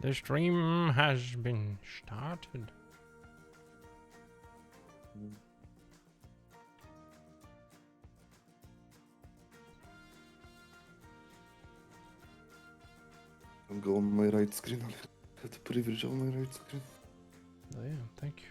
The stream has been started. I'll go on my right screen. I'll have the privilege on my right screen. Oh yeah, thank you.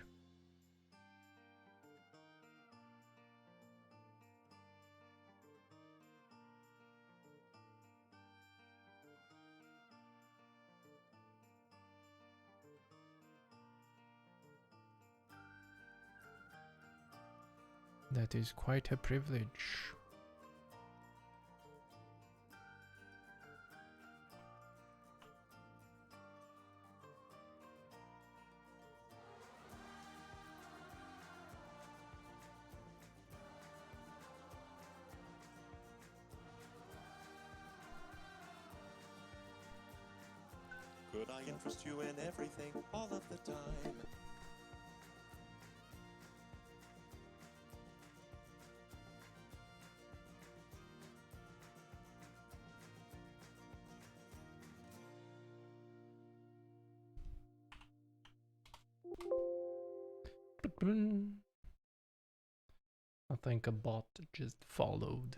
That is quite a privilege. Could I interest you in everything all of the time? I think a bot just followed.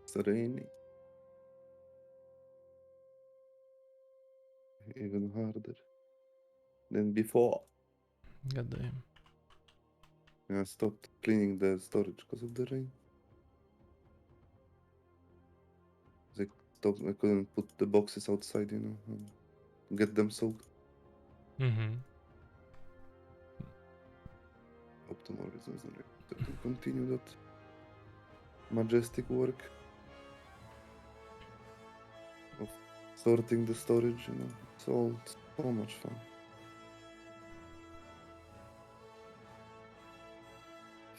It's raining. Even harder than before. Goddamn. I stopped cleaning the storage because of the rain. I couldn't put the boxes outside, and get them soaked. Mm-hmm. Hope tomorrow is necessary to continue that majestic work of sorting the storage. It's all so much fun.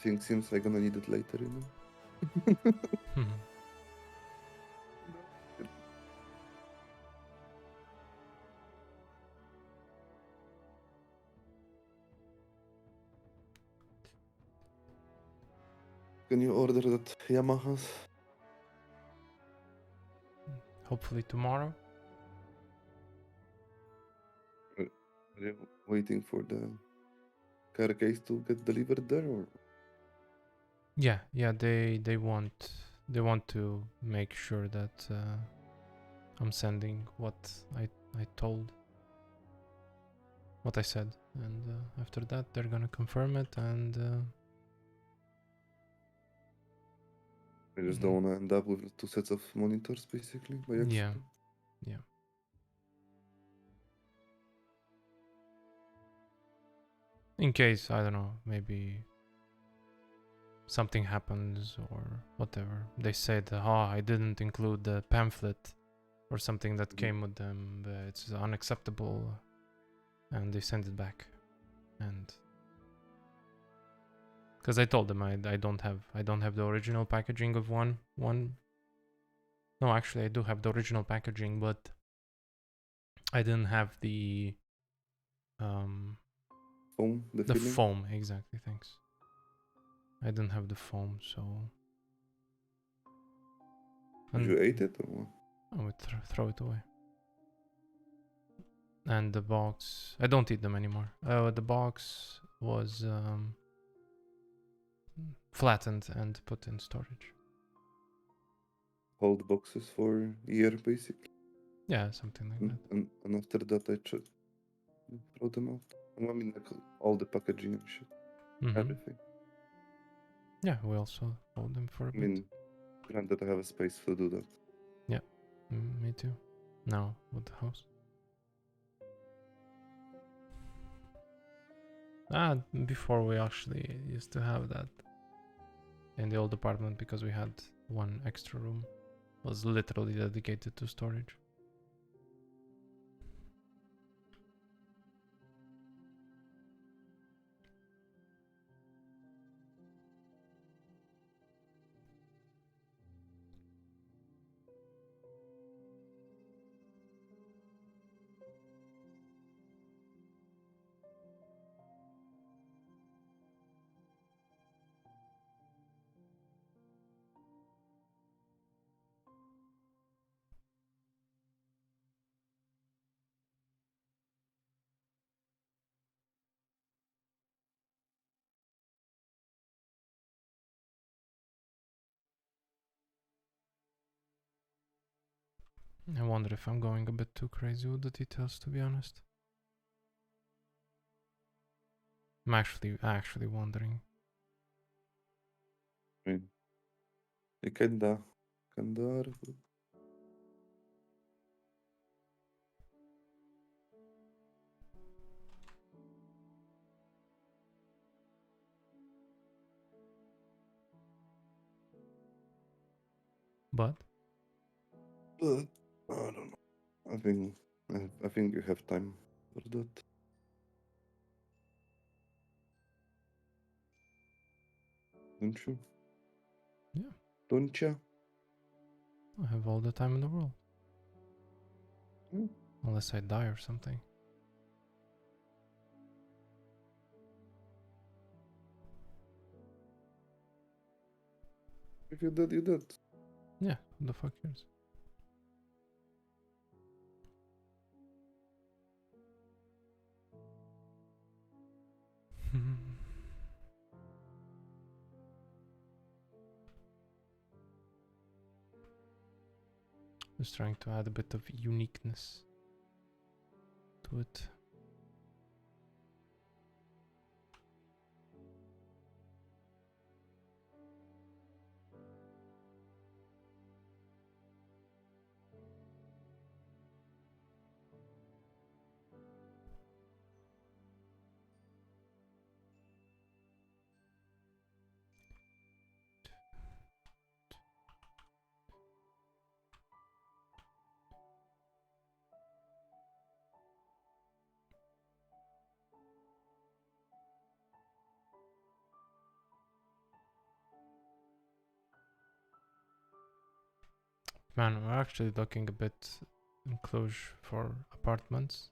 Thing seems like gonna need it later, Can you order that Yamaha's? Hopefully tomorrow. Are you waiting for the car case to get delivered there, or? Yeah, they want to make sure that I'm sending what I told, what I said, and after that they're gonna confirm it, and I just don't want to end up with 2 sets of monitors, basically, by accident. yeah. In case, I don't know, maybe something happens or whatever. They said, I didn't include the pamphlet or something that came with them, but it's unacceptable, and they sent it back. And because I told them I don't have the original packaging of one. No, actually I do have the original packaging, but I didn't have the Foam, the filling? foam, exactly, thanks. I didn't have the foam, so Did you ate it, or what? I would throw it away. And the box, I don't eat them anymore. The box was flattened and put in storage. Hold boxes for a year, basically. Yeah, something like that. And after that, I throw them out. I mean, like all the packaging and shit, everything. Yeah, we also hold them for a bit. I mean, granted, I have a space to do that. Yeah, me too. Now with the house. Before we actually used to have that in the old apartment because we had one extra room. It was literally dedicated to storage. I wonder if I'm going a bit too crazy with the details, to be honest. I'm actually wondering. Det kan dar. But I don't know. I think you have time for that. Don't you? Yeah. Don't you? I have all the time in the world. Hmm. Unless I die or something. If you did, you did. Yeah, who the fuck cares? Just trying to add a bit of uniqueness to it. Man, we're actually looking a bit in Cluj for apartments.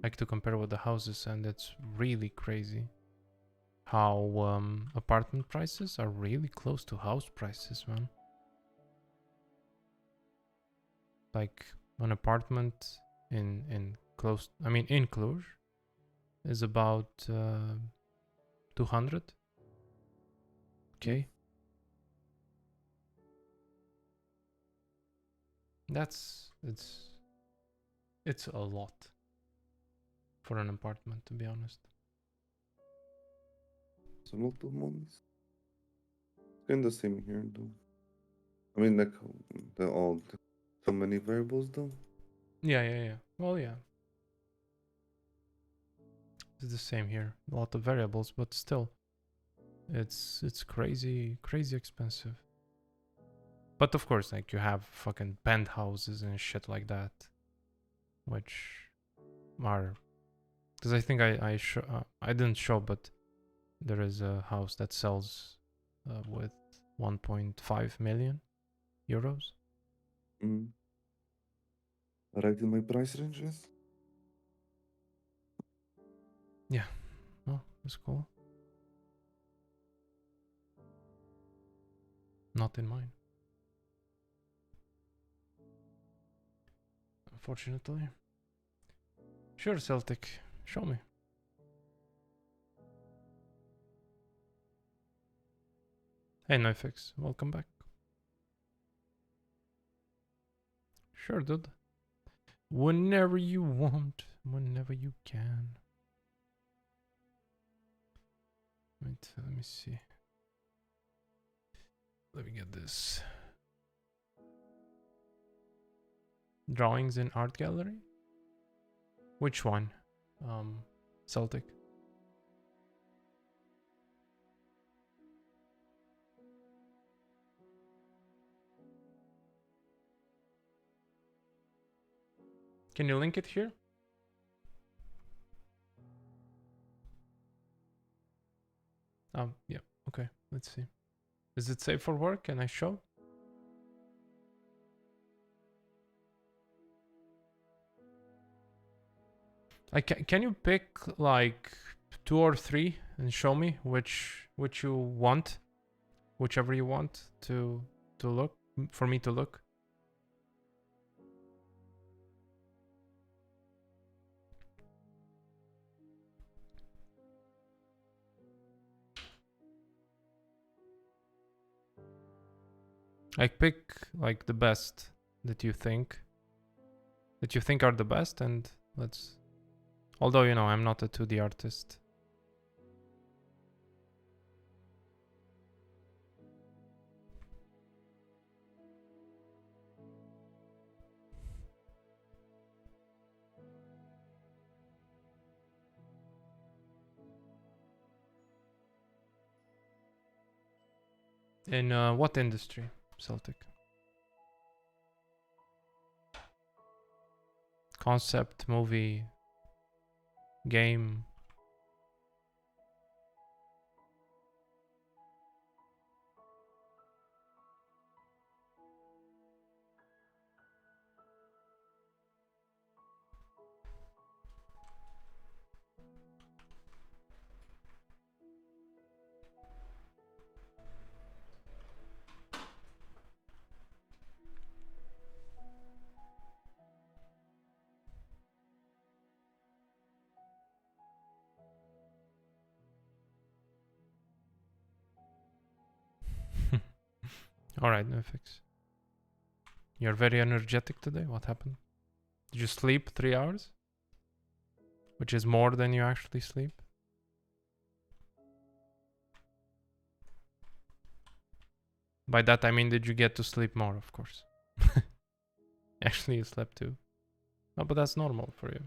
Like to compare with the houses, and it's really crazy how apartment prices are really close to house prices, man. Like an apartment in Cluj is about 200k. It's a lot for an apartment, to be honest. It's a lot of money. It's kind of same here, though. I mean, like, they're all so many variables, though. Yeah. Well, yeah. It's the same here. A lot of variables, but still, it's crazy expensive. But of course, like you have fucking penthouses and shit like that, which are, because I think I didn't show, but there is a house that sells with 1.5 million euros. Right in my price ranges. Yeah, well, that's cool. Not in mine, unfortunately. Sure, Celtic, show me. Hey, NoFX, welcome back. Sure, dude. Whenever you want, whenever you can. Wait, let me see. Let me get this. Drawings in art gallery? Which one? Celtic. Can you link it here? Yeah, okay, let's see. Is it safe for work? Can I show? Can you pick like 2 or 3 and show me which you want, whichever you want to look, for me to look? Like pick like the best that you think are the best, and let's, although you know I'm not a 2D artist. In what industry, Celtic? Concept, movie, game. Alright, no fix. You're very energetic today. What happened? Did you sleep 3 hours? Which is more than you actually sleep? By that I mean, did you get to sleep more, of course. Actually, you slept too. Oh, but that's normal for you.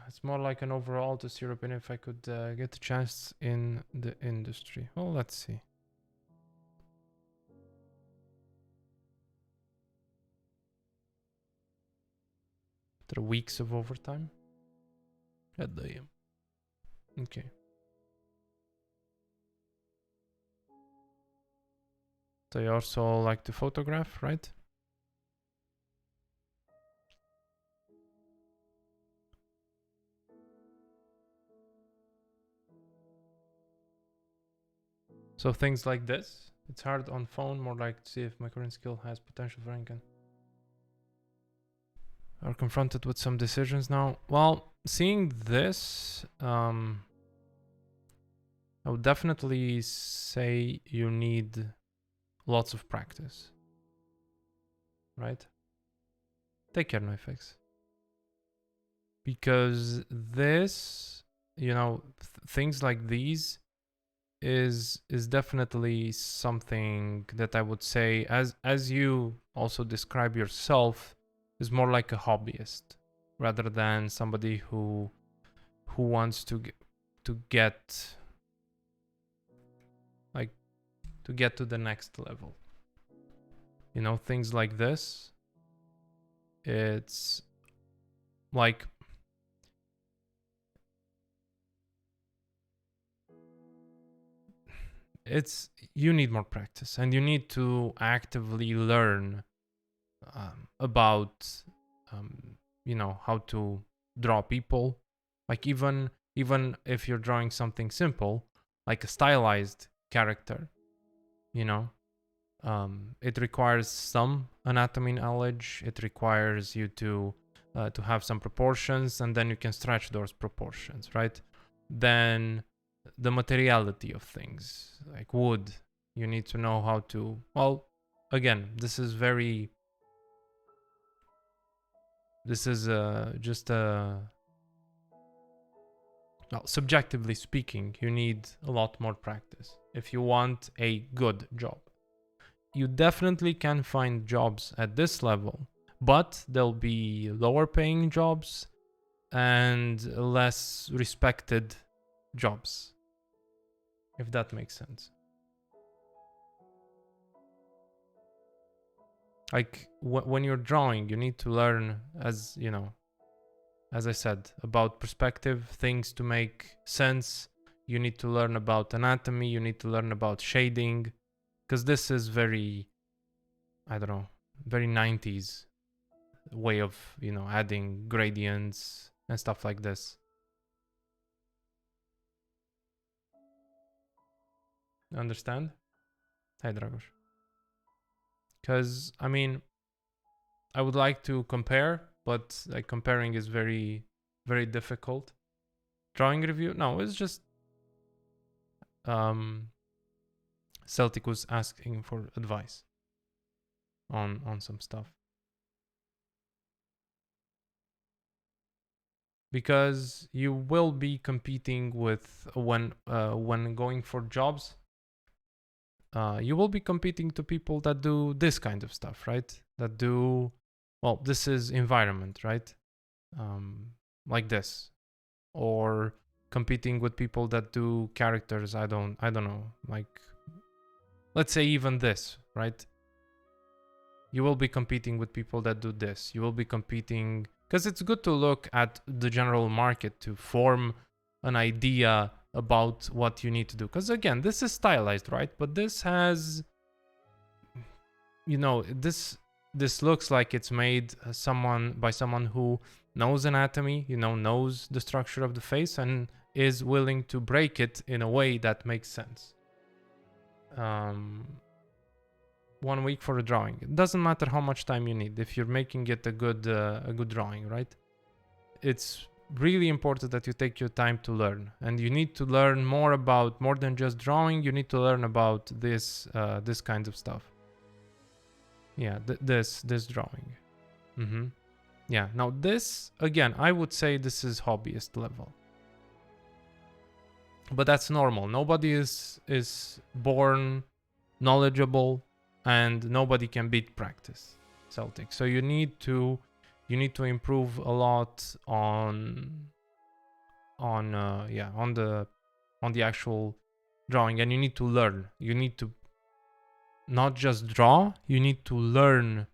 It's more like an overall to see your opinion if I could get a chance in the industry. Well, let's see. There are weeks of overtime. God damn. Okay. So you also like to photograph, right? So things like this, it's hard on phone, more like to see if my current skill has potential for ranking. Are confronted with some decisions now. Well, seeing this, I would definitely say you need lots of practice, right? Take care, NoFX. Because this, you know, things like these is definitely something that I would say, as you also describe yourself, is more like a hobbyist rather than somebody who wants to get to the next level. You know, things like this, it's like you need more practice, and you need to actively learn about you know, how to draw people. Like even if you're drawing something simple like a stylized character, you know, it requires some anatomy knowledge. It requires you to have some proportions, and then you can stretch those proportions, right? Then the materiality of things, like wood, you need to know how to, well, again, this is just well, subjectively speaking, you need a lot more practice if you want a good job. You definitely can find jobs at this level, but they'll be lower paying jobs and less respected jobs, if that makes sense. Like when you're drawing, you need to learn, as you know, as I said, about perspective, things to make sense. You need to learn about anatomy, you need to learn about shading, because this is very, I don't know, very 90s way of, you know, adding gradients and stuff like this. Understand? Hi, Dragos. Because, I mean, I would like to compare, but like comparing is very, very difficult. Drawing review? No, it's just Celtic was asking for advice on some stuff. Because you will be competing with when going for jobs. You will be competing to people that do this kind of stuff, right? That do, well, this is environment, right? Like this, or competing with people that do characters. I don't know. Like, let's say even this, right? You will be competing with people that do this. You will be competing because it's good to look at the general market to form an idea about what you need to do. Because again, this is stylized, right? But this has, you know, this looks like it's made by someone who knows anatomy, you know, knows the structure of the face and is willing to break it in a way that makes sense. 1 week for a drawing. It doesn't matter how much time you need if you're making it a good drawing, right? It's really important that you take your time to learn, and you need to learn more than just drawing. You need to learn about this kind of stuff. Yeah, this drawing. Yeah. Now this again, I would say this is hobbyist level, but that's normal. Nobody is born knowledgeable, and nobody can beat practice, Celtic. So you need to improve a lot on the actual drawing, and you need to learn. You need to not just draw, you need to learn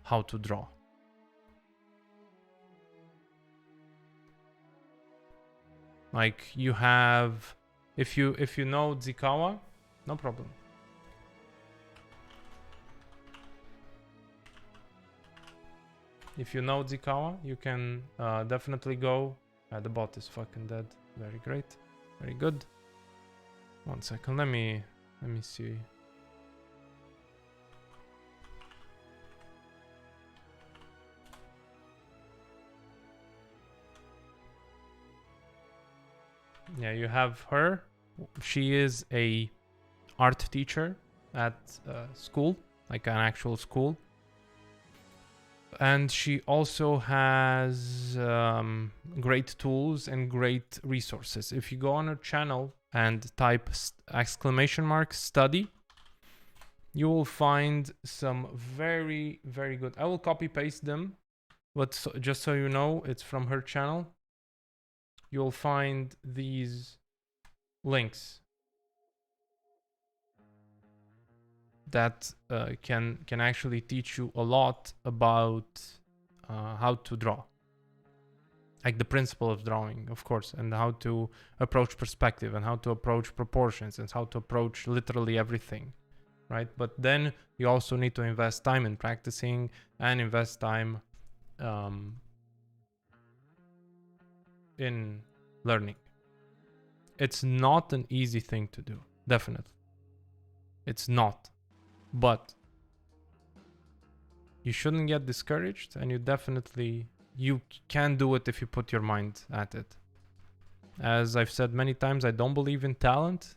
how to draw. Like you have, if you know Zikawa, no problem. If you know Zikawa, you can definitely go. The bot is fucking dead. Very great. Very good. 1 second. Let me see. Yeah, you have her. She is a art teacher at school, like an actual school. And she also has great tools and great resources. If you go on her channel and type !study, you will find some very, very good. I will copy paste them, but just so you know, it's from her channel. You'll find these links that can actually teach you a lot about how to draw, like the principle of drawing, of course, and how to approach perspective and how to approach proportions and how to approach literally everything, right? But then you also need to invest time in practicing and invest time in learning. It's not an easy thing to do, definitely. It's not. But you shouldn't get discouraged, and you can do it if you put your mind at it. As I've said many times, I don't believe in talent,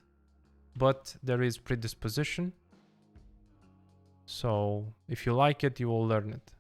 but there is predisposition. So if you like it, you will learn it.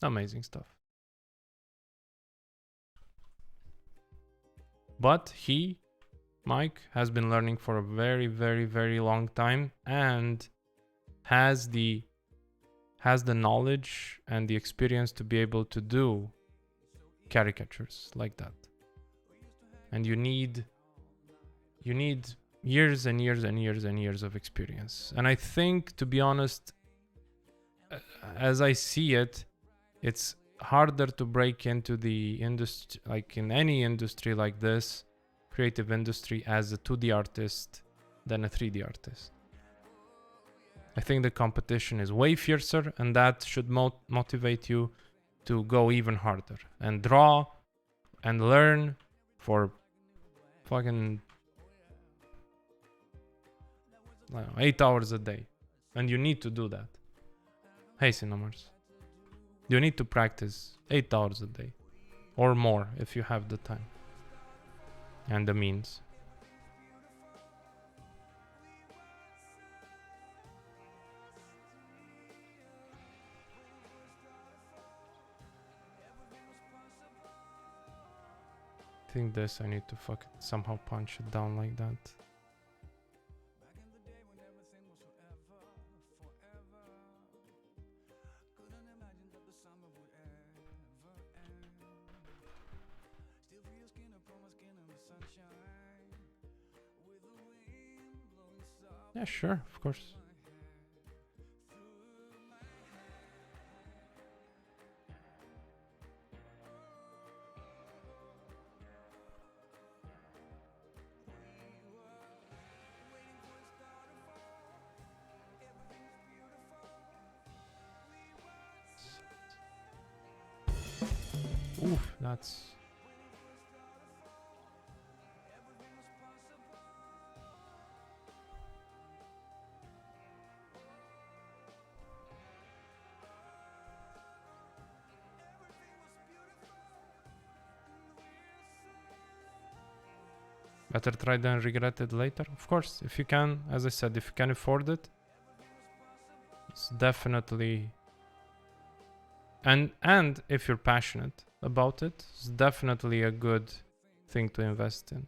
Amazing stuff. But he, Mike, has been learning for a very, very, very long time and has the knowledge and the experience to be able to do caricatures like that. And you need years and years and years and years of experience. And I think, to be honest, as I see it, it's harder to break into the industry, like in any industry like this, creative industry, as a 2D artist than a 3D artist. I think the competition is way fiercer, and that should motivate you to go even harder and draw and learn for fucking 8 hours a day. And you need to do that. Hey, Cinnamars. You need to practice 8 hours a day or more if you have the time and the means. I think this, I need to fucking somehow punch it down like that. Yeah, sure, of course. Oof, that's... Better try than regret it later. Of course, if you can, as I said, if you can afford it, it's definitely... And if you're passionate about it, it's definitely a good thing to invest in.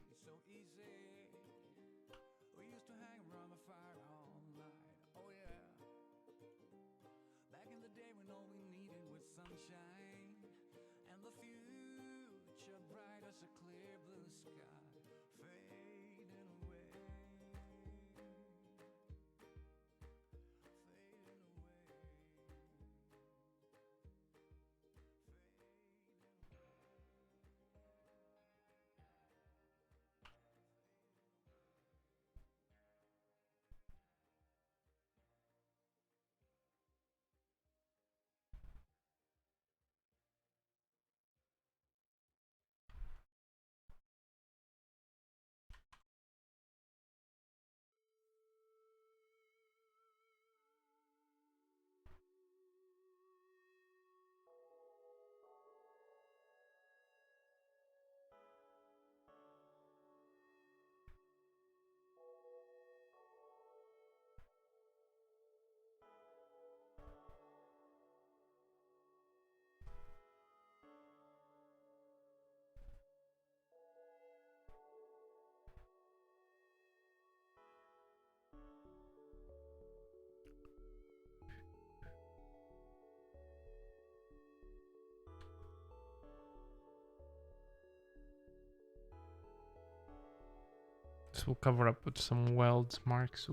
This will cover up with some weld marks.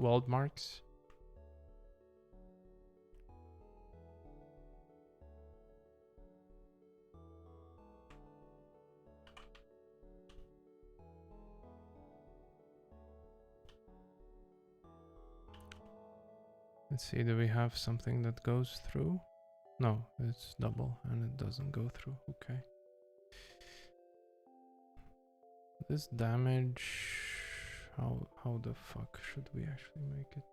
Let's see, do we have something that goes through? No, it's double and it doesn't go through. Okay. This damage, how the fuck should we actually make it?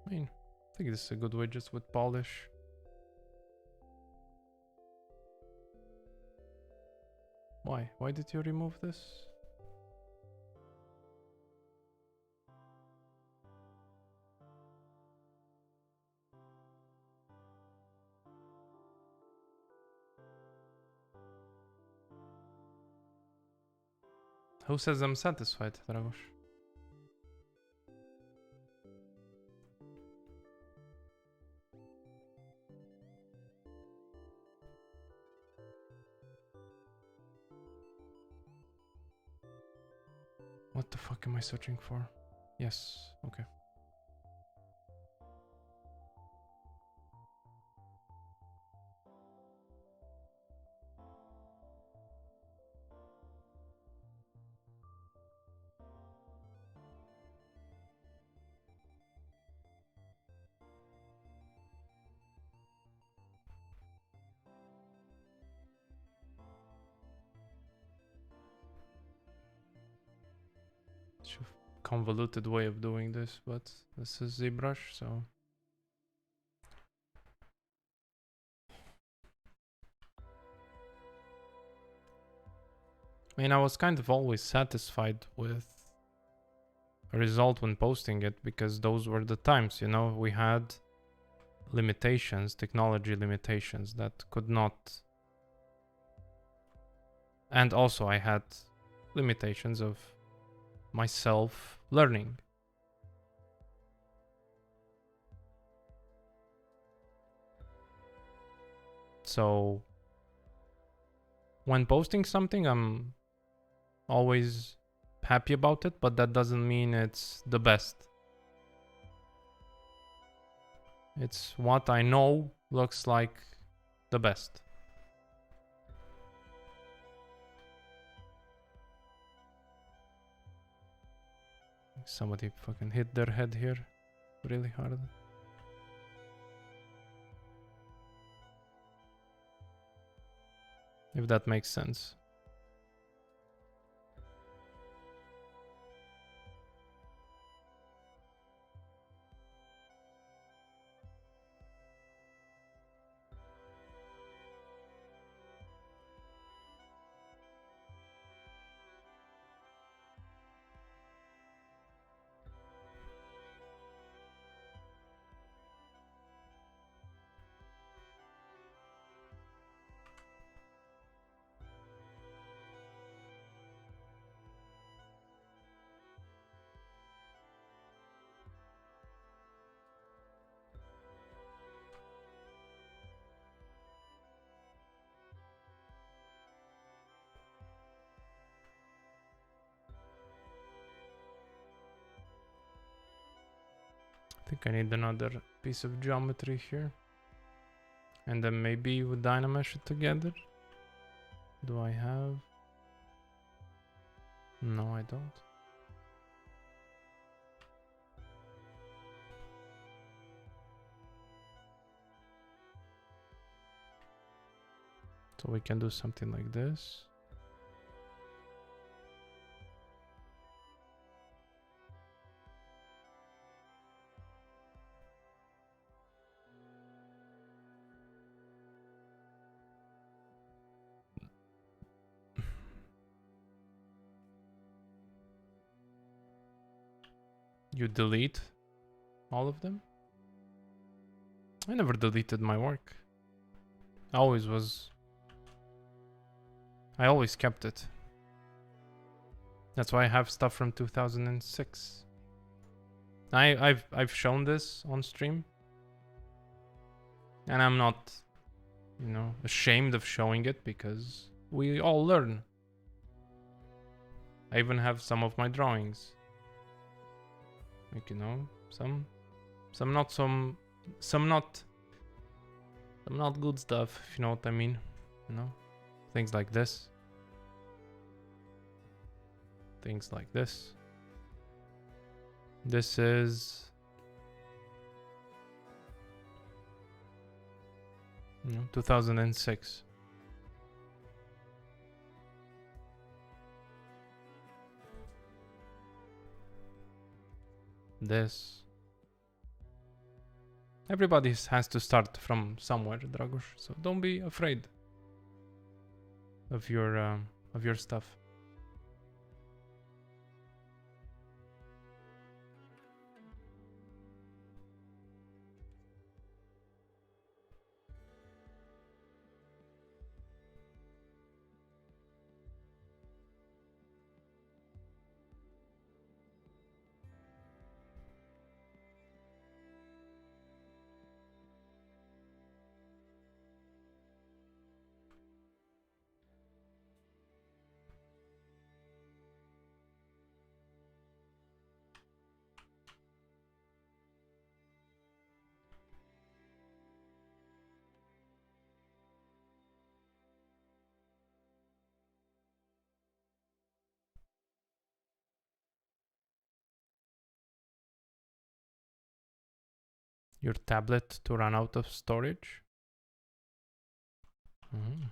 I mean, I think this is a good way just with polish. Why? Why did you remove this? Who says I'm satisfied, Dragos? What the fuck am I searching for? Yes, okay. It's a convoluted way of doing this, but this is ZBrush, so... I mean, I was kind of always satisfied with a result when posting it because those were the times, you know, we had limitations, technology limitations that could not... And also I had limitations of myself learning. So when posting something, I'm always happy about it, but that doesn't mean it's the best. It's what I know looks like the best. Somebody fucking hit their head here really hard. If that makes sense. I think I need another piece of geometry here. And then maybe we dynamesh it together. Do I have? No, I don't. So we can do something like this. You delete all of them? I never deleted my work. I always kept it. That's why I have stuff from 2006. I've shown this on stream. And I'm not, you know, ashamed of showing it because we all learn. I even have some of my drawings. Like, you know, some not good stuff, if you know what I mean. You know, things like this. Things like this. This is, you know, 2006. This. Everybody has to start from somewhere, Dragos. So don't be afraid of your stuff. your tablet to run out of storage. Mm.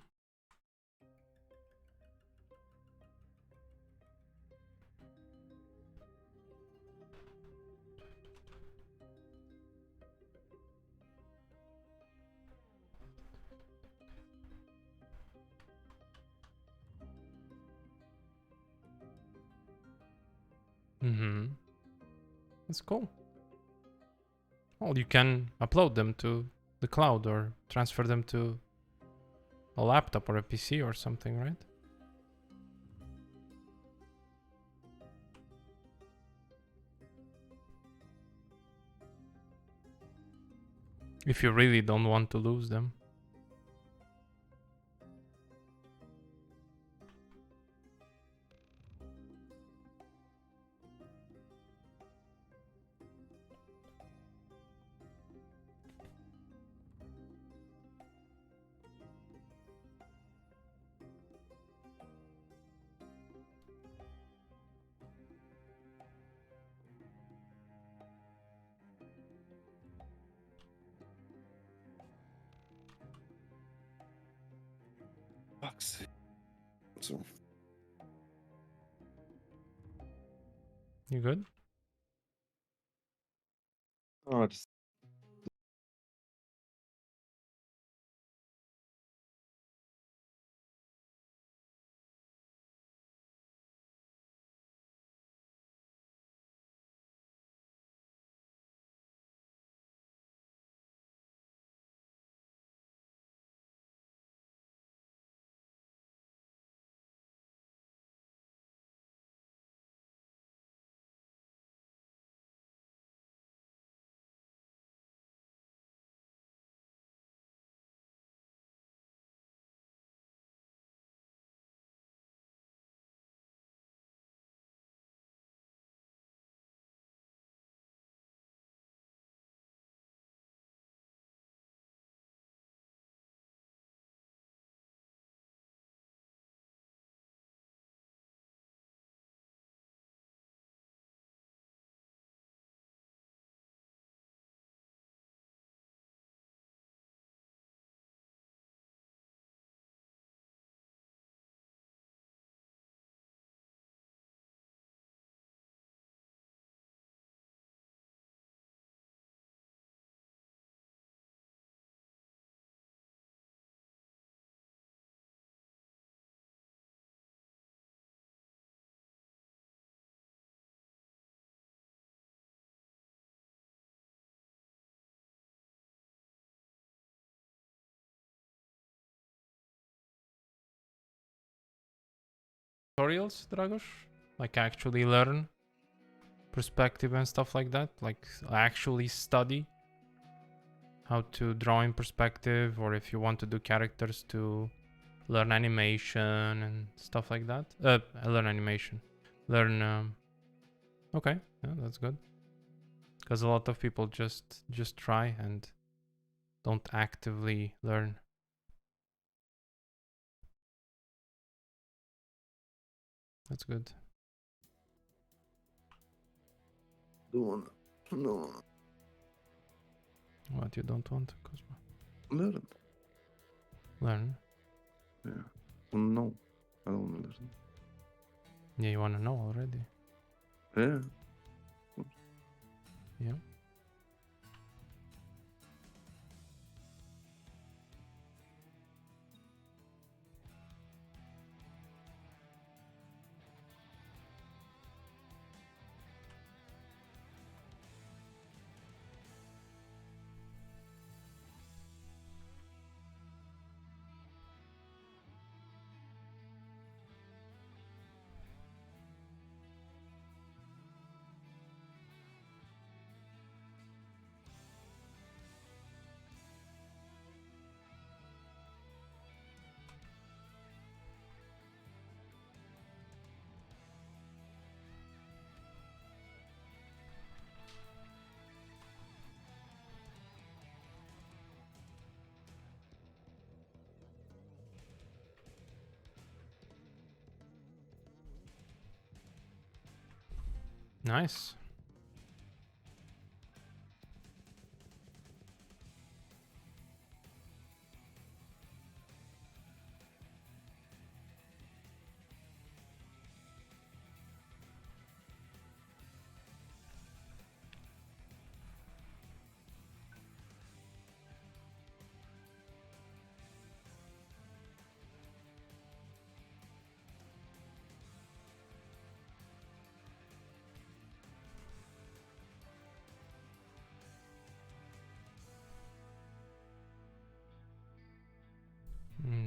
Mm-hmm. That's cool. Well, you can upload them to the cloud or transfer them to a laptop or a PC or something, right? If you really don't want to lose them. Fuck's sake. So, You good? oh, just Tutorials, Dragos? Like actually learn perspective and stuff like that? Like actually study how to draw in perspective, or if you want to do characters, to learn animation and stuff like that. Learn animation. Learn okay, yeah, that's good. Because a lot of people just try and don't actively learn. That's good. doing it. No, What you don't want, Cosmo? let him. Learn. Yeah. Well, no, I don't want to listen. Yeah, you want to know already. Yeah. Yeah. Nice.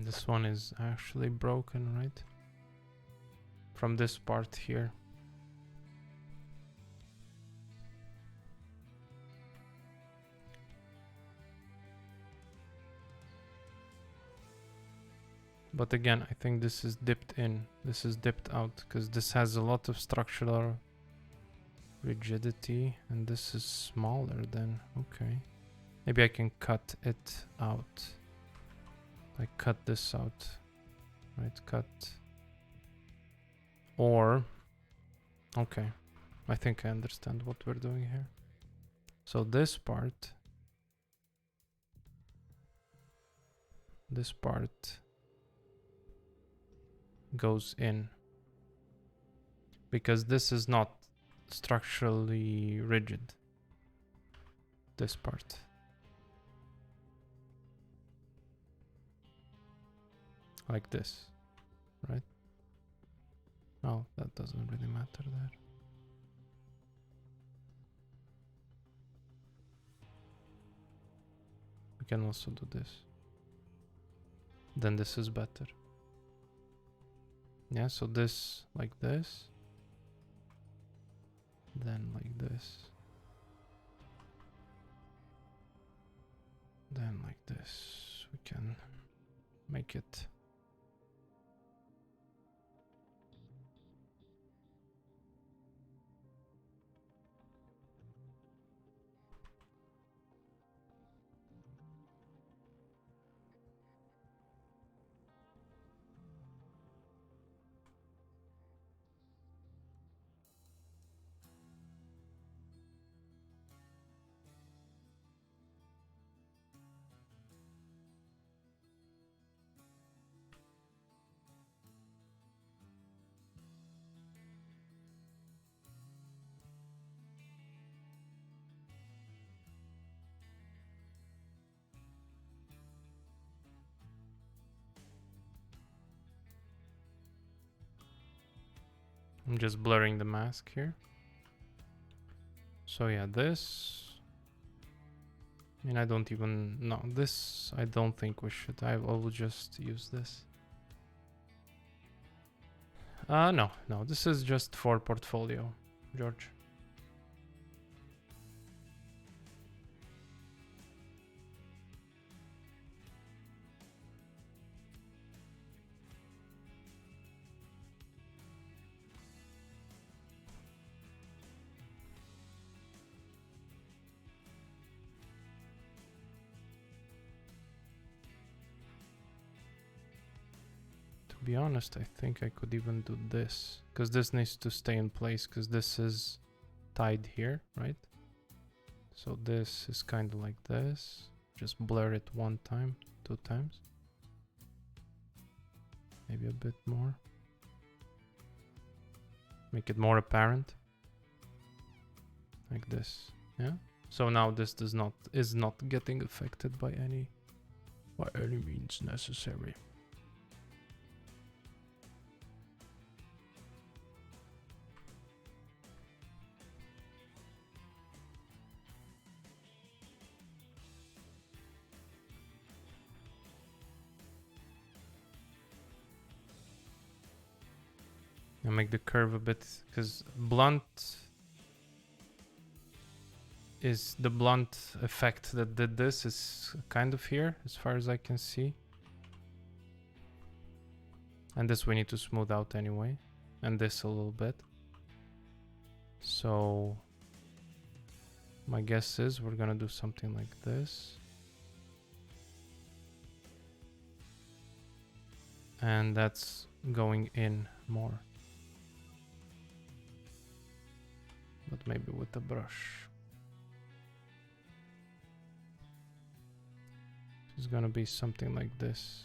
This one is actually broken, right? From this part here. But again, I think this is dipped in. This is dipped out because this has a lot of structural rigidity and this is smaller than, okay. Maybe I can cut it out. Like cut this out, right? Cut. Or, okay. I think I understand what we're doing here. So this part goes in because this is not structurally rigid, this part. Like this, right? Oh, that doesn't really matter there. We can also do this. Then this is better. Yeah, so this like this. Then like this. Then like this. We can make it. I'm just blurring the mask here. So yeah, this, I mean, I don't even know this. I don't think we should. I will just use this. No, this is just for portfolio, George. To be honest, I think I could even do this because this needs to stay in place because this is tied here, right? So this is kind of like this. Just blur it 1 time, 2 times. Maybe a bit more. Make it more apparent. Like this, yeah? So now this is not getting affected by any means necessary. And make the curve a bit, because blunt is the blunt effect that did this is kind of here as far as I can see. And this we need to smooth out anyway. And this a little bit. So my guess is we're gonna do something like this. And that's going in more. But maybe with the brush. It's gonna be something like this.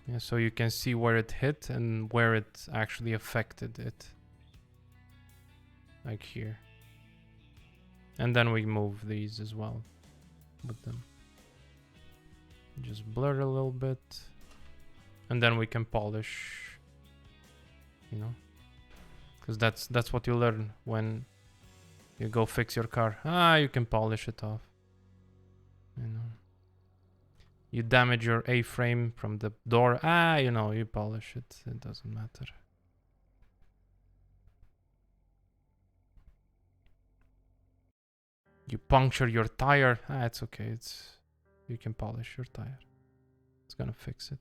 Yeah, so you can see where it hit and where it actually affected it. Like here. And then we move these as well with them. Just blur a little bit. And then we can polish. You know, because that's what you learn when you go fix your car. You can polish it off. Yeah. you damage your A-frame from the door. Ah, you know, you polish it. It doesn't matter. You puncture your tire. Ah, it's okay. You can polish your tire. It's gonna fix it.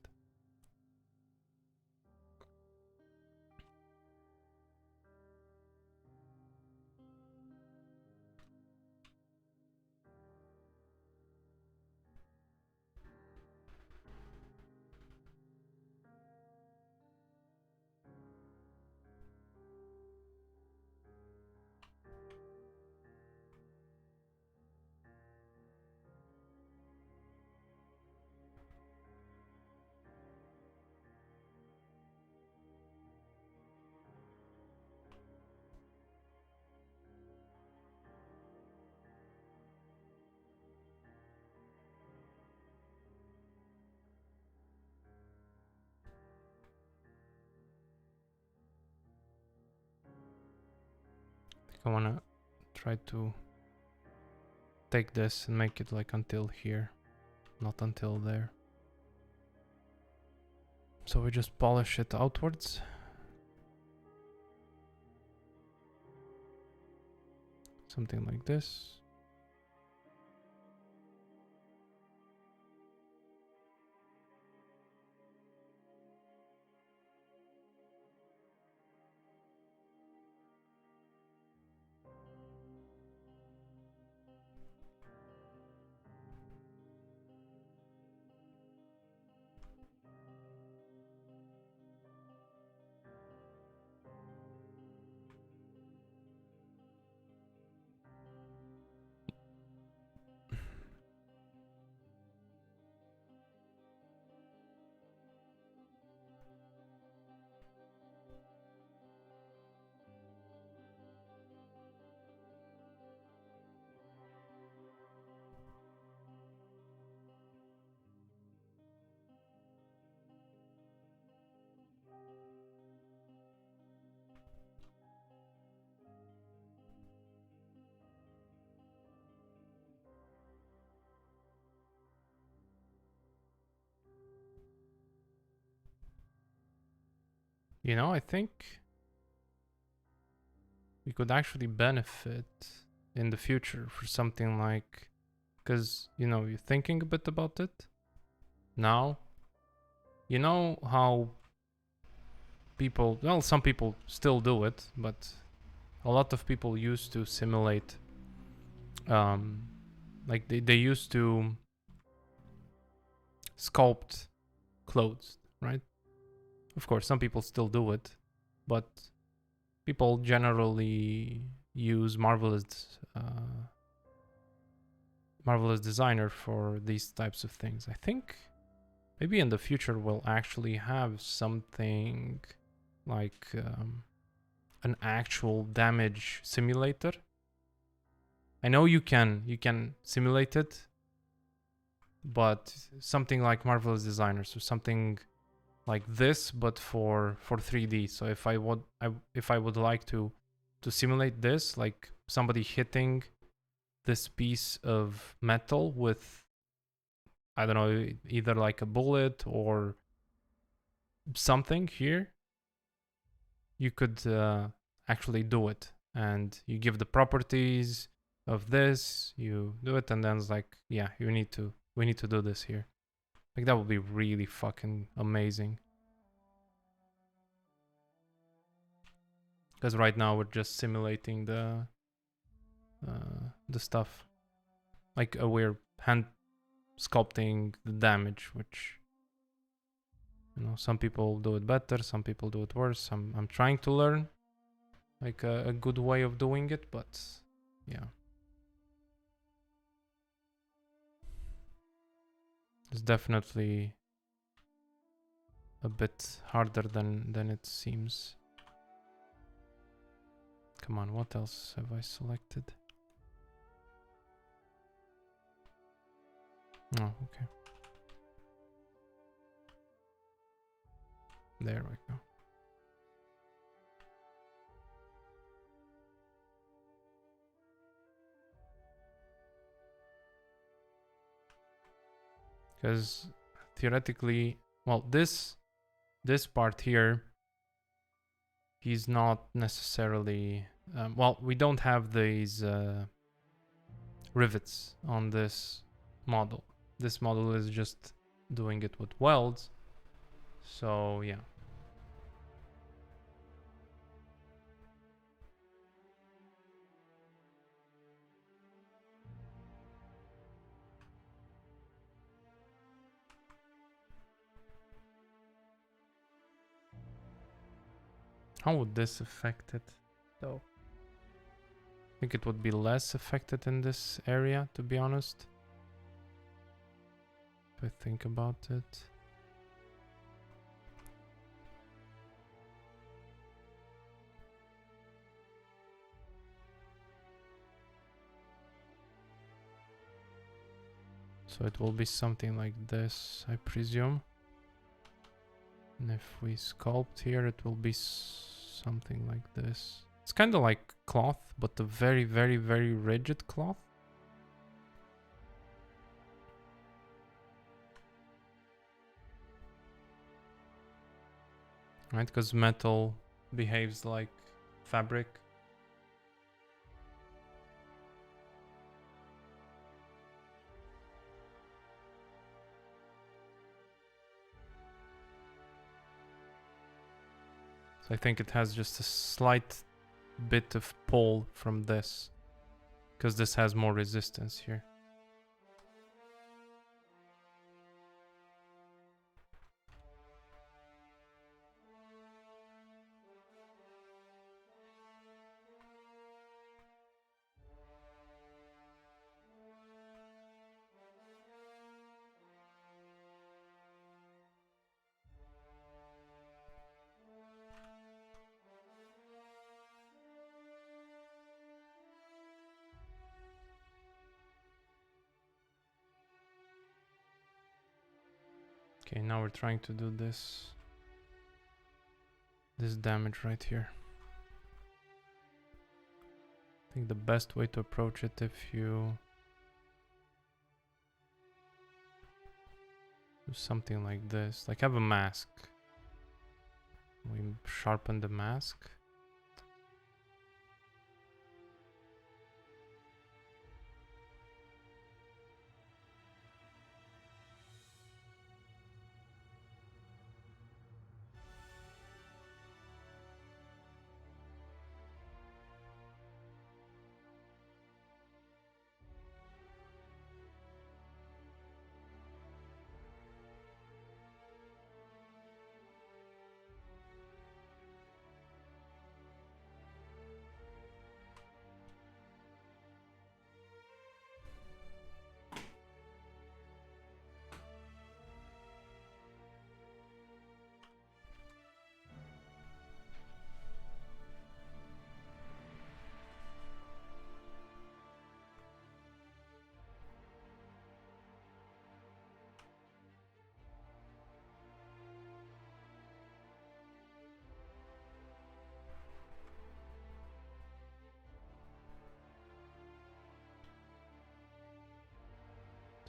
I wanna try to take this and make it like until here, not until there. So we just polish it outwards. Something like this. You know, I think we could actually benefit in the future for something like, because, you know, you're thinking a bit about it now. You know how people, well, some people still do it, but a lot of people used to simulate, like they used to sculpt clothes, right? Of course, some people still do it, but people generally use Marvelous Designer for these types of things. I think maybe in the future we'll actually have something like an actual damage simulator. I know you can simulate it, but something like Marvelous Designer, so something like this, but for 3D. So if I would like to simulate this, like somebody hitting this piece of metal with, I don't know, either like a bullet or something here, you could actually do it, and you give the properties of this, you do it, and then it's like, yeah, we need to do this here. Like that would be really fucking amazing. Because right now we're just simulating the stuff. Like we're hand sculpting the damage, which, you know, some people do it better, some people do it worse. I'm trying to learn like a good way of doing it, but yeah. It's definitely a bit harder than it seems. Come on, what else have I selected? Oh, okay. There we go. Because theoretically, well, this part here, he's not necessarily, well, we don't have these rivets on this model. This model is just doing it with welds. So yeah. How would this affect it though? I think it would be less affected in this area, to be honest. If I think about it. So it will be something like this, I presume. And if we sculpt here, it will be something like this. It's kind of like cloth, but a very, very, very rigid cloth. Right, because metal behaves like fabric. So I think it has just a slight bit of pull from this, because this has more resistance here. Okay, now we're trying to do this damage right here. I think the best way to approach it, if you do something like this, like have a mask. We sharpen the mask.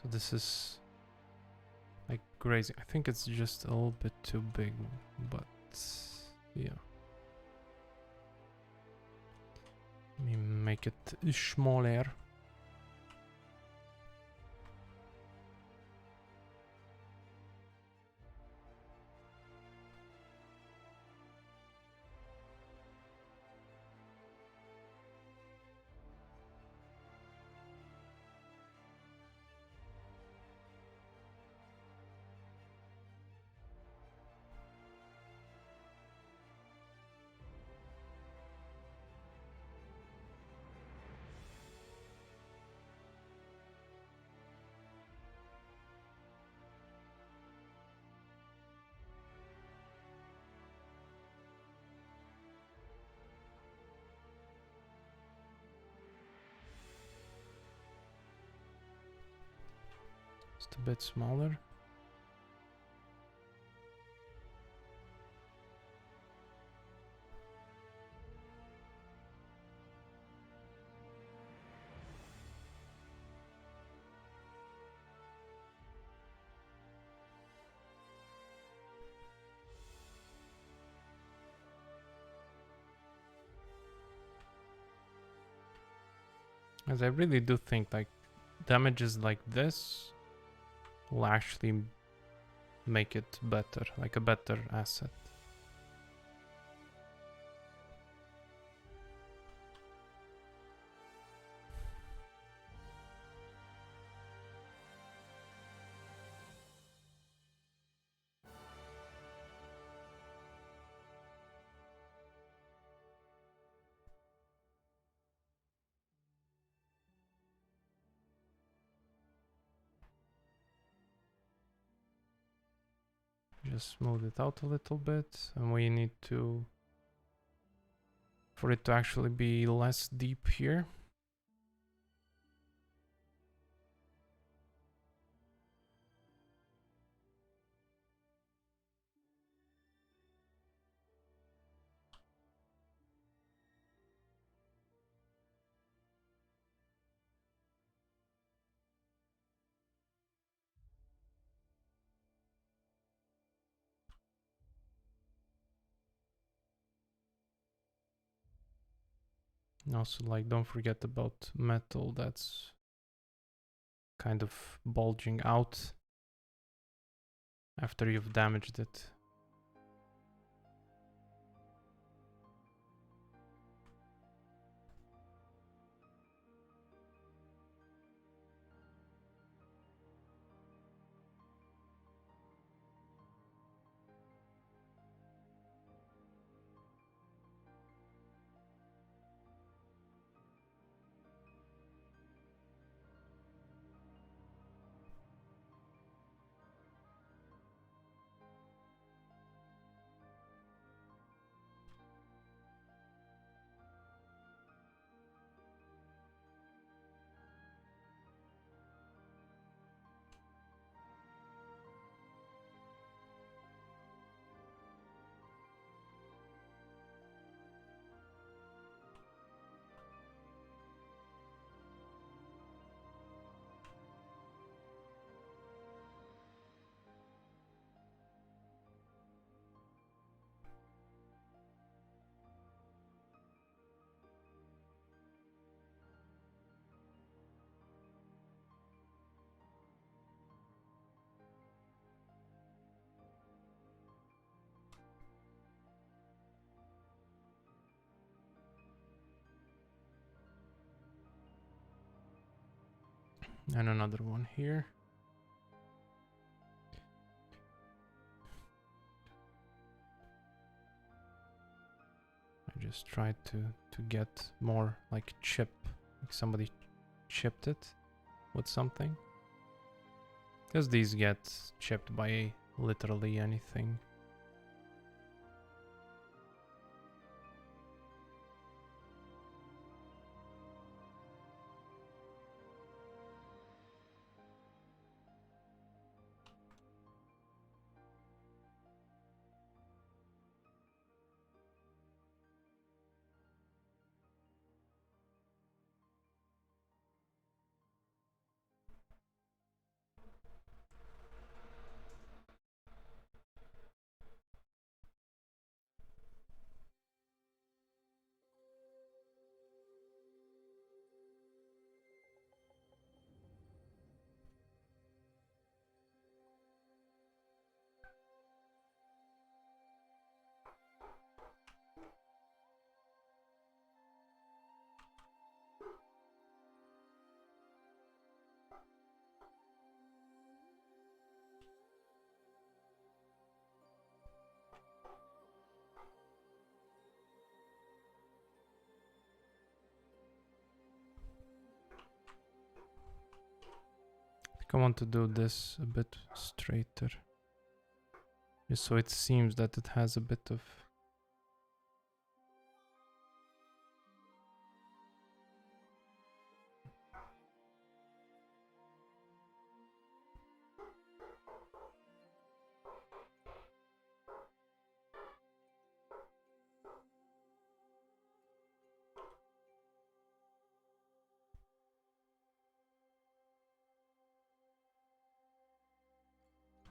So this is like grazing. I think it's just a little bit too big, but yeah. Let me make it smaller. Just a bit smaller. As I really do think like damages like this will actually make it better, like a better asset. Just smooth it out a little bit, and we need to, for it to actually be less deep here. And also, like, don't forget about metal that's kind of bulging out after you've damaged it. And another one here. I just tried to get more like chip, like somebody chipped it with something. Because these get chipped by literally anything. I want to do this a bit straighter, just so it seems that it has a bit of...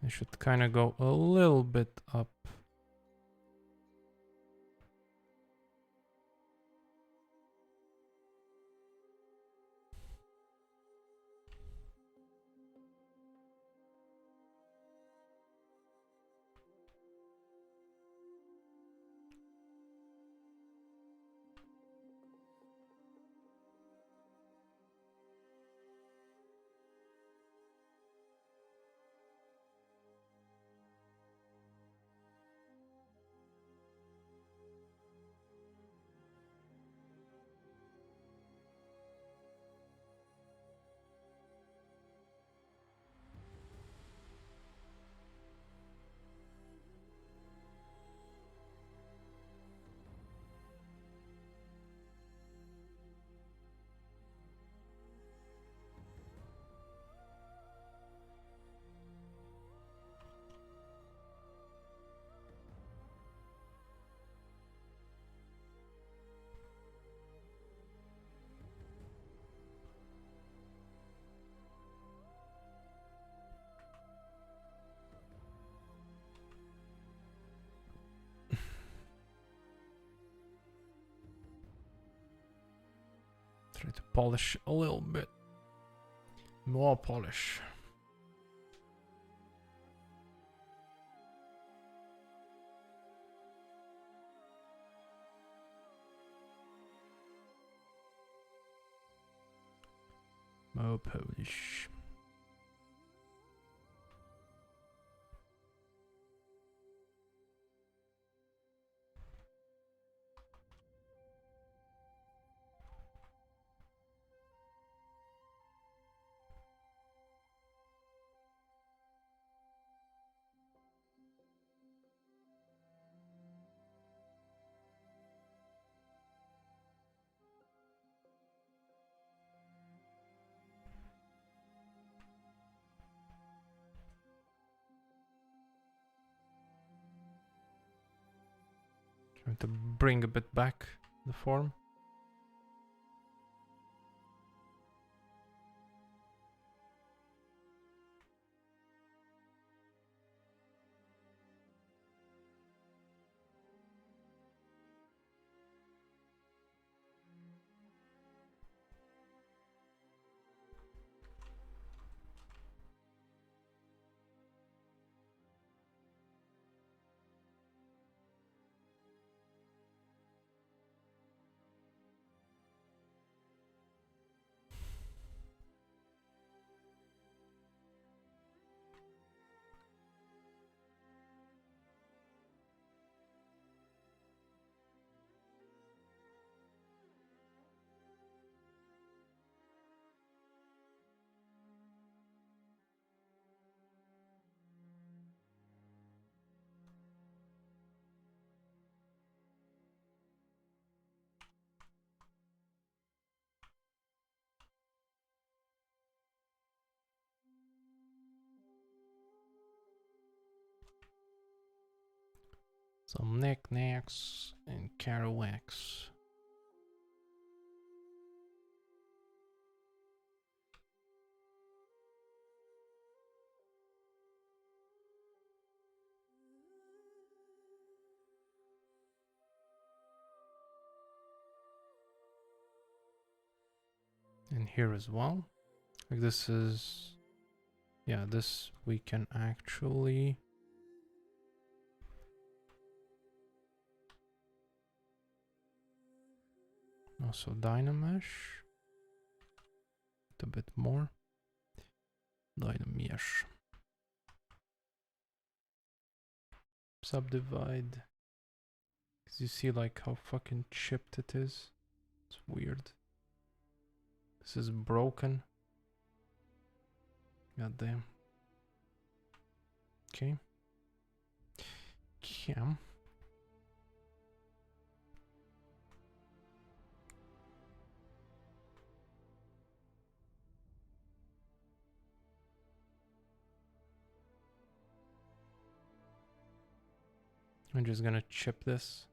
I should kind of go a little bit up. Try to polish a little bit. More polish. More polish. Trying to bring a bit back the form. Some knickknacks and carawacks. And here as well. Like this is, yeah, this we can actually also dynamesh a bit more. Dynamesh. Subdivide. Cause you see like how fucking chipped it is. It's weird. This is broken. God damn. Okay. Cam. I'm just gonna chip this.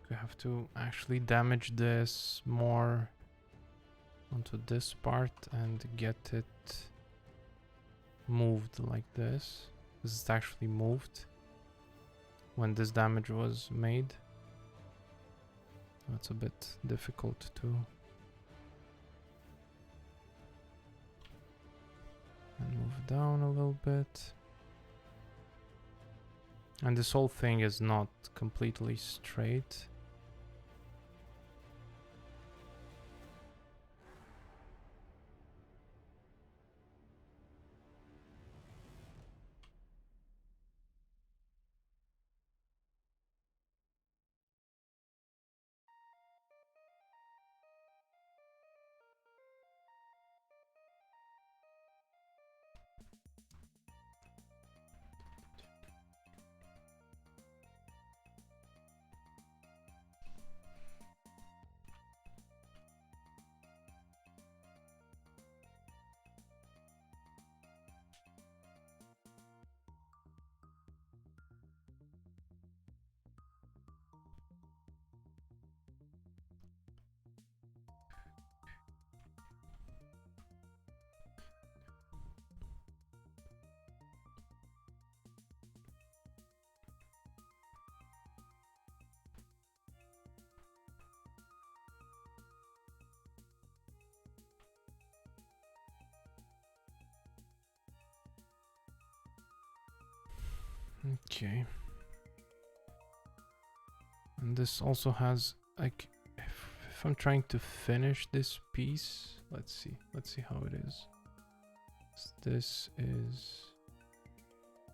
We have to actually damage this more onto this part and get it moved like this. This is actually moved when this damage was made. That's a bit difficult to. And move down a little bit. And this whole thing is not completely straight. Okay. And this also has, like, if I'm trying to finish this piece, let's see how it is. This is,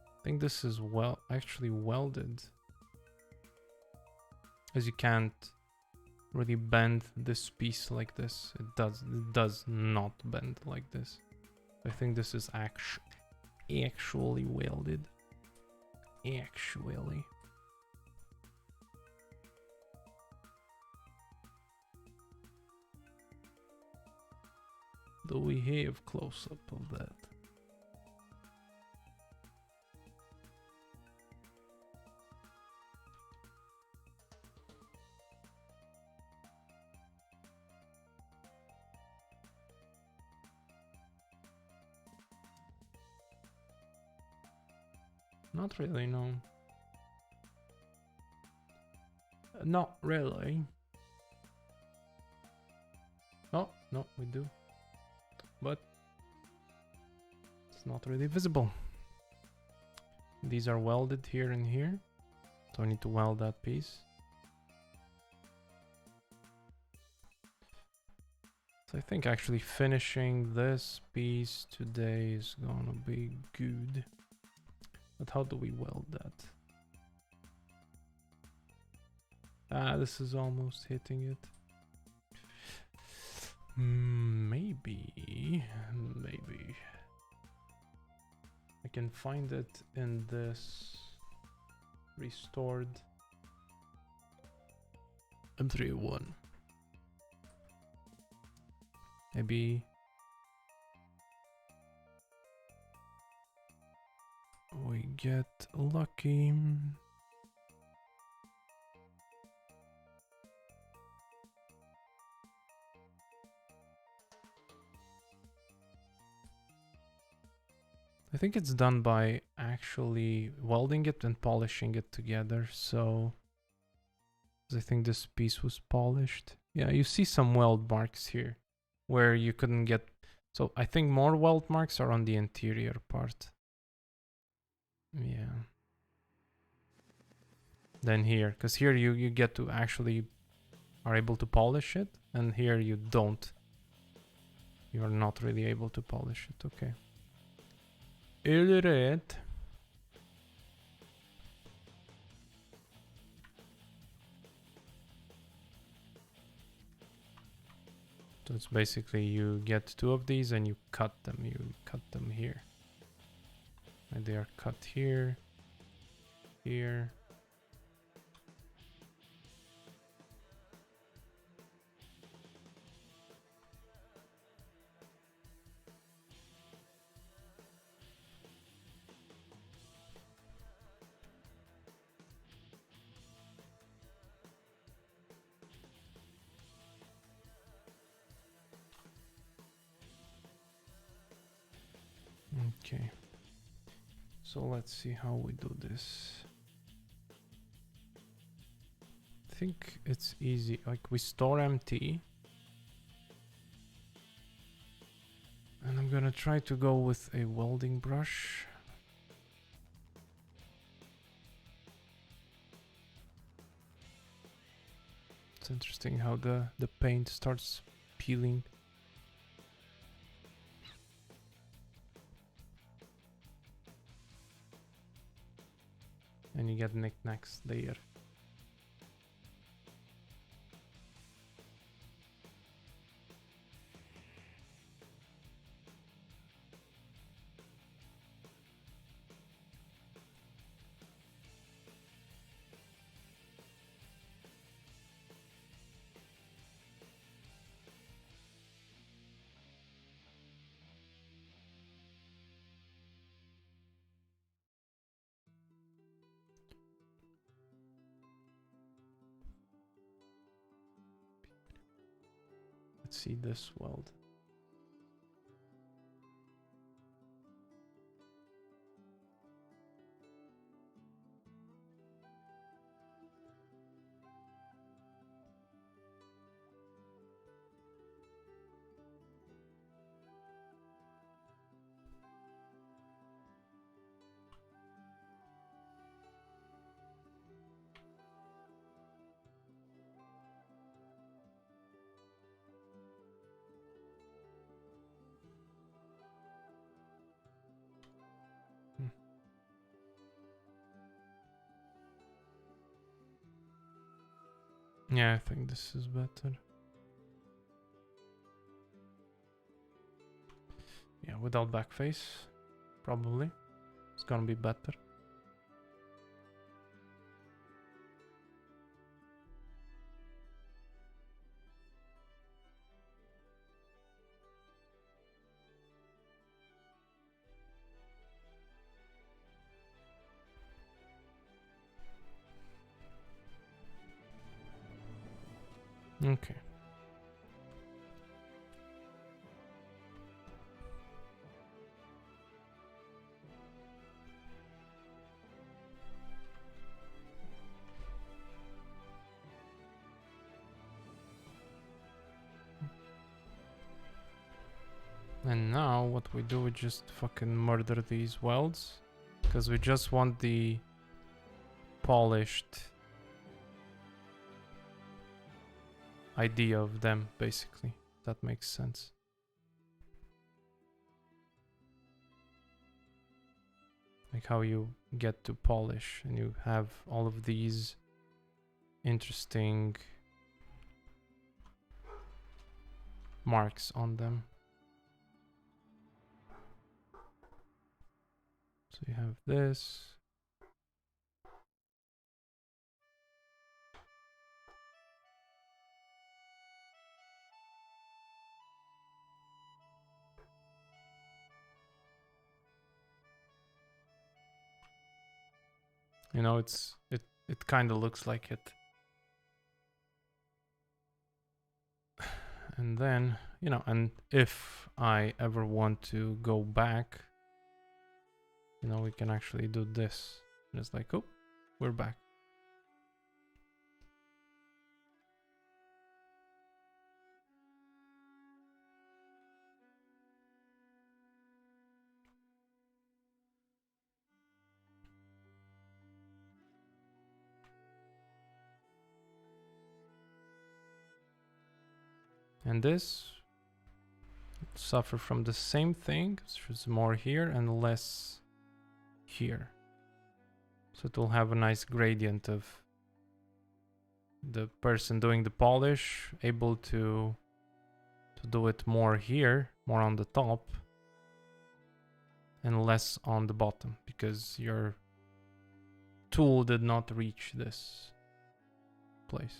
I think this is actually welded, as you can't really bend this piece like this. It does not bend like this. I think this is actually welded. Actually. Do we have close-up of that? Not really, no. Not really. Oh, no, we do. But it's not really visible. These are welded here and here. So I need to weld that piece. So I think actually finishing this piece today is gonna be good. But how do we weld that? Ah, this is almost hitting it. Maybe I can find it in this restored M3-A1. Maybe we get lucky. I think it's done by actually welding it and polishing it together. So I think this piece was polished. Yeah, you see some weld marks here where you couldn't get. So I think more weld marks are on the interior part. Yeah. Then here, because here you get to actually are able to polish it, and here you don't. You are not really able to polish it. Okay. Alright. So it's basically you get two of these and you cut them. You cut them here. And they are cut here, here. Okay. So let's see how we do this. I think it's easy. Like, we store empty. And I'm gonna try to go with a welding brush. It's interesting how the paint starts peeling. And you get knickknacks there. Let's see this weld. Yeah, I think this is better. Yeah, without backface, probably. It's gonna be better. Okay. And now what we do, we just fucking murder these welds. Because we just want the polished idea of them, basically. That makes sense. Like how you get to polish and you have all of these interesting marks on them. So you have this. You know, it kind of looks like it. And then, you know, and if I ever want to go back, you know, we can actually do this. And it's like, oh, we're back. And this suffer from the same thing. There's more here and less here. So it will have a nice gradient of the person doing the polish able to do it more here, more on the top, and less on the bottom, because your tool did not reach this place.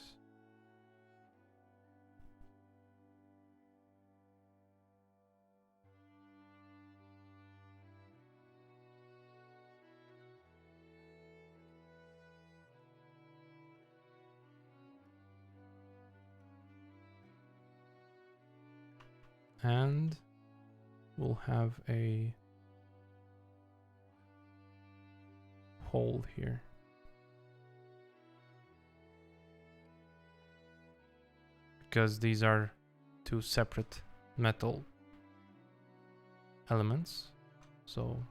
And we'll have a hole here. Because these are two separate metal elements. So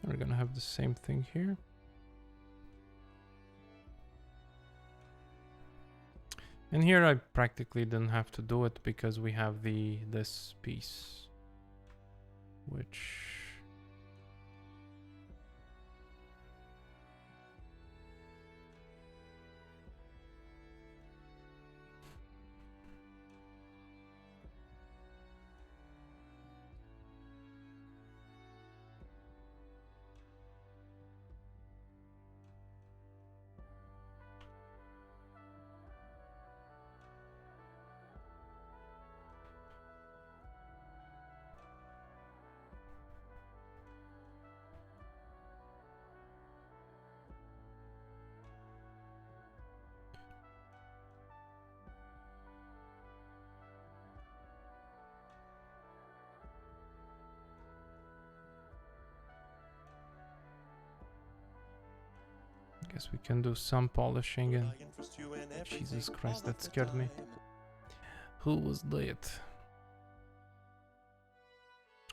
we're gonna have the same thing here. And here I practically didn't have to do it because we have this piece, which guess we can do some polishing. And Jesus Christ, that scared me. Who was that?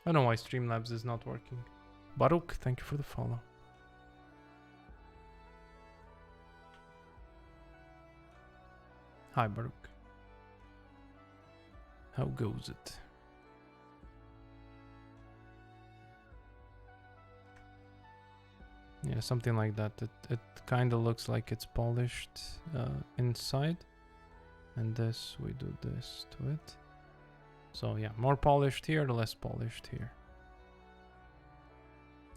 I don't know why Streamlabs is not working. Baruch, thank you for the follow. Hi Baruch. How goes it? Yeah, something like that. It kind of looks like it's polished inside. And this, we do this to it. So yeah, more polished here, less polished here.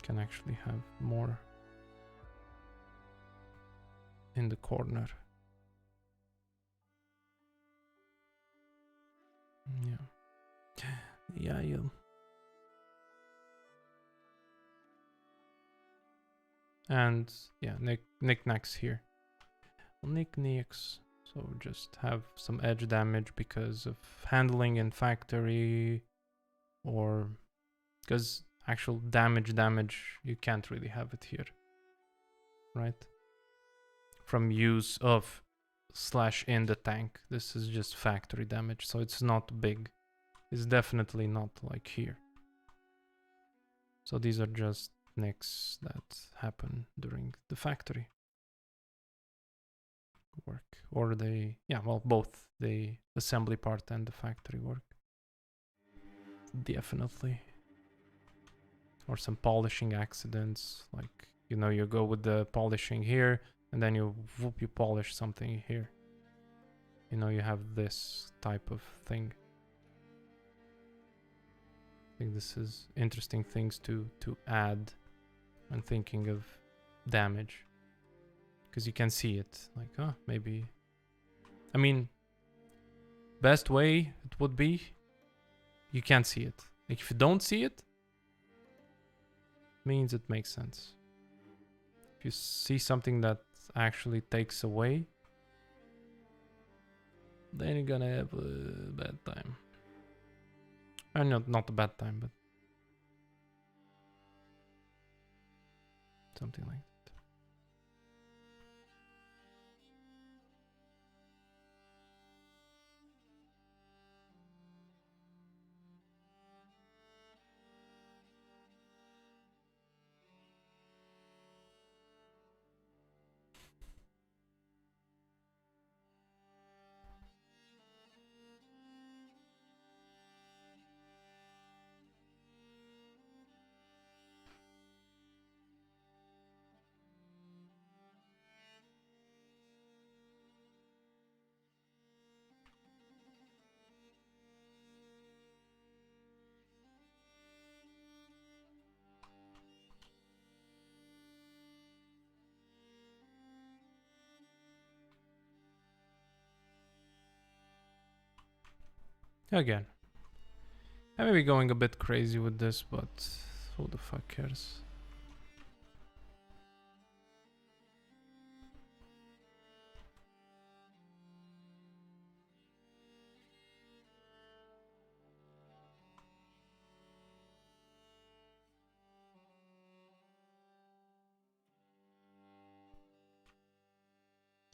Can actually have more in the corner. Yeah. Yeah, you. And yeah, knickknacks here. Knickknacks. So just have some edge damage because of handling in factory, or because actual damage you can't really have it here, right? From use of / in the tank. This is just factory damage, so it's not big. It's definitely not like here. So these are just nicks that happen during the factory work, or both the assembly part and the factory work. Definitely. Or some polishing accidents, like, you know, you go with the polishing here and then you polish something here. You know, you have this type of thing. I think this is interesting things to add when thinking of damage. Because you can see it, like, maybe. I mean, best way it would be, you can't see it. Like, if you don't see it, means it makes sense. If you see something that actually takes away, then you're gonna have a bad time. Not a bad time, but something like that. Again, I may be going a bit crazy with this, but who the fuck cares?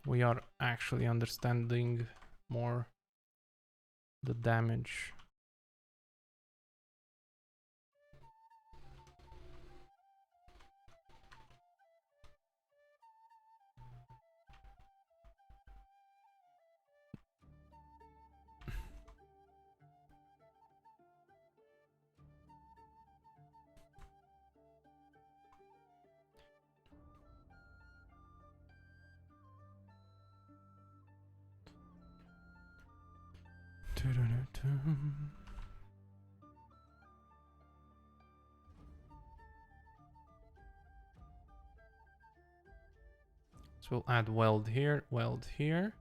we are actually understanding more the damage. So we'll add weld here, weld here.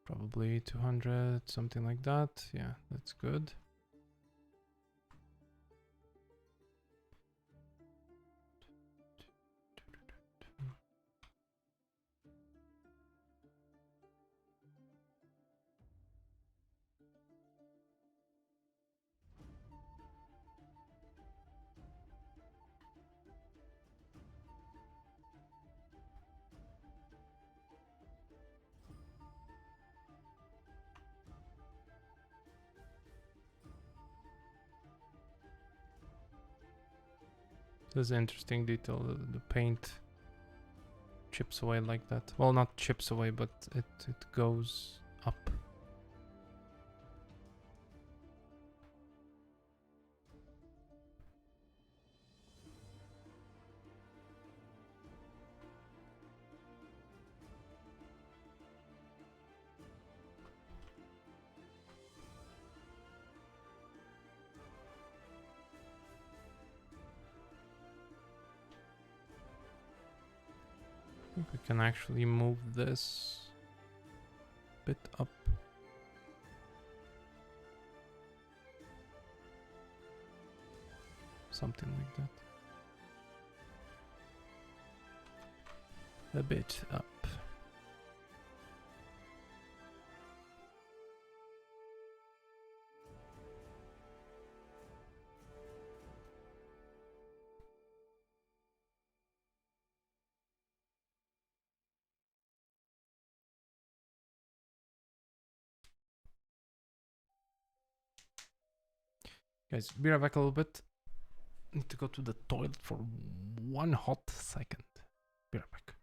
Probably 200, something like that. Yeah, that's good. This is an interesting detail. The paint chips away like that. Well, not chips away, but it goes up. I think we can actually move this bit up. Something like that. A bit up. Guys, be right back a little bit. Need to go to the toilet for 1 hot second. Be right back.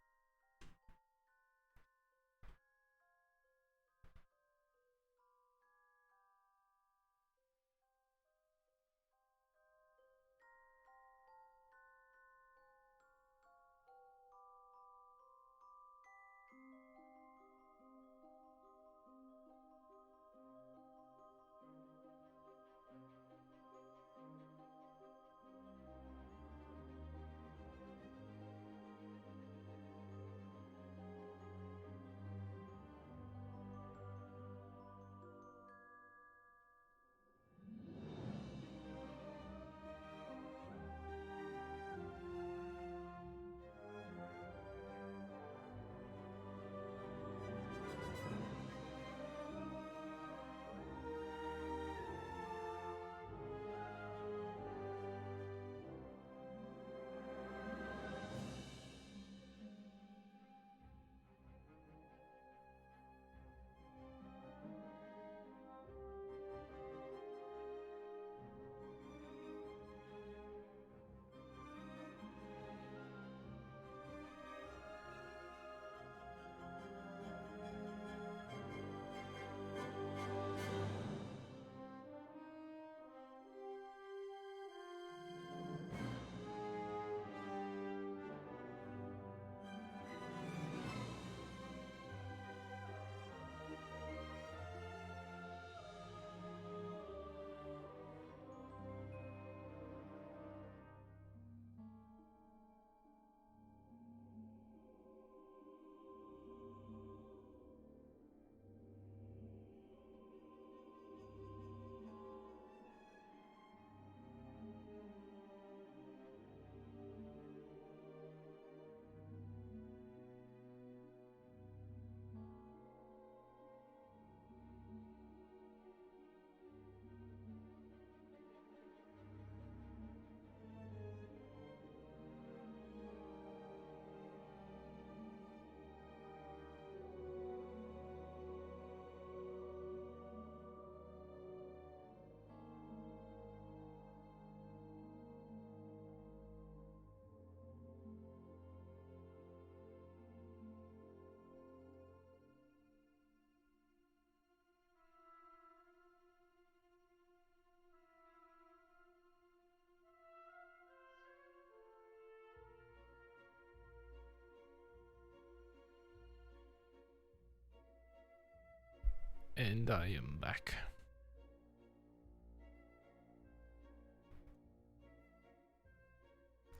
And I am back.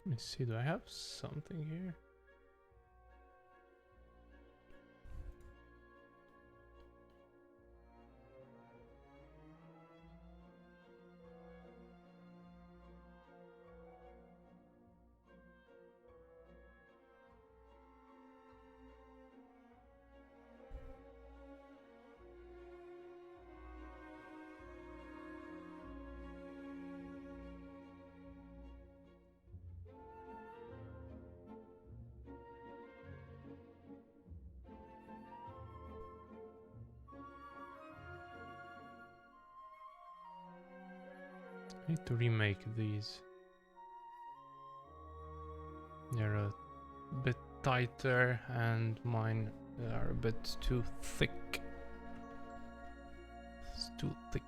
Let me see, do I have something here? I need to remake these. They're a bit tighter and mine are a bit too thick. It's too thick.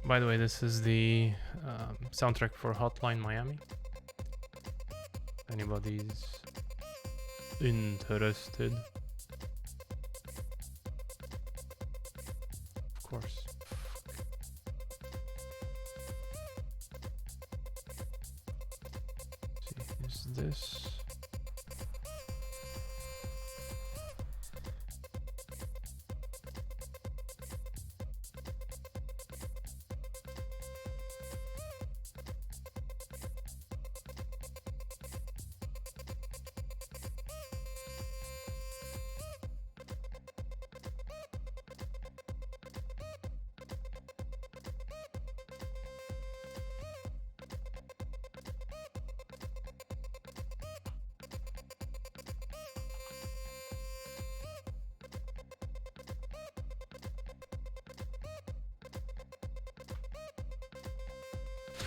By the way, this is the soundtrack for Hotline Miami. Anybody's interested? Of course. See, is this?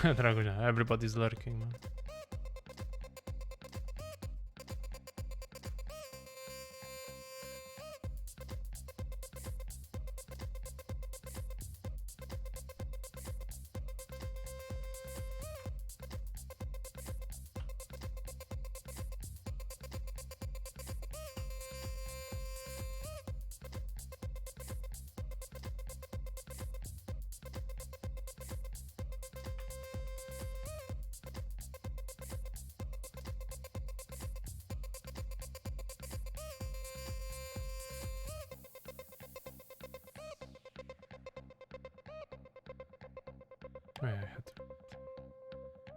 Dragonia, everybody's lurking, man. I had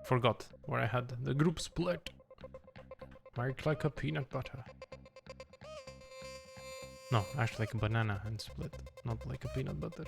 forgot where I had the group split. Marked like a peanut butter. No, actually like a banana and split, not like a peanut butter.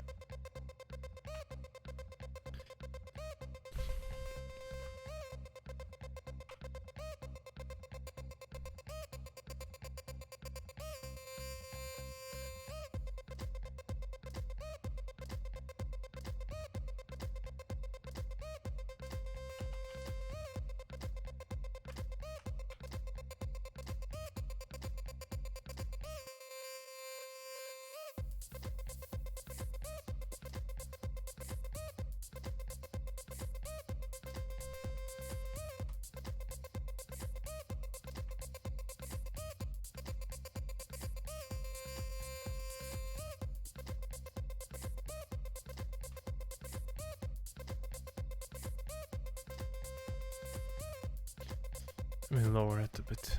Let me lower it a bit.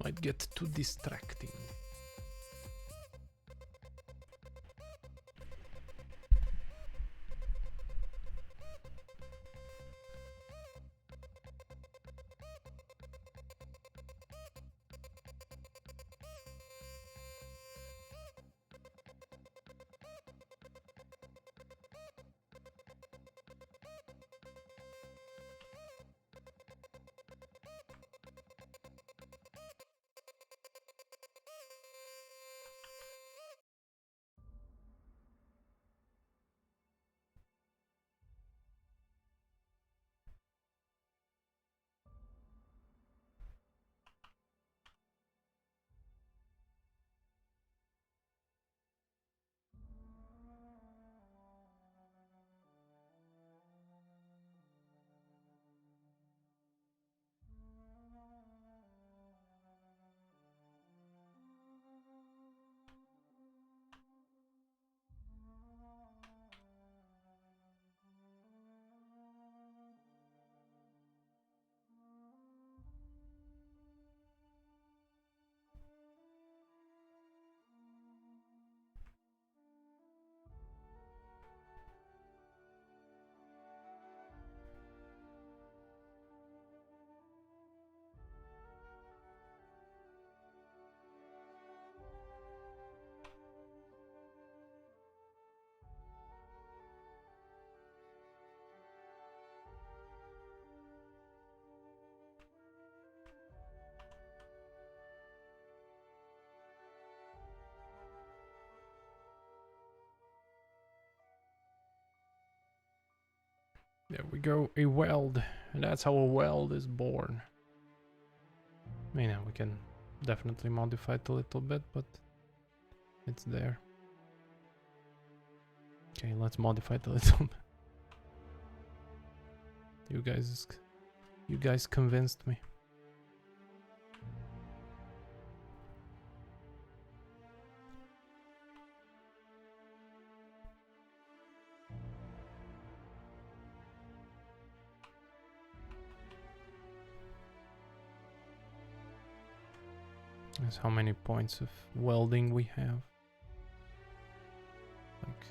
Might get too distracting. There we go, a weld. And that's how a weld is born. I mean, we can definitely modify it a little bit, but it's there. Okay, let's modify it a little bit. You guys convinced me. That's how many points of welding we have. Like,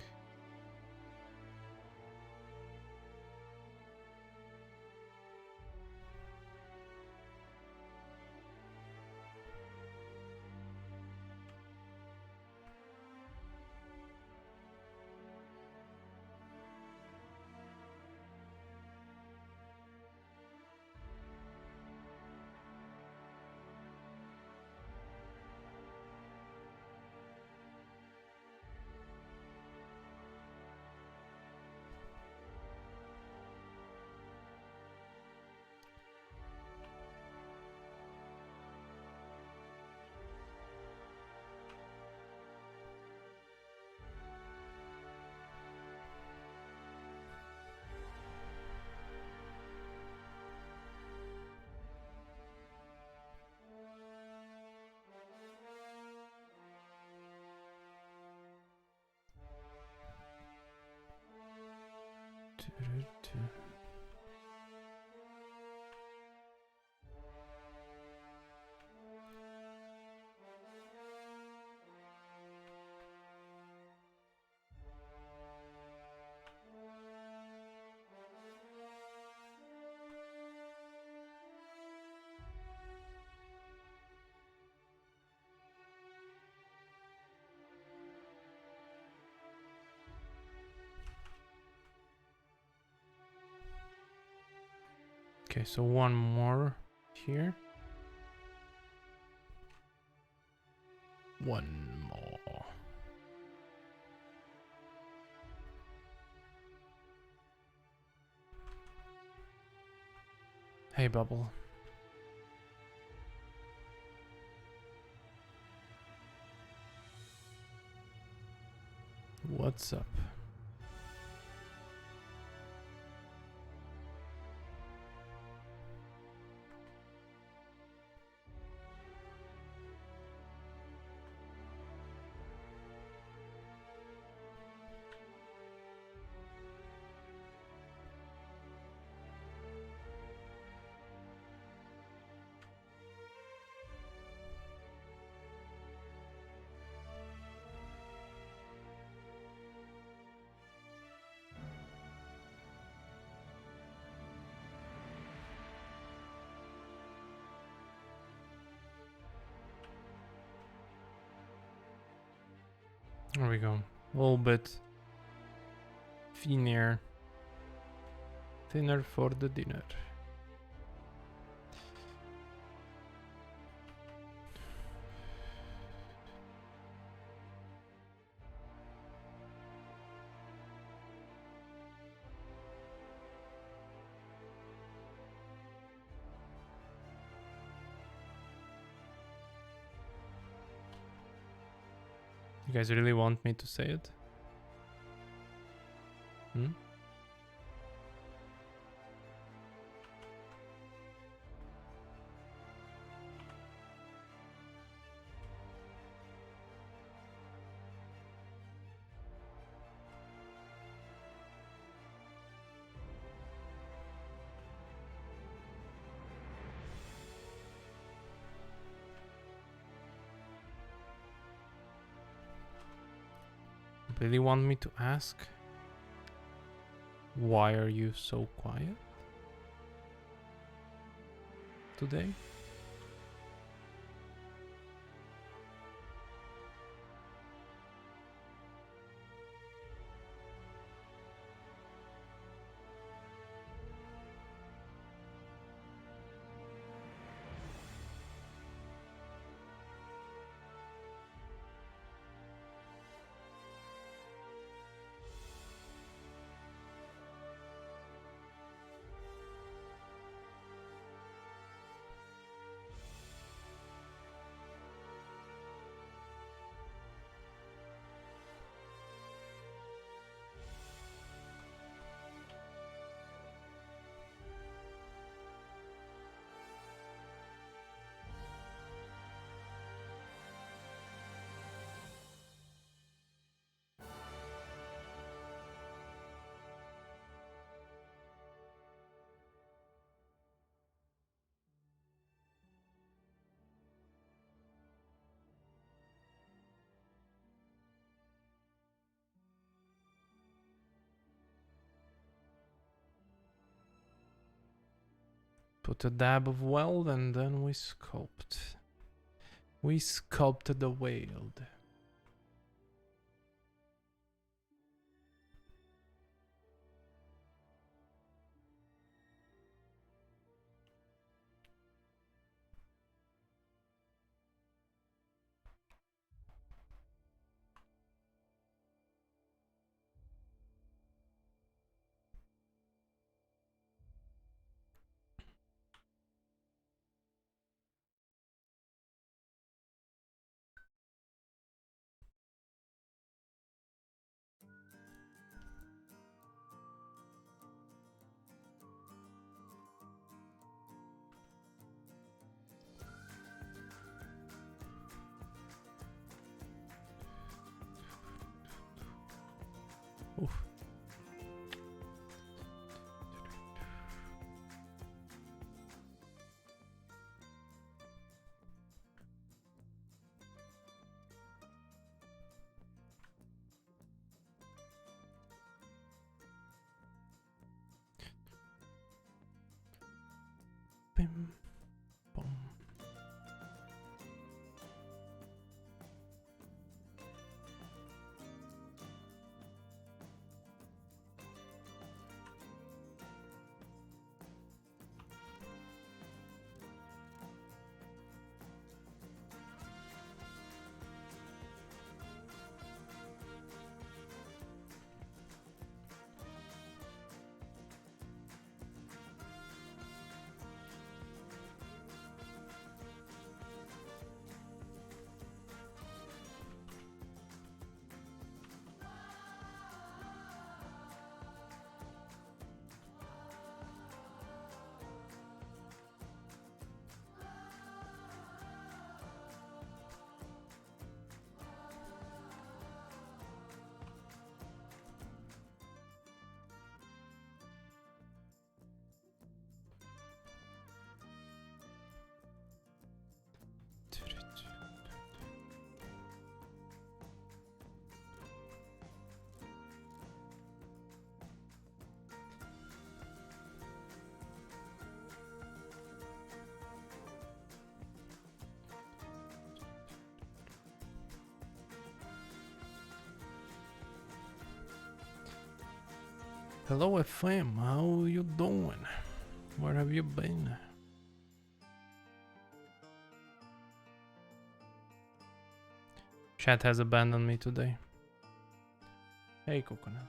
okay, so one more here. One more. Hey, Bubble. What's up? There we go. A little bit thinner. Thinner for the dinner. You guys really want me to say it? Hmm? Really want me to ask? Why are you so quiet today? Put a dab of weld and then we sculpt. We sculpted the weld. Oof. Bim, bom. Hello FM, how you doing? Where have you been? Chat has abandoned me today. Hey, Coconut.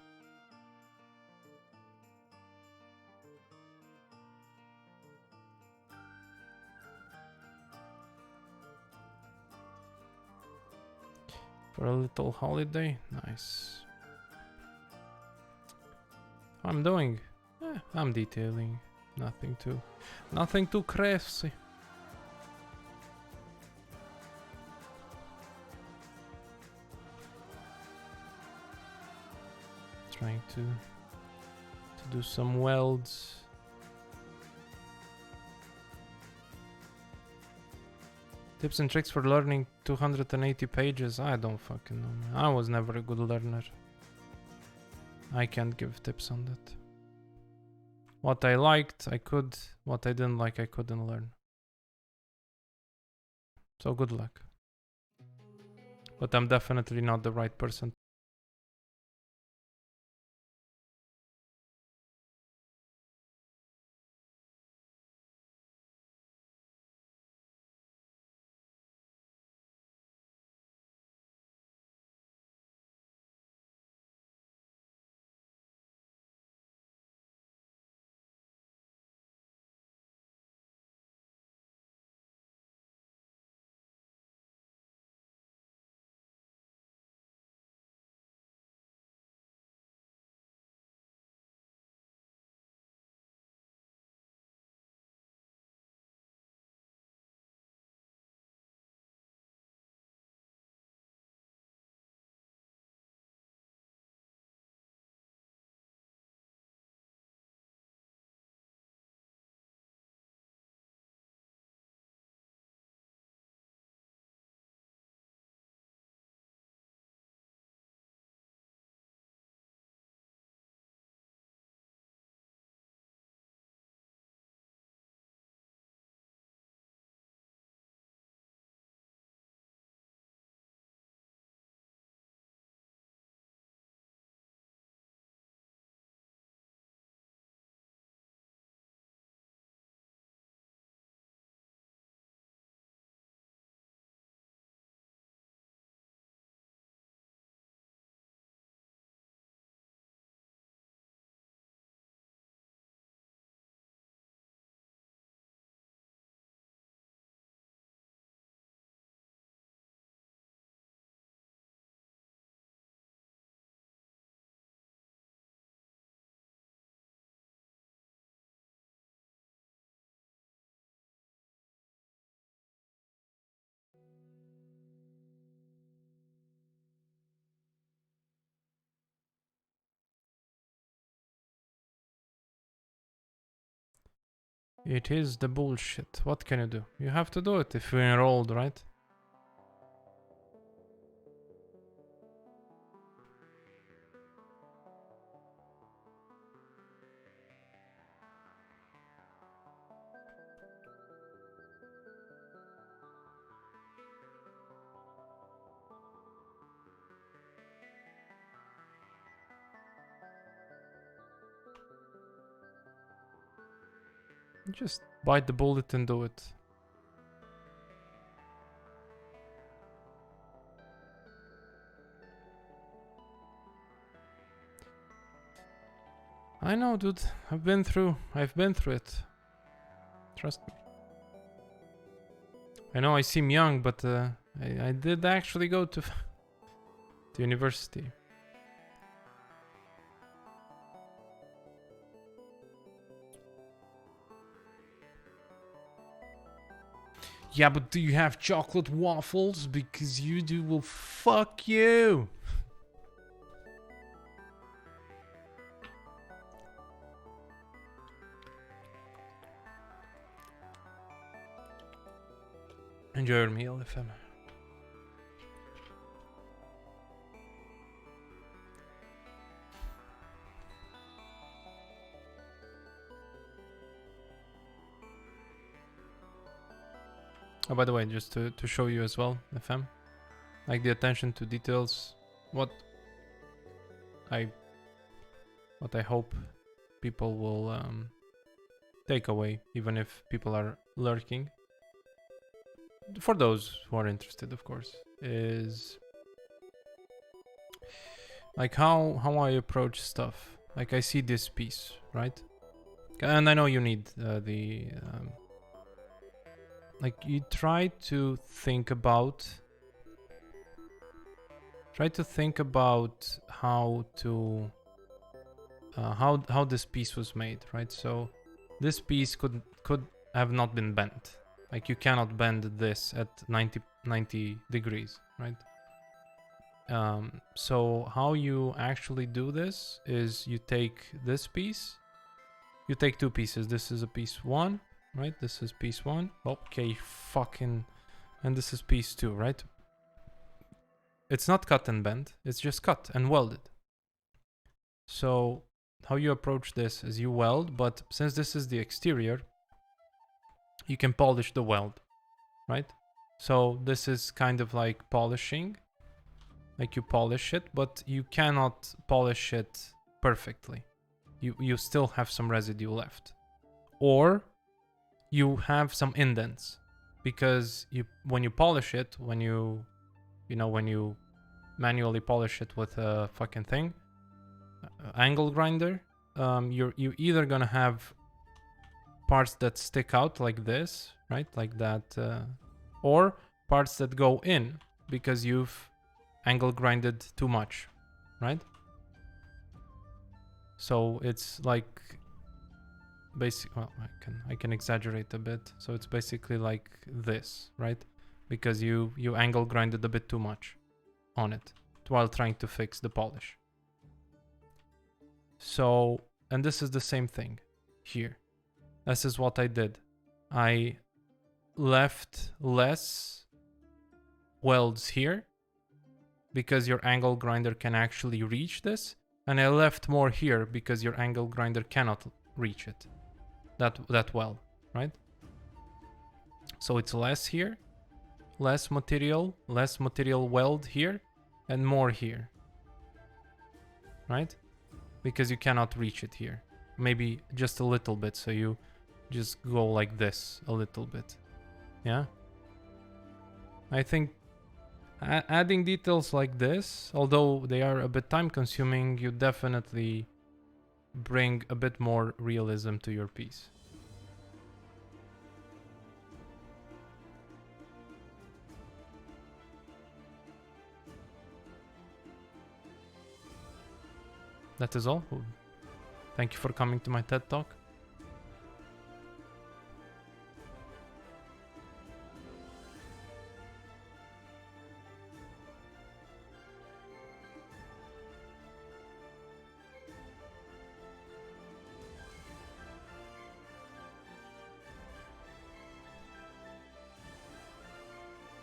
For a little holiday? Nice. I'm doing? I'm detailing. Nothing too crazy. Trying to do some welds. Tips and tricks for learning 280 pages. I don't fucking know, man. I was never a good learner. I can't give tips on that. What I liked, I could. What I didn't like, I couldn't learn. So good luck. But I'm definitely not the right person. It is the bullshit. What can you do? You have to do it if you're enrolled, right? Just bite the bullet and do it. I know, dude. I've been through it. Trust me. I know I seem young, but I did actually go to university. Yeah, but do you have chocolate waffles? Because you do, well, fuck you. Enjoy your meal, FM. Oh, by the way, just to show you as well, FM, like the attention to details, what I what I hope people will take away, even if people are lurking. For those who are interested, of course, is like how I approach stuff. Like I see this piece, right? And I know you need the like you try to think about how to how this piece was made, right? So this piece could have not been bent. Like you cannot bend this at 90 degrees, right? So how you actually do this is you take this piece, you take two pieces. This is a piece 1, right? This is piece 1. Okay, fucking, and this is piece 2, right? It's not cut and bent, it's just cut and welded. So how you approach this is you weld, but since this is the exterior, you can polish the weld, right? So this is kind of like polishing, like you polish it, but you cannot polish it perfectly. You still have some residue left. Or you have some indents, because when you polish it, when you manually polish it with a fucking thing, angle grinder, you're either gonna have parts that stick out like this, right? Like that, or parts that go in because you've angle grinded too much, right? So it's like well, I can exaggerate a bit. So it's basically like this, right? Because you angle grinded a bit too much on it while trying to fix the polish. So, and this is the same thing here. This is what I did. I left less welds here because your angle grinder can actually reach this, and I left more here because your angle grinder cannot reach it. That weld, right? So it's less here, less material weld here, and more here, right? Because you cannot reach it here. Maybe just a little bit, so you just go like this a little bit. Yeah? I think adding details like this, although they are a bit time consuming, you definitely bring a bit more realism to your piece. That is all. Thank you for coming to my TED Talk.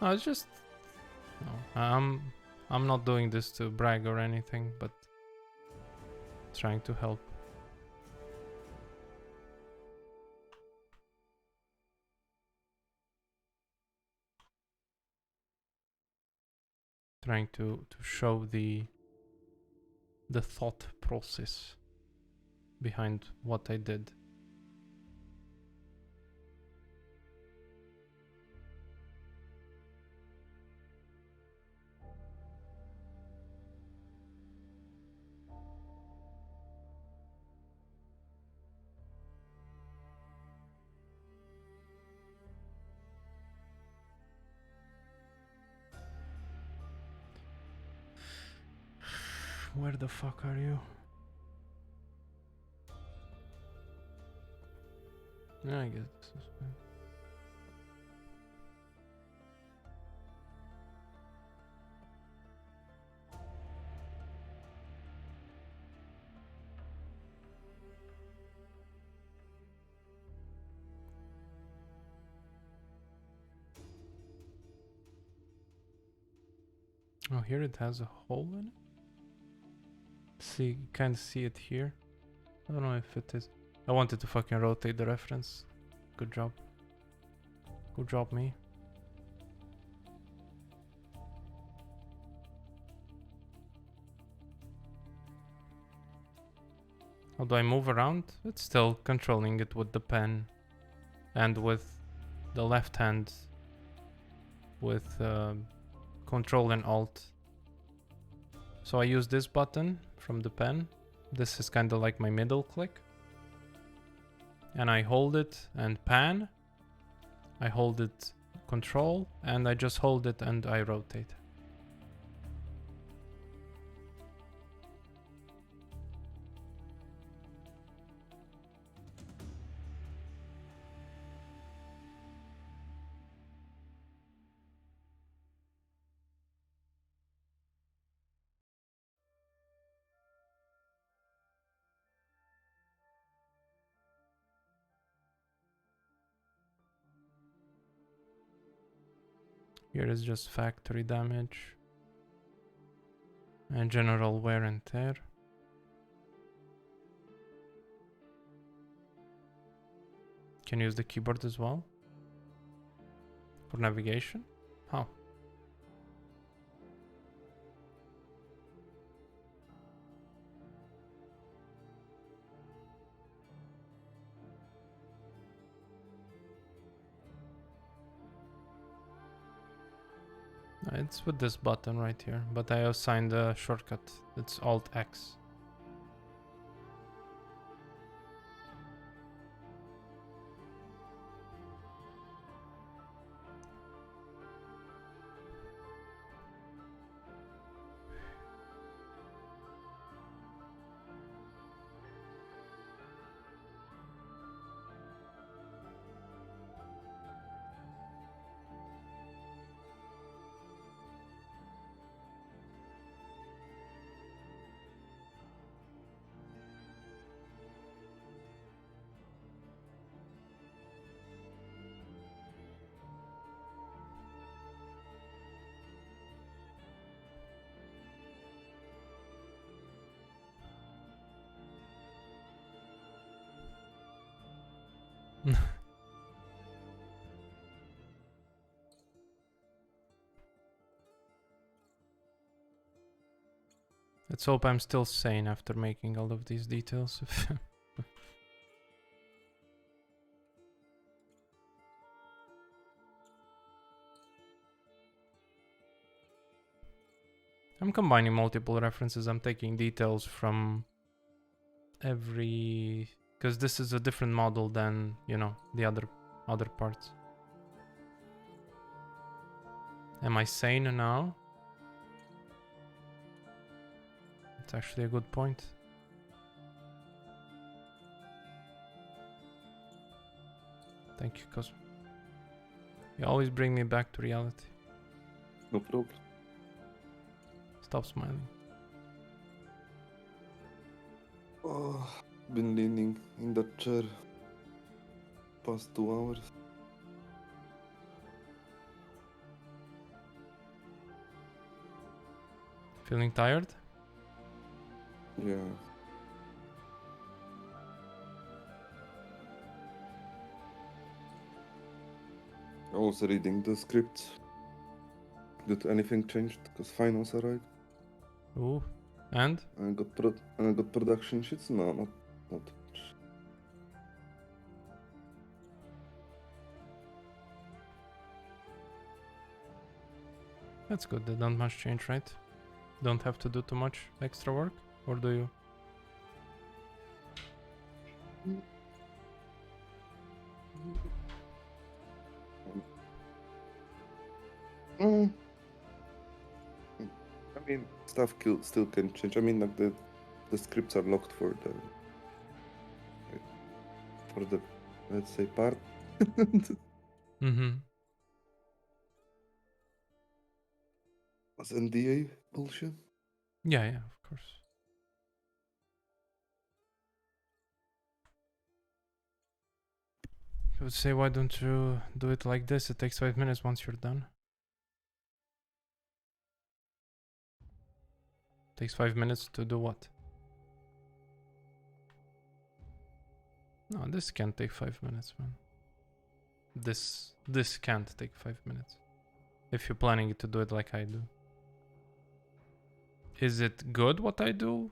No, it's just no. I'm not doing this to brag or anything, but trying to help. Trying to show the thought process behind what I did. Where the fuck are you? Yeah, I guess this is fine. Oh, here it has a hole in it. See, you can't see it here. I don't know if it is. I wanted to fucking rotate the reference. Good job. Good job, me. How do I move around? It's still controlling it with the pen and with the left hand with Control and Alt. So I use this button from the pen. This is kind of like my middle click. And I hold it and pan. I hold it Control and I just hold it and I rotate. Here is just factory damage and general wear and tear. Can use the keyboard as well for navigation. How? It's with this button right here, but I assigned the shortcut. It's Alt X. Let's hope I'm still sane after making all of these details. I'm combining multiple references. I'm taking details from every... because this is a different model than, you know, the other parts. Am I sane now? It's actually a good point. Thank you, Cosmo. You always bring me back to reality. No problem. Stop smiling. Oh, been leaning in that chair past 2 hours. Feeling tired? Yeah. I was reading the script. Did anything changed? Because finals arrived. Ooh. And? I got production sheets. No, not much. That's good. They don't much change, right? Don't have to do too much extra work? Or do you? Mm. I mean, stuff still can change. I mean, like the scripts are locked for the let's say part. Mm-hmm. Was NDA bullshit? Yeah, of course. I would say, why don't you do it like this? It takes 5 minutes once you're done. Takes 5 minutes to do what? No, this can't take 5 minutes, man. This can't take 5 minutes. If you're planning to do it like I do. Is it good what I do?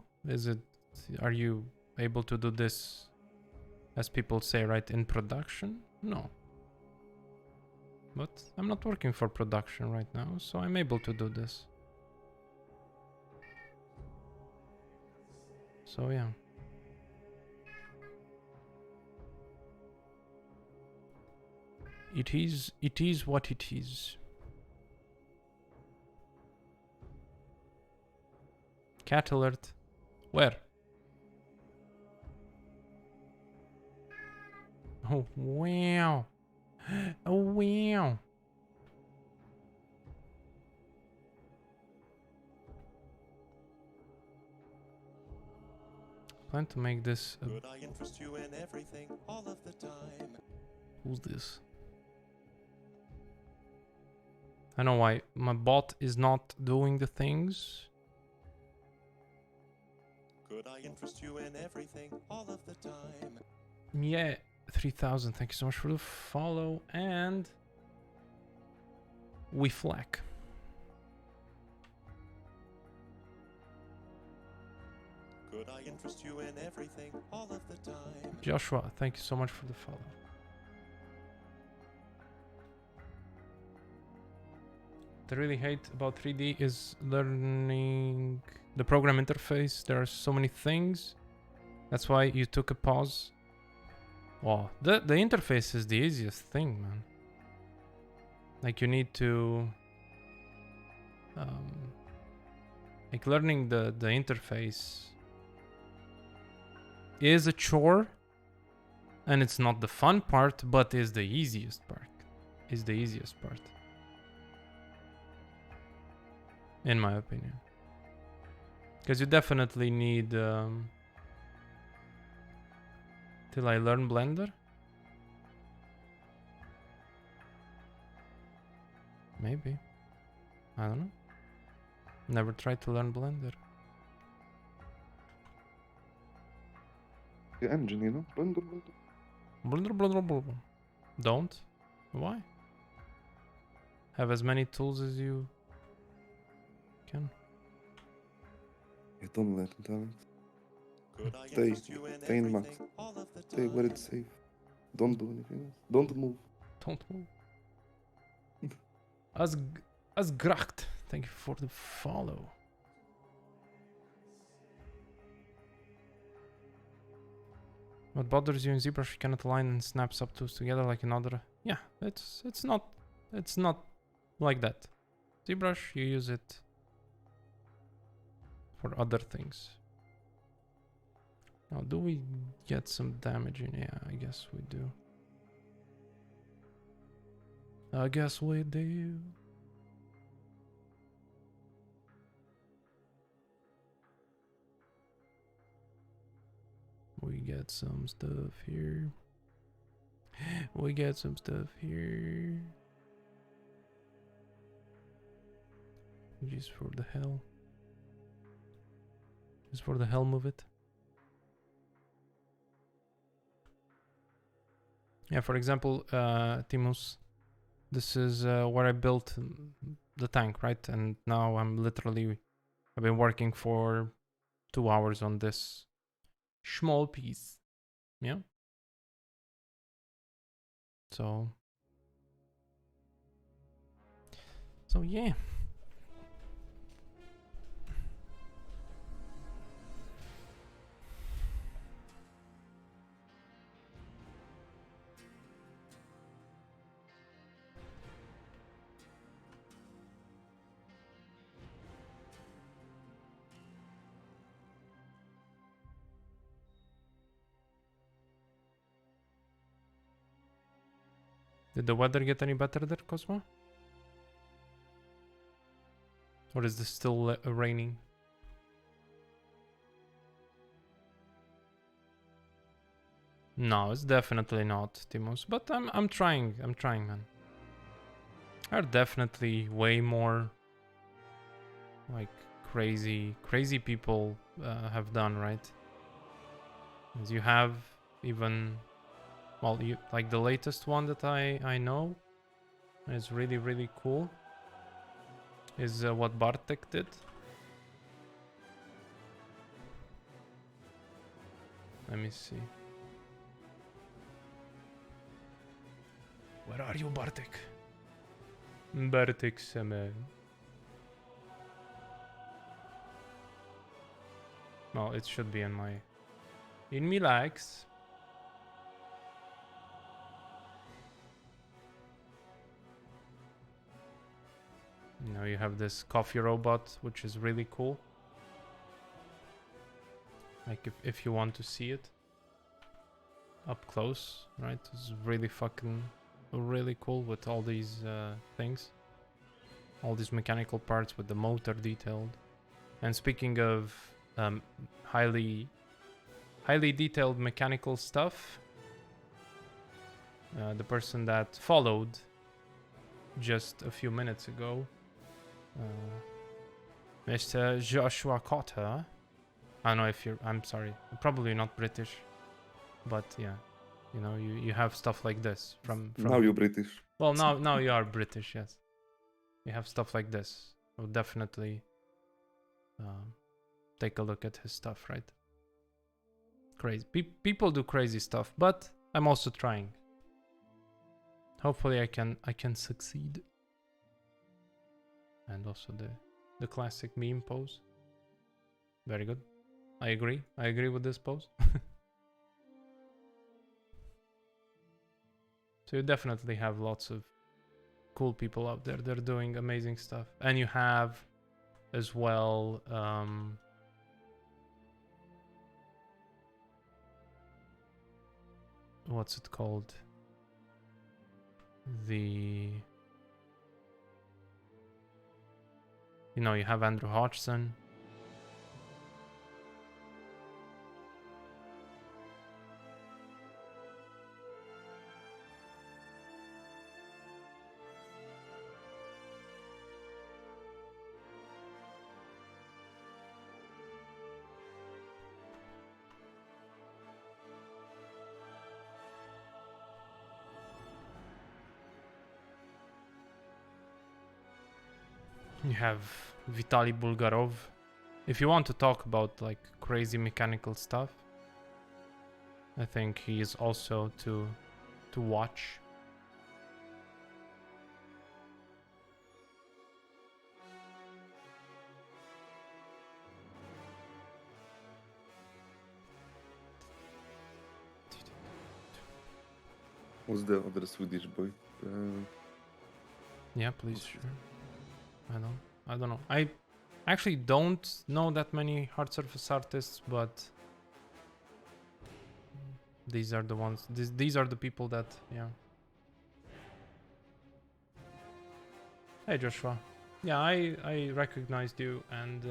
Are you able to do this, as people say, right, in production? No. But I'm not working for production right now, so I'm able to do this. So yeah. It is what it is. Cat alert. Where? Oh, wow. Oh, wow. Plan to make this... Could I interest you in everything all of the time? Who's this? I know why my bot is not doing the things. Could I interest you in everything all of the time? Yeah, 3000. Thank you so much for the follow. And we flack. Could I interest you in everything all of the time? Joshua, thank you so much for the follow. What I really hate about 3D is learning the program interface. There are so many things. That's why you took a pause. Wow, the interface is the easiest thing, man. Like you need to like learning the interface is a chore, and it's not the fun part, but is the easiest part. Is the easiest part, in my opinion. Because you definitely need till I learn Blender. Maybe. I don't know. Never tried to learn Blender. The engine, you know? Blender. Blender. Don't. Why? Have as many tools as you can. You don't let it out. Could I Stay. interest you in Stay in max. everything all of the Stay where time? it's safe. Don't do anything else. Don't move. Don't move. As gracht. Thank you for the follow. What bothers you in Zbrush? You cannot align and snap subtools together like another. Yeah, it's not like that. Zbrush, you use it for other things. Now, do we get some damage in? Yeah, I guess we do. I guess we do. We get some stuff here. We get some stuff here. Just for the hell. Just for the hell, move it. Yeah, for example, Timus, this is where I built the tank, right? And now I've been working for 2 hours on this small piece. Yeah. So yeah. Did the weather get any better there, Cosmo? Or is this still raining? No, it's definitely not, Timos. But I'm trying, man. There are definitely way more like crazy people have done, right? As you have even, well, you like the latest one that I know is really cool. Is what Bartek did. Let me see. Where are you, Bartek? Bartek Seme. Well, it should be in my likes. Now you have this coffee robot, which is really cool. Like if you want to see it up close, right? It's really fucking really cool with all these things. All these mechanical parts with the motor detailed. And speaking of highly detailed mechanical stuff, the person that followed just a few minutes ago, Mr. Joshua Cotter. I don't know if I'm sorry, probably not British, but yeah, you know, you have stuff like this from Now you're British. well, now you are British, yes. You have stuff like this. I would definitely take a look at his stuff, right? Crazy. People do crazy stuff, but I'm also trying. Hopefully I can succeed. And also the classic meme pose. Very good. I agree with this pose. So you definitely have lots of cool people out there. They're doing amazing stuff. And you have as well what's it called? You know, you have Andrew Hodgson. You have Vitaly Bulgarov. If you want to talk about like crazy mechanical stuff, I think he is also to watch. Who's the other Swedish boy? Yeah, please, sure. I don't know. I actually don't know that many hard surface artists, but these are the ones. These are the people that, yeah. Hey, Joshua. Yeah, I recognized you, and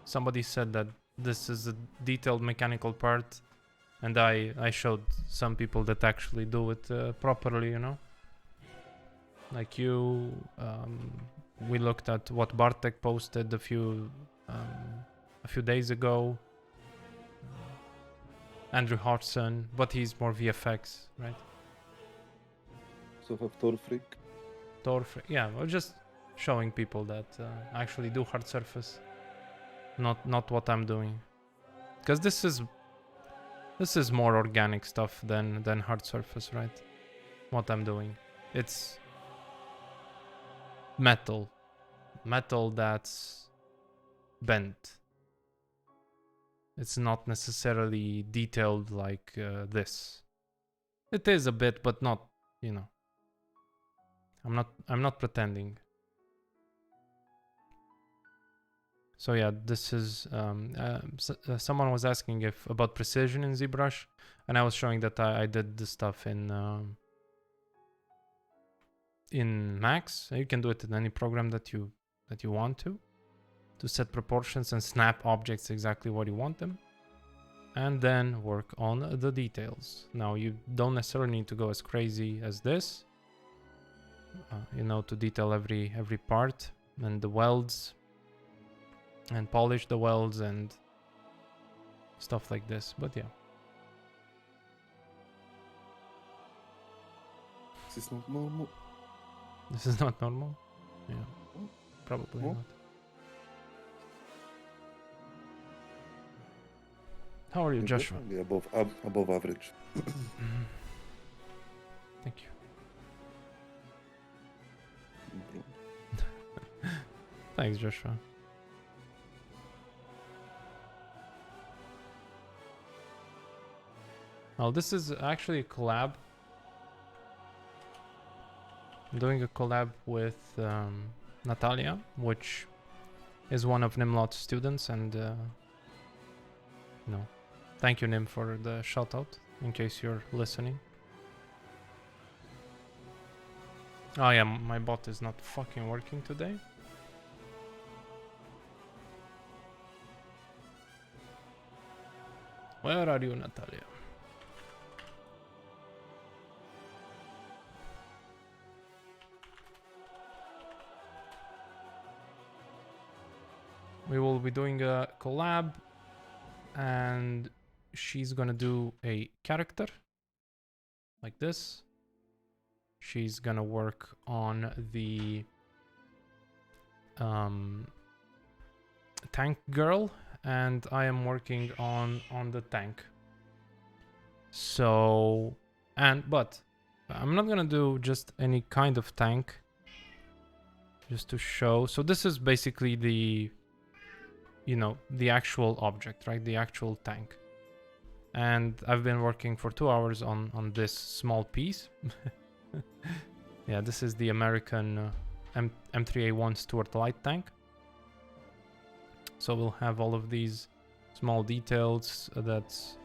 somebody said that this is a detailed mechanical part, and I showed some people that actually do it properly, you know. Like you, we looked at what Bartek posted a few days ago. Andrew Hodgson, but he's more VFX, right? So have Thor Freak. Yeah, we're just showing people that actually do hard surface, not what I'm doing, because this is more organic stuff than hard surface, right? What I'm doing, it's metal that's bent. It's not necessarily detailed like this. It is a bit, but not, you know. I'm not pretending. So yeah, this is someone was asking about precision in Zbrush, and I was showing that I did the stuff in Max. You can do it in any program that you want to set proportions and snap objects exactly what you want them, and then work on the details. Now you don't necessarily need to go as crazy as this, you know, to detail every part and the welds and polish the welds and stuff like this, but yeah. This is not normal. This is not normal? Yeah, probably No. not. How are you, Joshua? Definitely above average. Mhm. Thank you. Thanks, Joshua. Well, this is actually a collab. I'm doing a collab with Natalia, which is one of Nimlot's students, and thank you, Nim, for the shout out, in case you're listening. Oh yeah, my bot is not fucking working today. Where are you, Natalia? We will be doing a collab, and she's gonna do a character like this. She's gonna work on the tank girl, and I am working on the tank. So, but I'm not gonna do just any kind of tank, just to show. So this is basically the, the actual object, right? The actual tank. And I've been working for 2 hours on this small piece. Yeah, this is the American M3-A1 Stuart Light Tank. So we'll have all of these small details that's,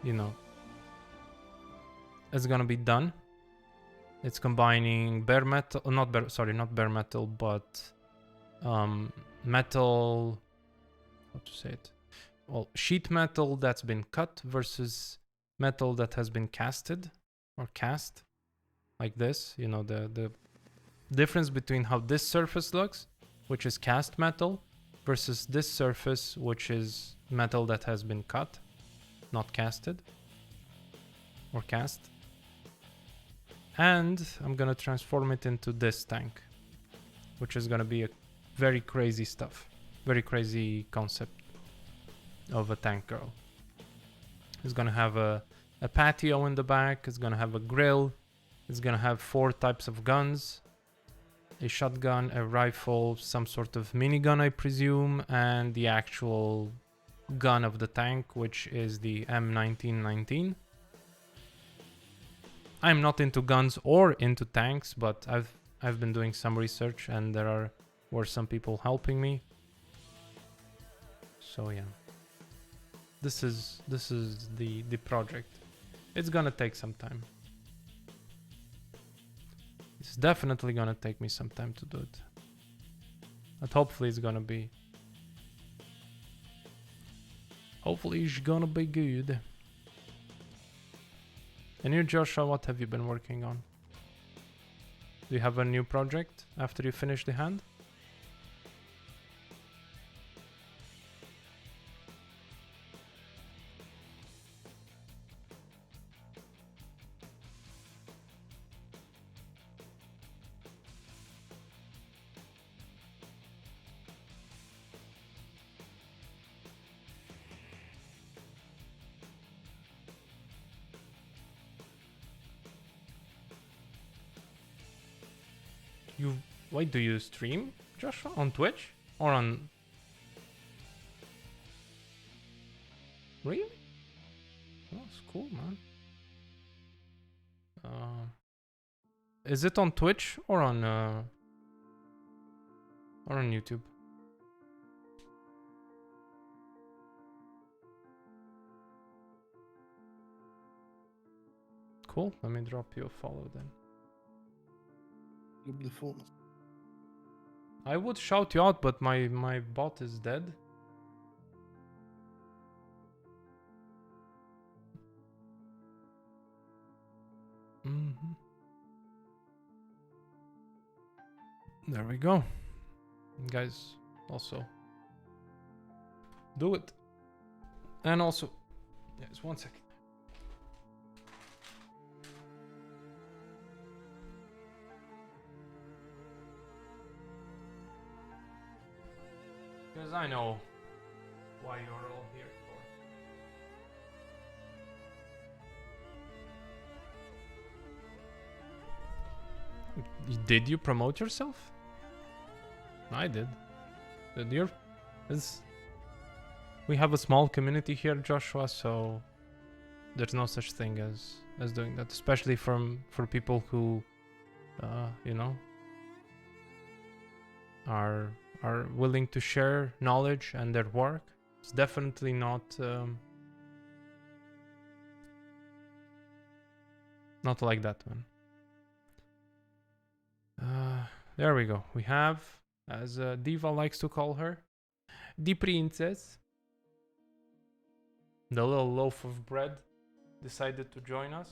it's gonna be done. It's combining bare metal, not bare metal, but metal, how to say it? Well, sheet metal that's been cut versus metal that has been casted or cast, like this. The difference between how this surface looks, which is cast metal, versus this surface, which is metal that has been cut, not casted or cast. And I'm gonna transform it into this tank, which is gonna be a very crazy stuff, very crazy concept of a tank girl. It's gonna have a patio in the back, it's gonna have a grill, it's gonna have 4 types of guns, a shotgun, a rifle, some sort of minigun, I presume, and the actual gun of the tank, which is the M1919. I'm not into guns or into tanks, but I've been doing some research, and there were some people helping me. So yeah, this is the project. It's gonna take some time. It's definitely gonna take me some time to do it, but hopefully it's gonna be good. And you, Joshua, what have you been working on? Do you have a new project after you finish the hand? Wait, do you stream, Joshua, on Twitch or on? Really? That's cool, man. Is it on Twitch or on YouTube? Cool. Let me drop you a follow then. The phone. I would shout you out, but my bot is dead. There we go. Guys, also do it. And also, yes, 1 second. Because I know why you're all here for. Did you promote yourself? I did. We have a small community here, Joshua, so there's no such thing as doing that, especially for people who, you know, are willing to share knowledge and their work. It's definitely not not like that one. There we go. We have, as Diva likes to call her, the princess. The little loaf of bread decided to join us.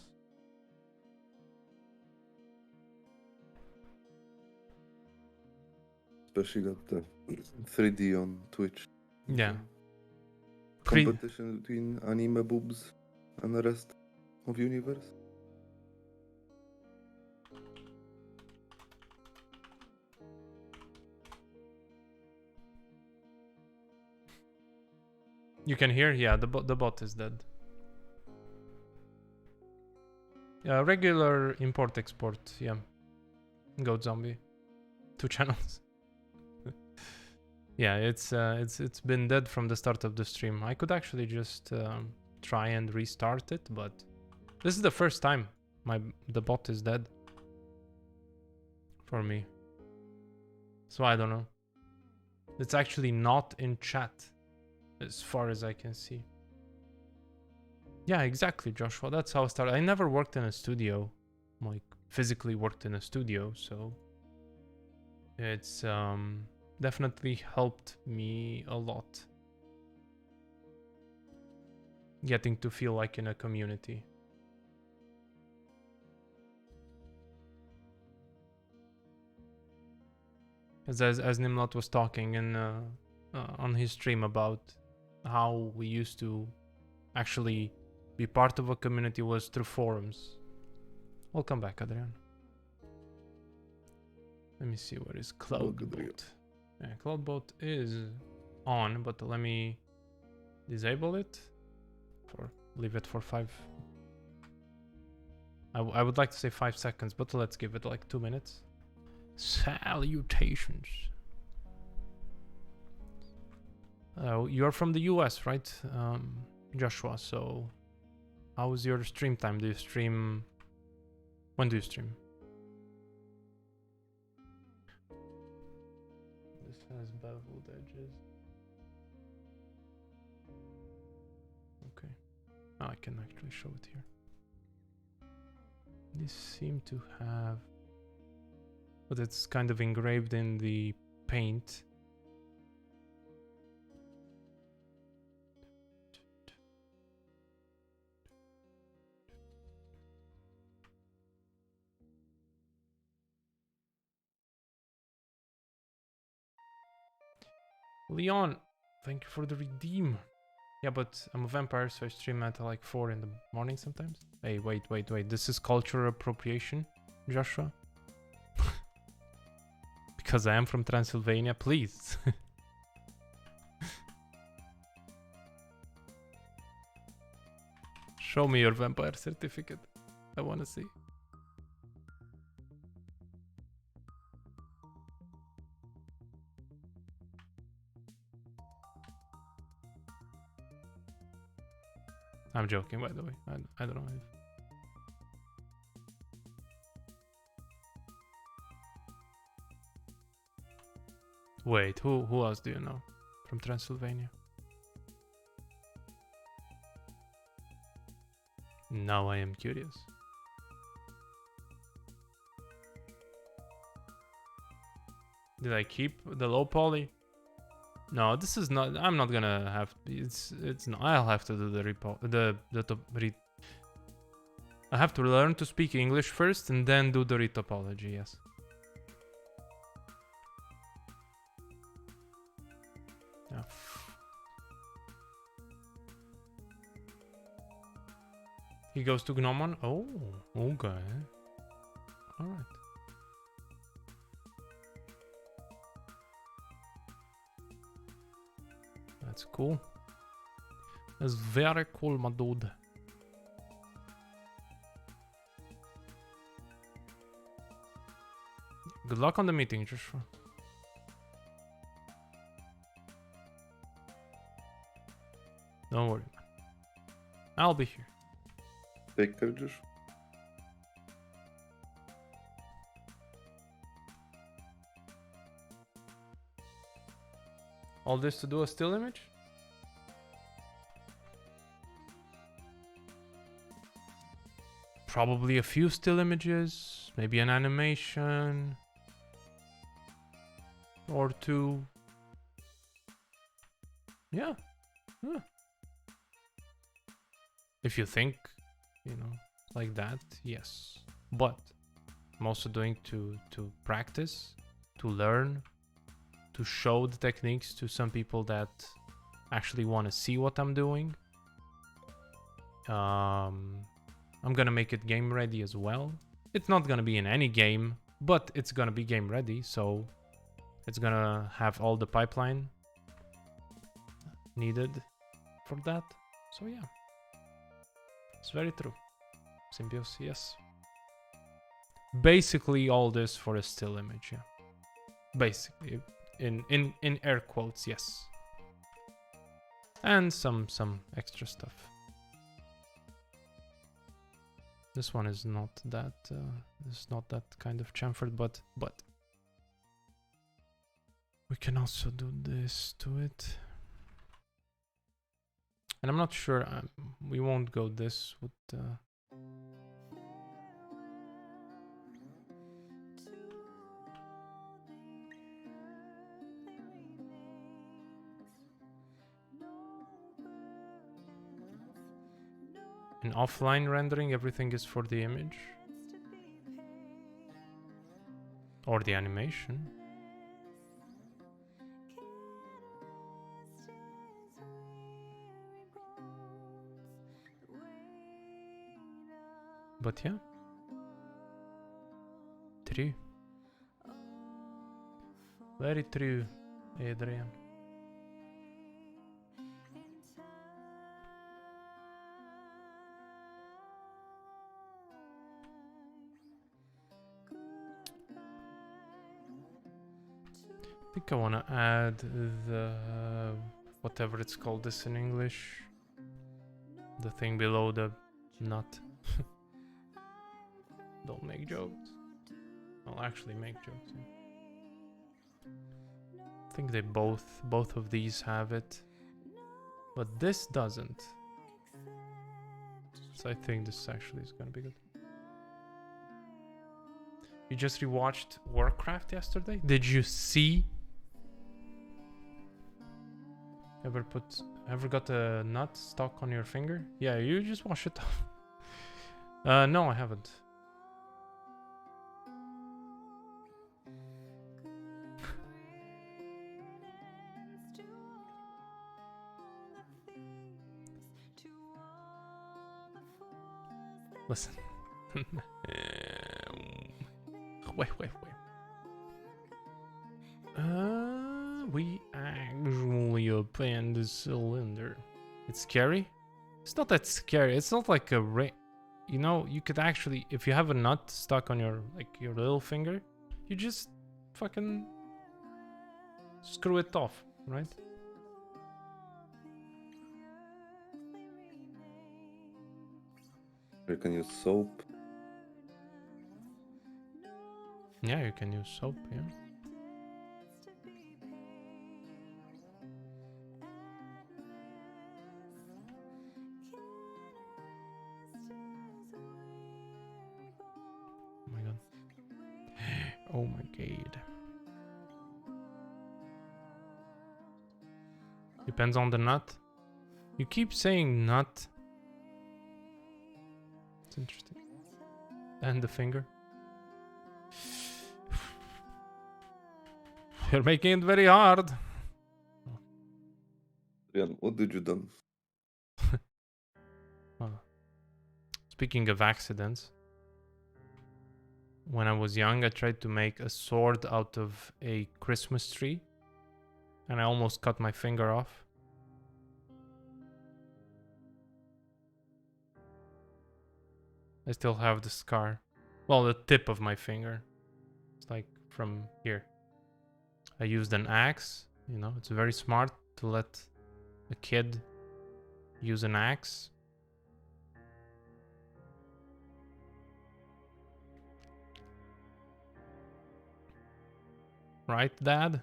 Especially got the 3D on Twitch. Yeah. Competition between anime boobs and the rest of universe. You can hear, yeah, the bot is dead. Yeah, regular import export, yeah. Goat zombie, 2 channels. Yeah, it's been dead from the start of the stream. I could actually just try and restart it, but this is the first time the bot is dead for me. So I don't know. It's actually not in chat, as far as I can see. Yeah, exactly, Joshua. That's how I started. I never worked in a studio, like physically worked in a studio, so it's definitely helped me a lot. Getting to feel like in a community. As Nimlot was talking in on his stream about how we used to actually be part of a community was through forums. Welcome back, Adrian. Let me see, where is Cloudboat? Yeah, Cloudboat is on, but let me disable it or leave it for 5. I would like to say 5 seconds, but let's give it like 2 minutes. Salutations. You're from the US, right, Joshua? So how is your stream time? Do you stream? When do you stream? This has beveled edges. Okay. Oh, I can actually show it here. These seem to have, but it's kind of engraved in the paint. Leon, thank you for the redeem. Yeah, but I'm a vampire, so I stream at like 4 in the morning sometimes. Hey, wait. This is cultural appropriation, Joshua? Because I am from Transylvania, please. Show me your vampire certificate. I want to see. I'm joking, by the way. I don't know if... Wait, who else do you know from Transylvania? Now I am curious. Did I keep the low poly? No, this is not. I'm not gonna have. It's not. I'll have to do the repo. I have to learn to speak English first and then do the retopology. Yes. Yeah. He goes to Gnomon. Oh, okay. All right. That's cool. That's very cool, my dude. Good luck on the meeting, Joshua. Don't worry, man. I'll be here. Take care, Josh. All this to do a still image? Probably a few still images, maybe an animation or two. Yeah. If you think, like that, yes. But I'm also doing to practice, to learn, to show the techniques to some people that actually want to see what I'm doing. I'm gonna make it game ready as well. It's not gonna be in any game, but it's gonna be game ready, so it's gonna have all the pipeline needed for that. So yeah, it's very true. Symbios, yes. Basically all this for a still image, yeah. Basically, in air quotes, yes. And some extra stuff. This one is not that kind of chamfered, but we can also do this to it. And I'm not sure, we won't go this with in offline rendering, everything is for the image or the animation. But yeah, true. Very true, Adrian. I think I want to add the whatever it's called this in English, the thing below the nut. Don't make jokes. I'll actually make jokes. Yeah. I think they both of these have it, but this doesn't. So I think this actually is gonna be good. You just rewatched Warcraft yesterday? Did you see? Ever got a nut stuck on your finger? Yeah, you just wash it off. No, I haven't. Listen. Wait. We actually opened the cylinder. It's scary? It's not that scary. It's not like a you could actually, if you have a nut stuck on your little finger, you just fucking screw it off, right? You can use soap. Yeah, you can use soap, yeah. Oh my god. Oh my god. Depends on the nut. You keep saying nut. It's interesting. And the finger. You're making it very hard. Rian, what did you done? Speaking of accidents, when I was young, I tried to make a sword out of a Christmas tree, and I almost cut my finger off. I still have the scar. Well, the tip of my finger. It's like from here. I used an axe, you know, it's very smart to let a kid use an axe. Right, Dad?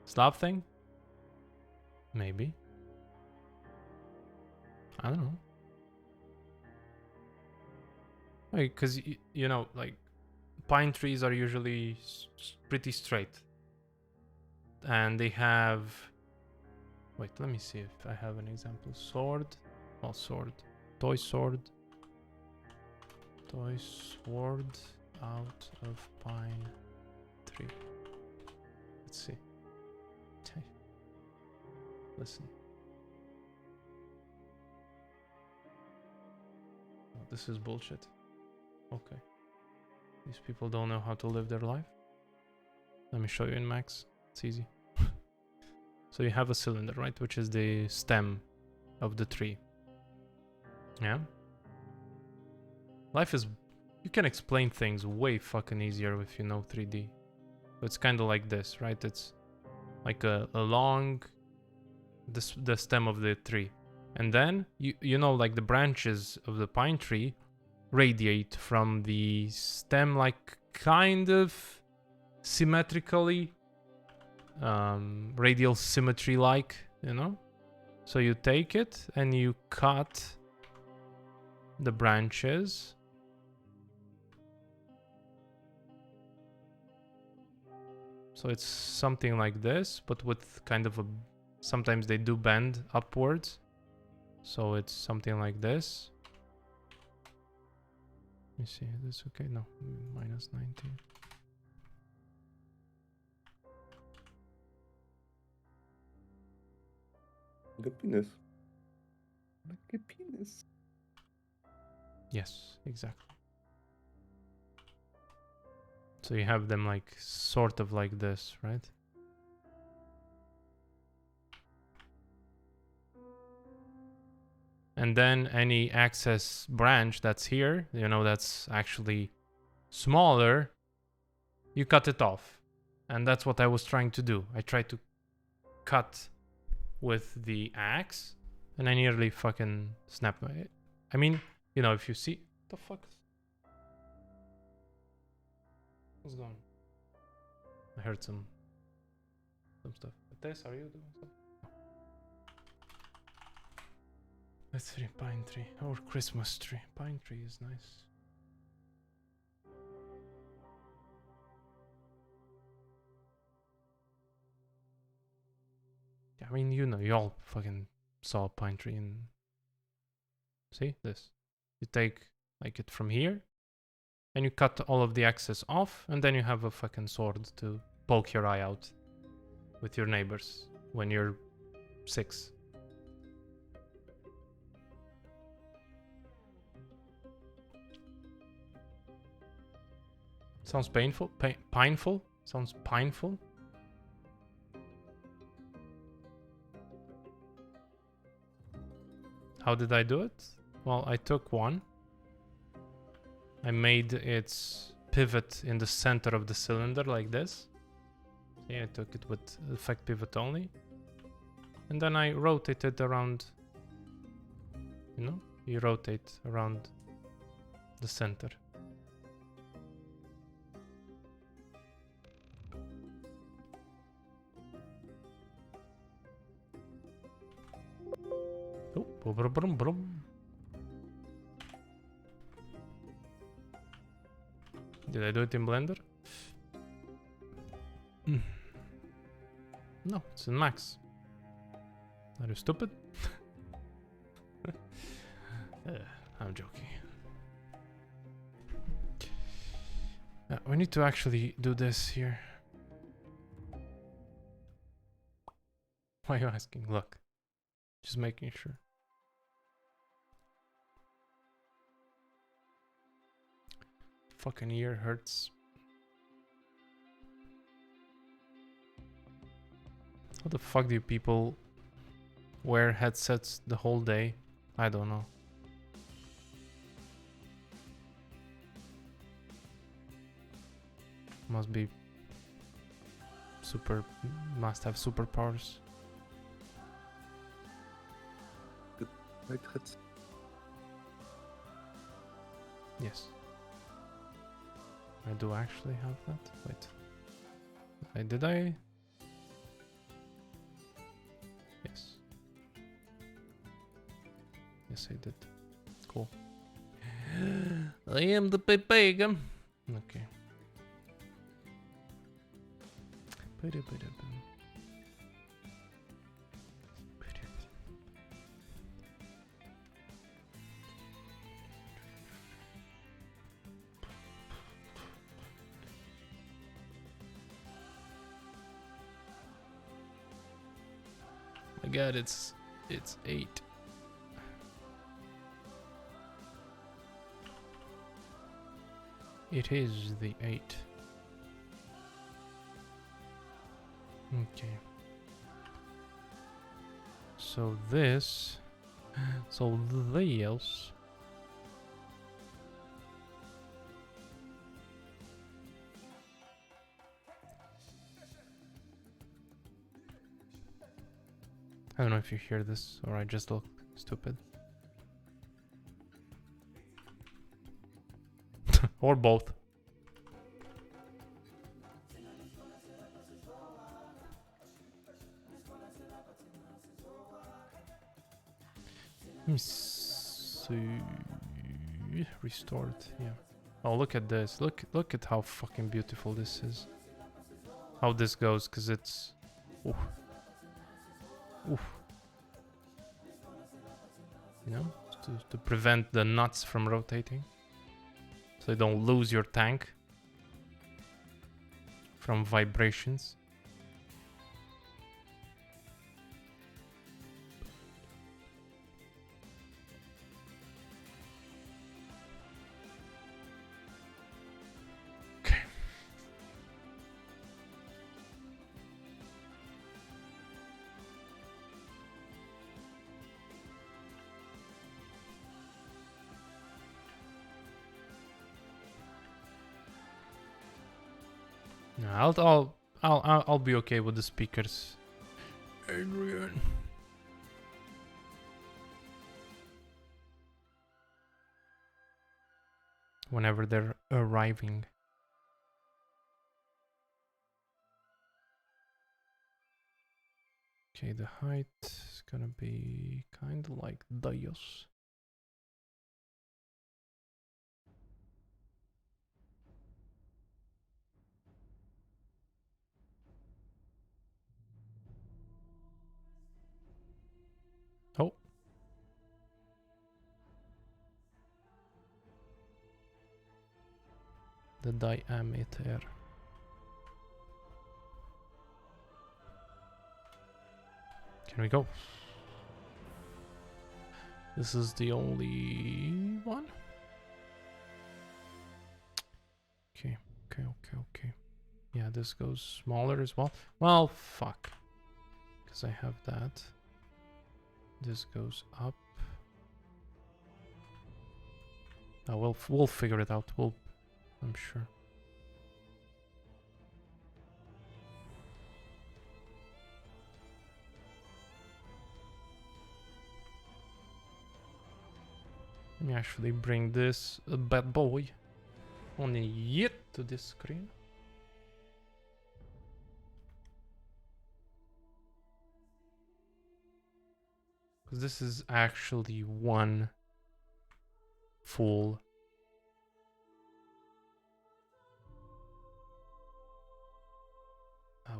Stop thing? Maybe. I don't know. Like, because, you know, like, pine trees are usually pretty straight. And they have... Wait, let me see if I have an example. Sword. Oh, sword. Toy sword. Toy sword out of pine tree. Let's see. Listen. Oh, this is bullshit. Okay. These people don't know how to live their life. Let me show you in Max. It's easy. So you have a cylinder, right? Which is the stem of the tree. Yeah? Life is... You can explain things way fucking easier if you know 3D. It's kind of like this, right? It's like a long... the stem of the tree. And then, you know, like the branches of the pine tree radiate from the stem, like kind of symmetrically, radial symmetry like, you know? So you take it and you cut the branches. So it's something like this, but with kind of a... Sometimes they do bend upwards. So it's something like this. Let me see, is this okay? No, minus 19. Like a penis. Like a penis. Yes, exactly. So you have them like sort of like this, right? And then any access branch that's here, you know, that's actually smaller, you cut it off. And that's what I was trying to do. I tried to cut with the axe, and I nearly fucking snapped my... I mean, you know, if you see... What the fuck? What's going on? I heard some stuff. Tess, are you doing something? Let's see, pine tree. Or Christmas tree. Pine tree is nice. Yeah, I mean, you know, you all fucking saw a pine tree and... See? This. You take, like, it from here, and you cut all of the excess off, and then you have a fucking sword to poke your eye out with your neighbors when you're 6. Sounds painful? Pineful? Sounds pineful? How did I do it? Well, I took one. I made its pivot in the center of the cylinder like this. See, I took it with effect pivot only. And then I rotated around, you know? You rotate around the center. Oh, brum, brum, brum. Did I do it in Blender? No, it's in Max. Are you stupid? I'm joking. We need to actually do this here. Why are you asking? Look. Just making sure. Fucking ear hurts. How the fuck do people wear headsets the whole day? I don't know. Must be must have superpowers. Right hits. Yes. I do actually have that. Wait. Did I? Yes. Yes, I did. Cool. I am the pagan. Okay. My God, it's 8. It is the 8. Okay. So this. So this. I don't know if you hear this or I just look stupid. Or both. Let me see. Restored, yeah. Oh, look at this. Look at how fucking beautiful this is. How this goes, because it's... Oof. Oof. You know? To prevent the nuts from rotating. So you don't lose your tank from vibrations. Okay. No, I'll be okay with the speakers. Adrian. Whenever they're arriving. Okay, the height is gonna be kind of like Dios. Oh. The diameter. Can we go? This is the only one? Okay. Yeah, this goes smaller as well. Well, fuck. Because I have that. This goes up. Oh, we'll figure it out. I'm sure. Let me actually bring this bad boy on it to this screen. Because this is actually one full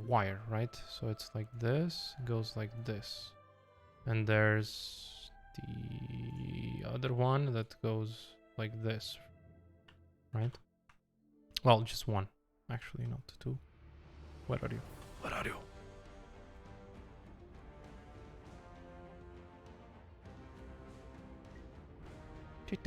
wire, right? So it's like this, goes like this. And there's the other one that goes like this, right? Well, just one. Actually, not two. Where are you? Where are you? Two.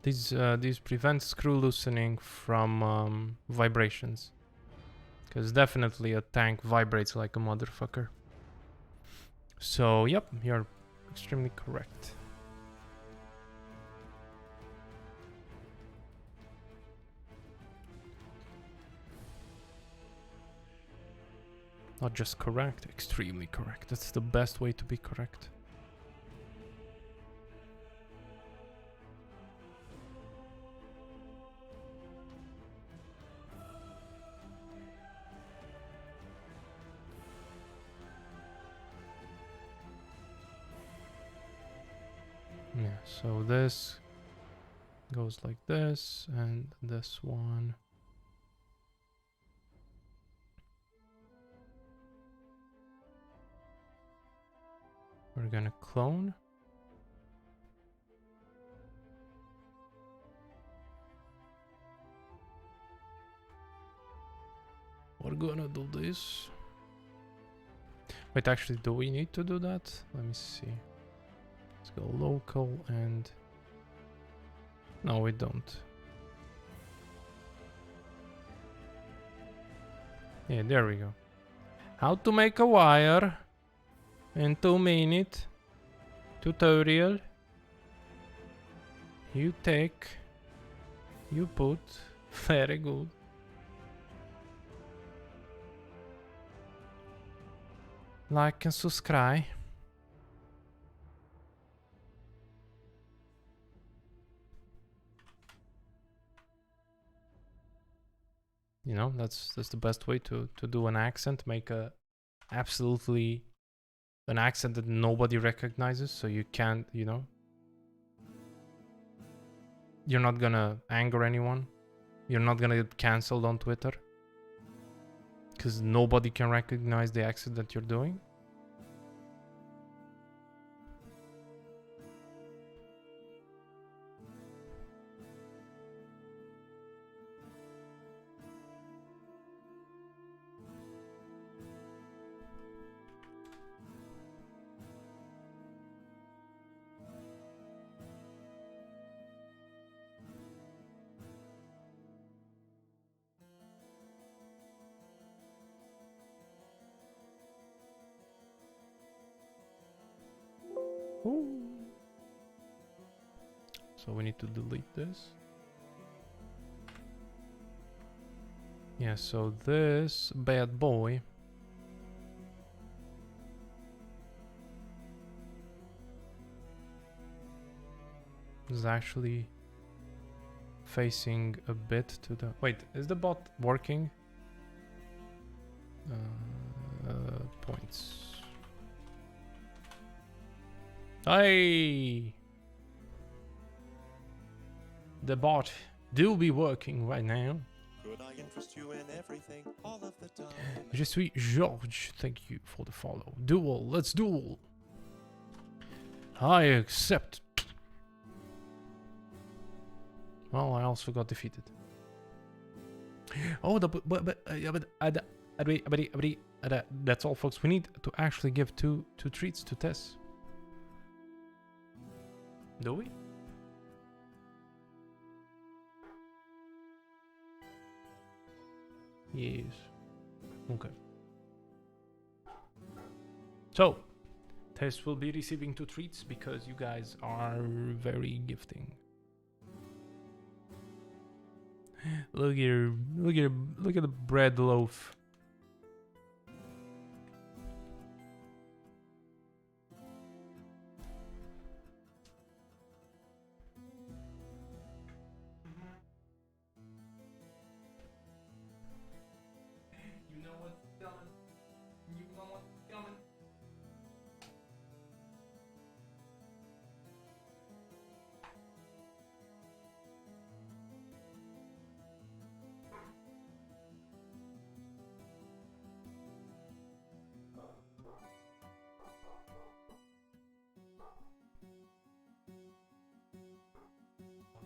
These prevent screw loosening from vibrations. Because definitely a tank vibrates like a motherfucker. So, yep, you're extremely correct. Not just correct, extremely correct. That's the best way to be correct. Yeah, so this goes like this, and this one. We're gonna clone. We're gonna do this. Wait, actually, do we need to do that? Let me see. Let's go local and... No, we don't. Yeah, there we go. How to make a wire in 2-minute tutorial. You take, you put, very good. Like and subscribe. You know, that's the best way to do an accent. Make a absolutely an accent that nobody recognizes, so you can't, you know, you're not gonna anger anyone. You're not gonna get cancelled on Twitter because nobody can recognize the accent that you're doing. Ooh. So we need to delete this. Yeah, so this bad boy is actually facing a bit to the... Wait, is the bot working? Points. Hey! The bot do be working right now. Could I interest you in everything all of the time? Je suis George. Thank you for the follow. Duel. Let's duel. I accept. Well, I also got defeated. Oh, that's all, folks. We need to actually give two treats to Tess. Do we? Yes. Okay. So, Tess will be receiving 2 treats because you guys are very gifting. Look at the bread loaf. You know what's coming. You know what's coming.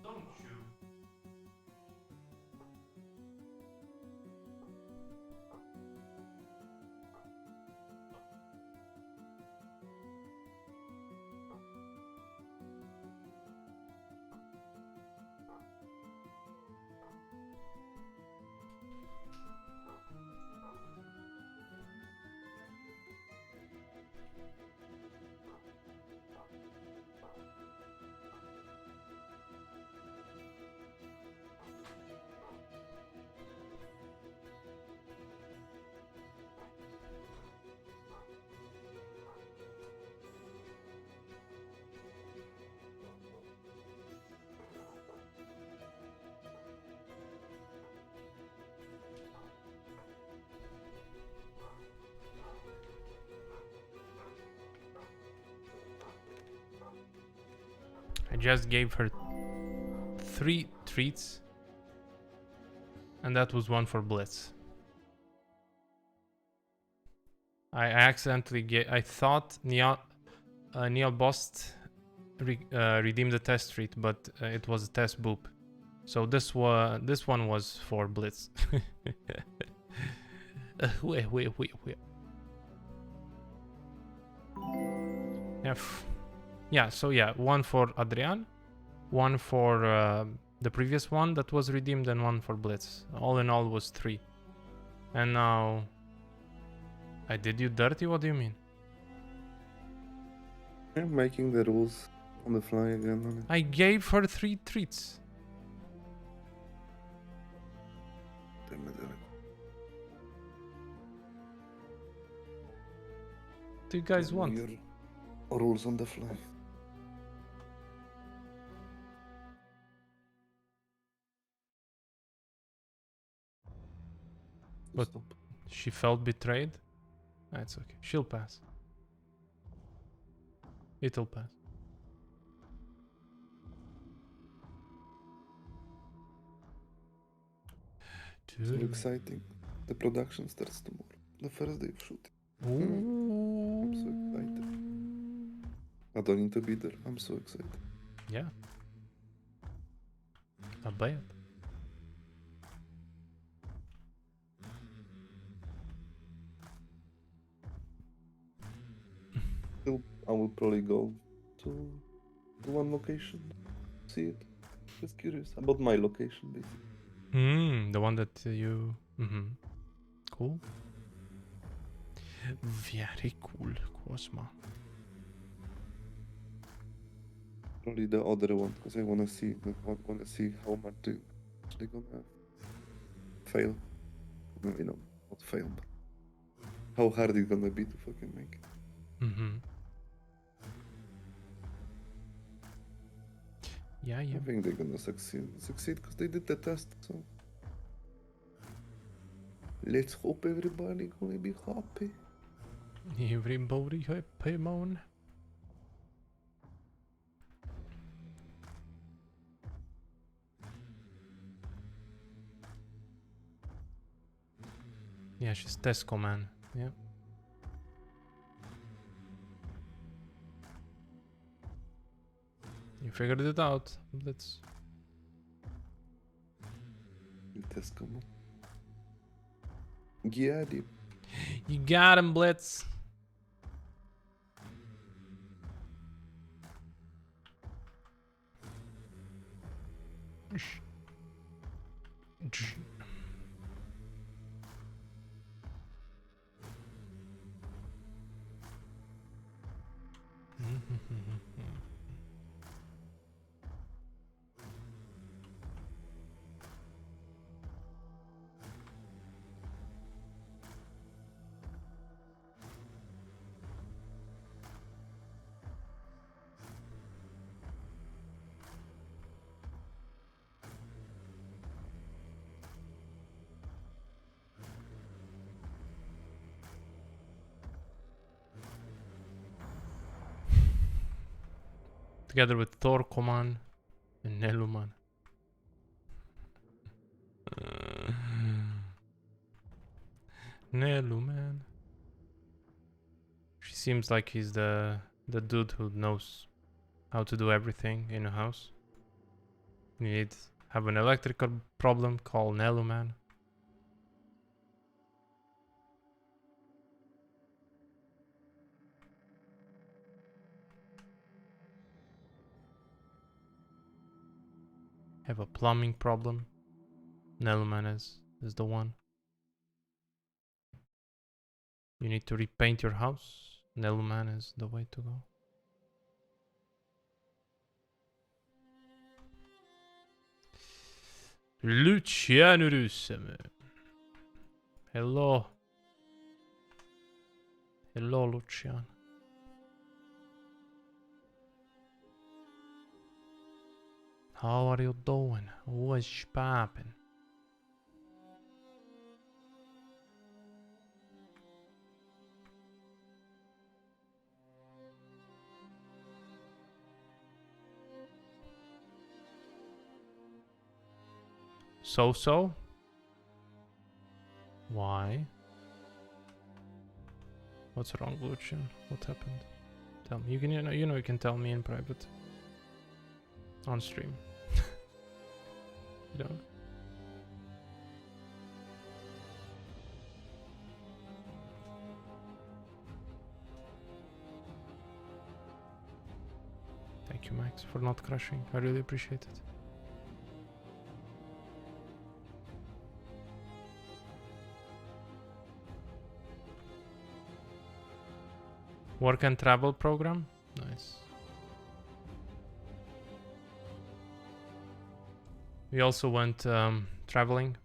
Don't you? I just gave her 3 treats. And that was one for Blitz. I accidentally I thought Neil Bost redeemed the test treat, but it was a test boop. So this one was for Blitz. Wait. Yeah, so yeah, one for Adrian, one for the previous one that was redeemed, and one for Blitz. All in all was 3. And now... I did you dirty? What do you mean? I'm making the rules on the fly again. On it. I gave her 3 treats. Damn it, Eric. What do you guys want? Your rules on the fly. But- Stop. She felt betrayed? That's okay. She'll pass. It'll pass. So exciting. The production starts tomorrow. The first day of shooting. I'm so excited. I don't need to be there. I'm so excited. Yeah. I bet. I will probably go to one location. See it. Just curious about my location, basically. The one that you... Cool. Very cool, Cosma. Probably the other one because I wanna see how much they're gonna fail. You know, not fail, but how hard it's gonna be to fucking make. Yeah. I think they're gonna succeed because they did the test. So let's hope everybody gonna be happy. Everybody happy, man. Yeah, she's Tesco, man. Yeah. You figured it out. Let's... Test come on. Yeah, dude. You got him, Blitz. Together with Torkoman and Neluman. Neluman. She seems like he's the dude who knows how to do everything in a house. You need have an electrical problem, call Neluman. Have a plumbing problem, Neluman is the one. You need to repaint your house, Neluman is the way to go. Luciano Rusem. Hello. Hello, Luciano. How are you doing? What's poppin'? So-so? Why? What's wrong, Lucian? What happened? Tell me. You can, you can tell me in private. On stream. You know? Thank you, Max, for not crashing. I really appreciate it. Work and travel program? Nice. We also went traveling.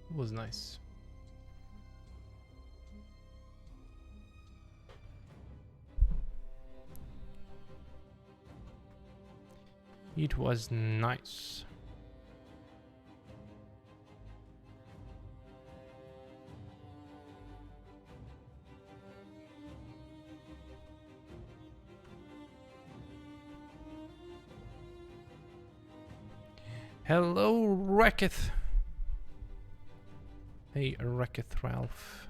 It was nice. It was nice. Hello, Wrecketh. Hey, Wrecketh Ralph.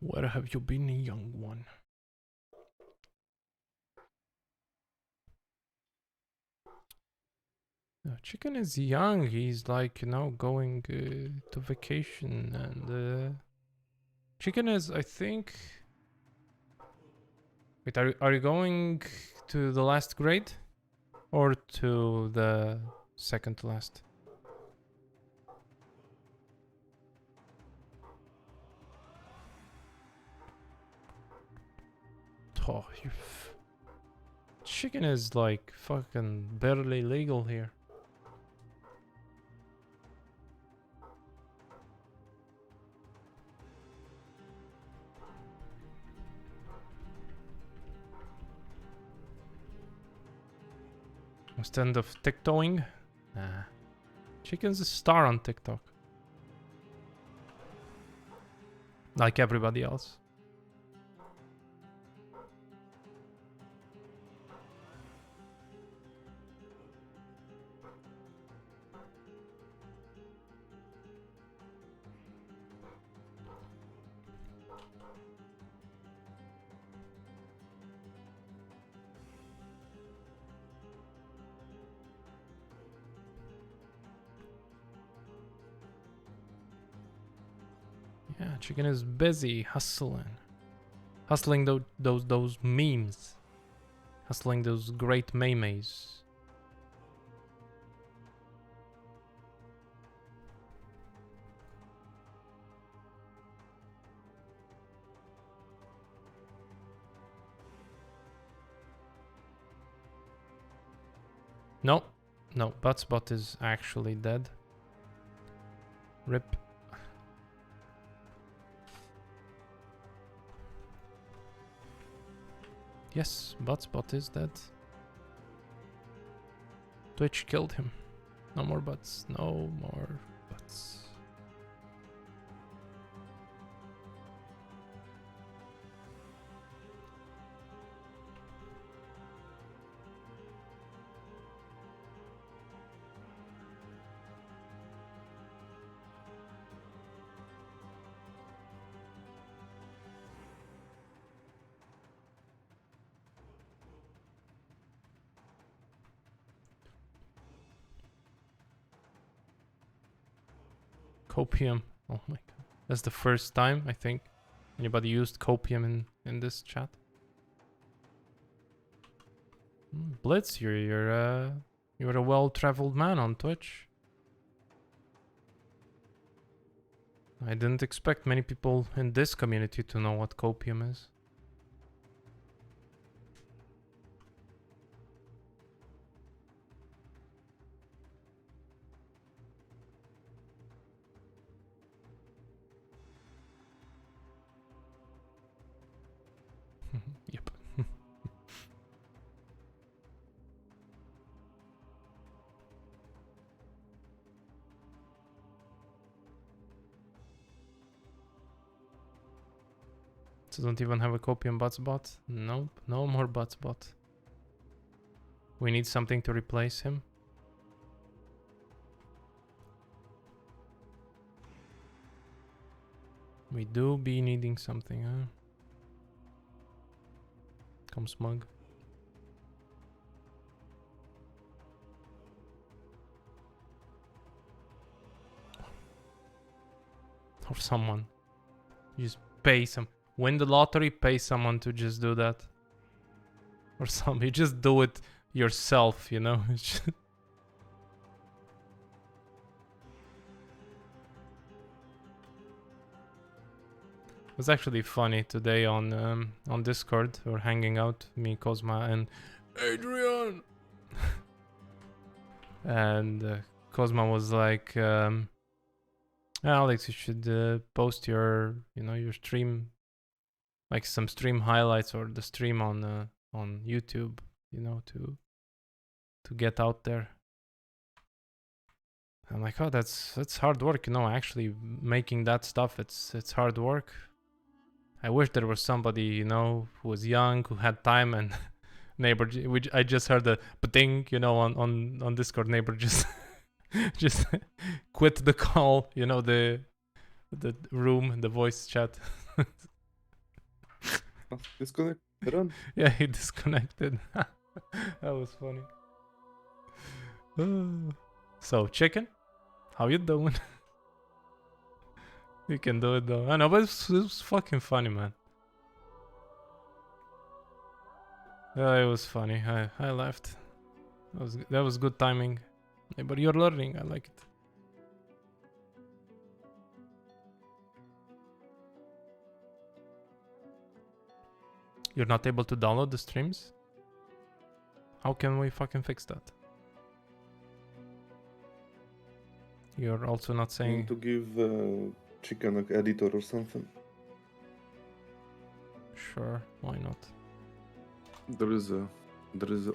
Where have you been, young one? No, Chicken is young. He's like, going to vacation. And Chicken is, I think... Wait, are you going to the last grade? Or to the second to last? Oh, Chicken is like fucking barely legal here. Instead of TikToking? Nah. Chicken's a star on TikTok. Like everybody else. Yeah, Chicken is busy hustling. Hustling those memes. Hustling those great memes. No, Buttspot is actually dead. RIP. Yes, Buttspot is dead. Twitch killed him. No more butts. No more butts. Copium. Oh my god. That's the first time, I think, anybody used copium in this chat. Blitz, you're a well-traveled man on Twitch. I didn't expect many people in this community to know what copium is. Yep. So don't even have a copium bots bot? Nope, no more bots bot. We need something to replace him. We do be needing something, huh? Come smug. Or someone. You just pay some. Win the lottery, pay someone to just do that. Or something. You just do it yourself, you know? It was actually funny today on Discord. We were hanging out, me, Cosma, and Adrian! And Cosma was like, Alex, you should post your, your stream, like some stream highlights or the stream on YouTube, to get out there. I'm like, oh, that's hard work, actually making that stuff. It's hard work. I wish there was somebody, who was young, who had time, and neighbor, which I just heard the ding, on Discord. Neighbor just just quit the call, the room, the voice chat. Disconnect. Run. Yeah, he disconnected. That was funny. So, chicken, how you doing? You can do it though. I know, but it was fucking funny, man. It was funny. I laughed. That was good timing. Yeah, but you're learning. I like it. You're not able to download the streams? How can we fucking fix that? You're also not saying... To give chicken an editor or something. Sure, why not? There is an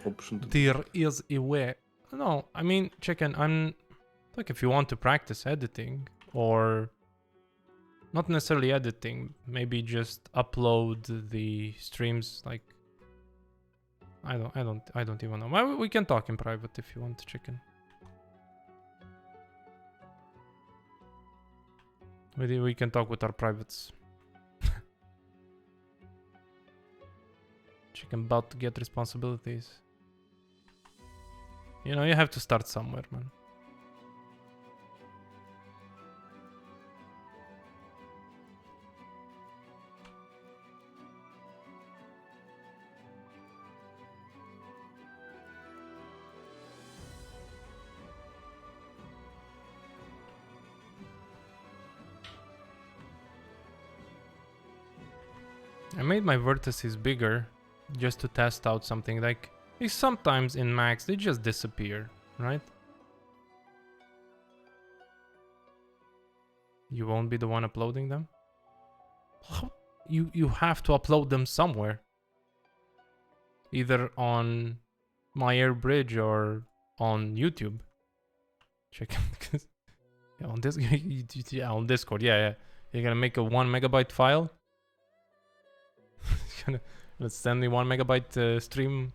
option to... There is a way. No, I mean, chicken, like, if you want to practice editing, or not necessarily editing, maybe just upload the streams, like, I don't even know. Well, we can talk in private if you want, chicken. Maybe we can talk with our privates. Chicken about to get responsibilities. You have to start somewhere, man. I made my vertices bigger just to test out something. Like, sometimes in Max they just disappear, right? You won't be the one uploading them? You have to upload them somewhere. Either on my Air Bridge or on YouTube. Check it. Yeah, on this yeah, on Discord, yeah. You're gonna make a 1 megabyte file. Let's send me 1 megabyte stream.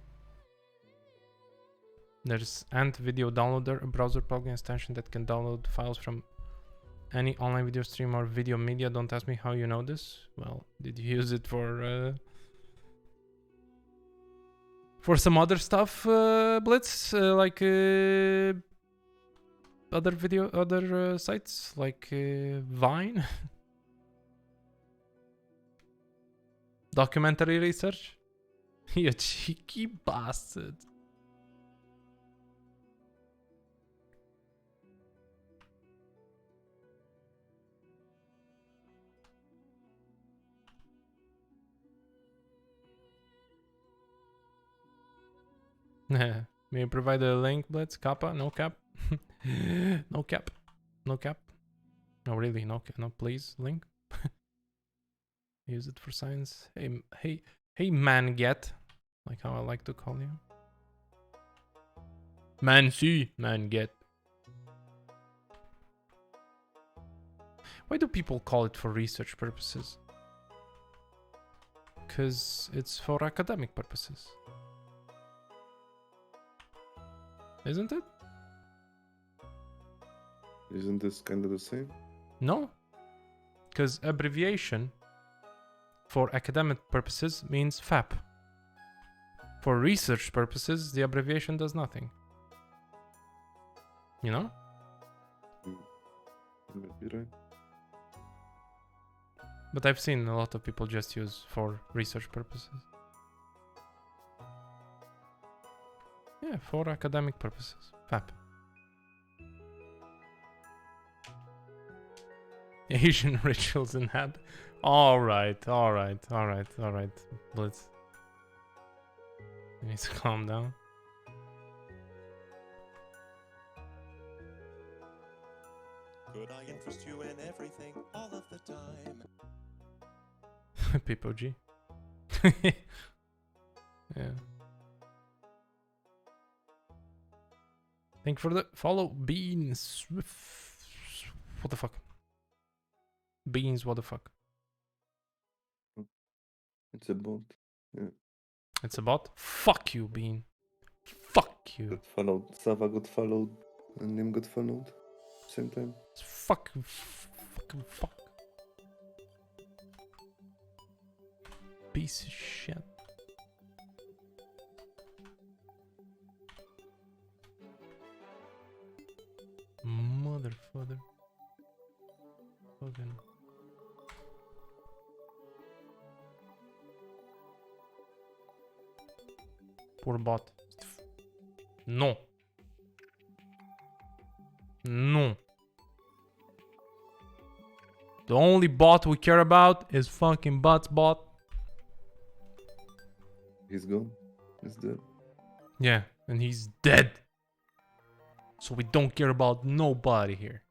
There's Ant Video Downloader, a browser plugin extension that can download files from any online video stream or video media. Don't ask me how you know this. Well, did you use it for some other stuff, Blitz? other sites like Vine, documentary research. You cheeky bastard. May you provide a link, Blitz? Kappa? No cap? No cap. No cap. No, really, no, no, please, link. Use it for science. Hey, man, get. Like how I like to call you. Man, see, man, get. Why do people call it for research purposes? Because it's for academic purposes. Isn't it? Isn't this kind of the same? No. Because abbreviation for academic purposes means FAP. For research purposes, the abbreviation does nothing. You know? You might be right. But I've seen a lot of people just use for research purposes. Yeah, for academic purposes. FAP. Asian rituals in Hab. Alright. Blitz. You need to calm down. Could I interest you in everything all of the time? Pipo G. Yeah. Thank you for the follow. Beans. What the fuck? Beans, what the fuck? It's a bot. Yeah. It's a bot? Fuck you, Bean. Fuck you. Got followed. Sava got followed. And Nim got followed. Same time. Fucking fuck. Piece of shit. Motherfucker. Fucking. Poor bot. No. No. The only bot we care about is fucking Bot's bot. He's gone. He's dead. Yeah, and he's dead. So we don't care about nobody here.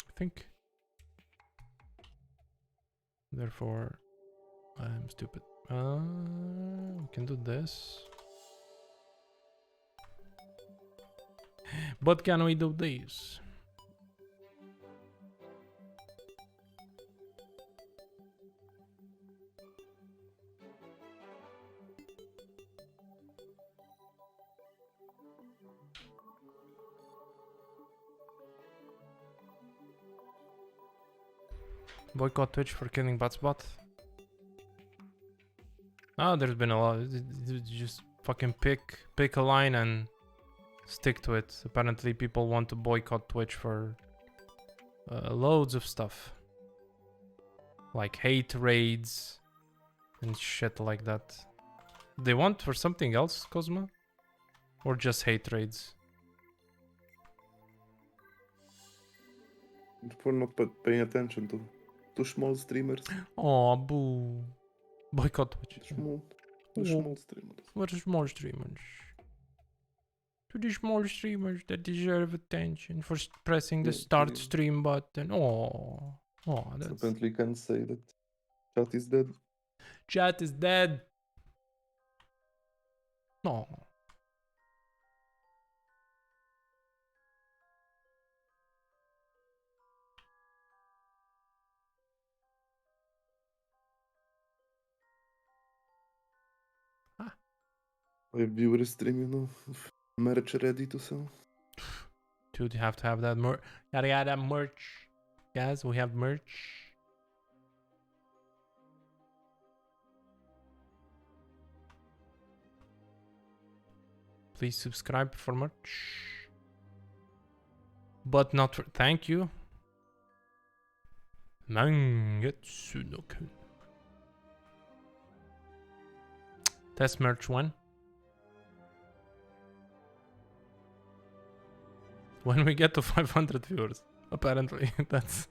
I think. Therefore, I'm stupid. We can do this. But can we do this? Boycott Twitch for killing Bot's bot. Oh, there's been a lot. Just fucking pick a line and stick to it. Apparently, people want to boycott Twitch for loads of stuff, like hate raids and shit like that. They want for something else, Cosmo, or just hate raids? For not paying attention to small streamers. Oh, boo! Boycott Twitch. Small streamers. What are small streamers? To the small streamers that deserve attention for pressing the start stream button. Oh, that's... Apparently can't say that chat is dead. Chat is dead. No. My viewer stream, merch ready to sell. Dude, you have to have that merch. Gotta get that merch. guys. We have merch. Please subscribe for merch. But not for... Thank you. Mangetsu no Kun. Test merch 1. When we get to 500 viewers. Apparently, that's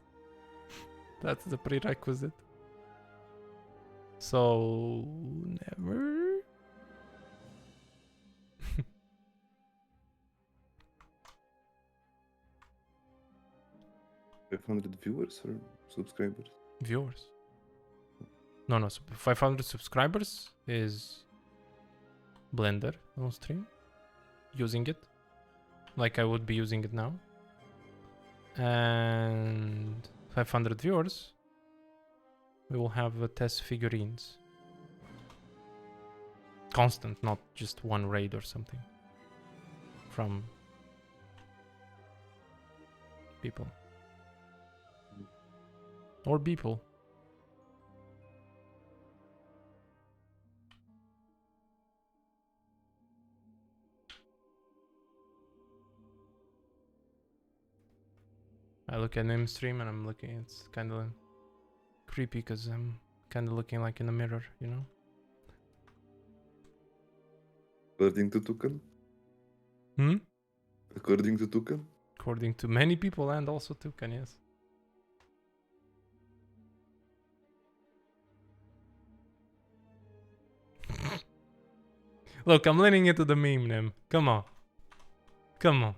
the prerequisite. So never. 500 viewers or subscribers? Viewers. No, 500 subscribers is Blender on stream. Using it. Like I would be using it now. And 500 viewers. We will have test figurines. Constant, not just one raid or something. From people. Or people. I look at name stream and I'm looking, it's kind of creepy because I'm kind of looking like in a mirror, you know? According to Tukan? Hmm? According to Tukan? According to many people and also Tukan, yes. Look, I'm leaning into the meme name. Come on. Come on.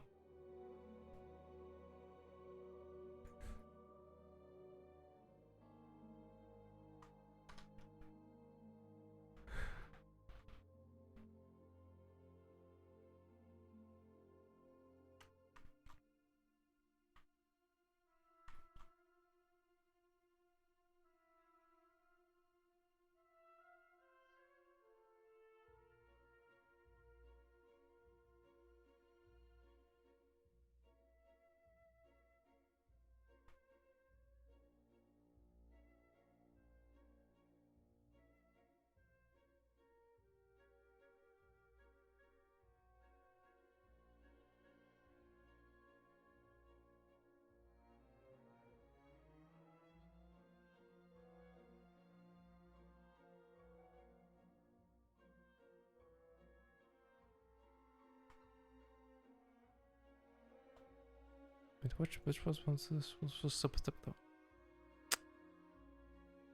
Wait, which was this? Was supposed to though?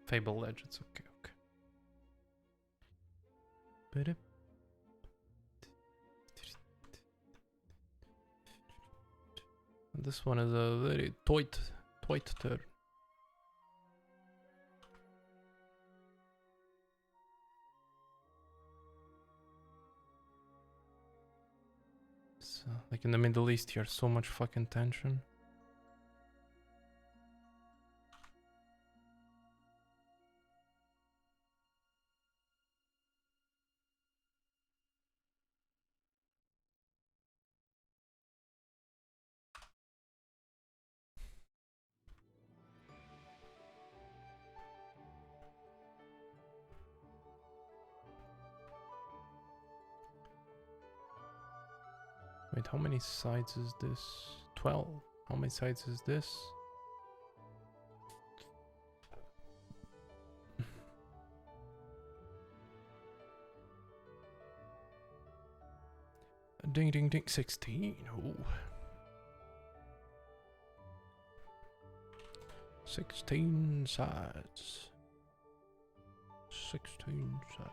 Fable Legends, okay. Ba-dip. This one is a very tight turn. So, like in the Middle East here, so much fucking tension. Wait, how many sides is this? 12. How many sides is this? Ding ding ding, 16. Oh. 16 sides. 16 sides.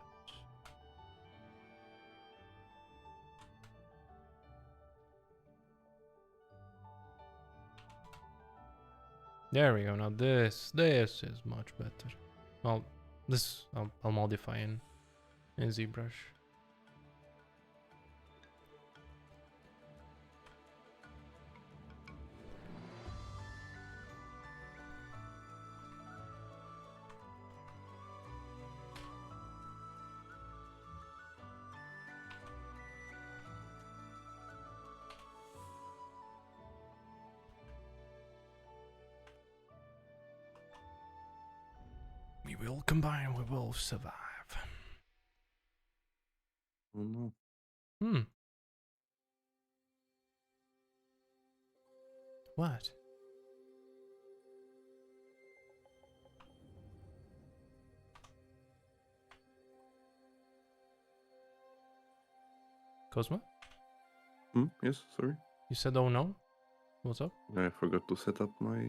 There we go. Now this is much better. Well, this I'll modify in ZBrush. We will combine, we will survive. Oh no. Hmm. What? Cosmo? Yes, sorry. You said oh no? What's up? I forgot to set up my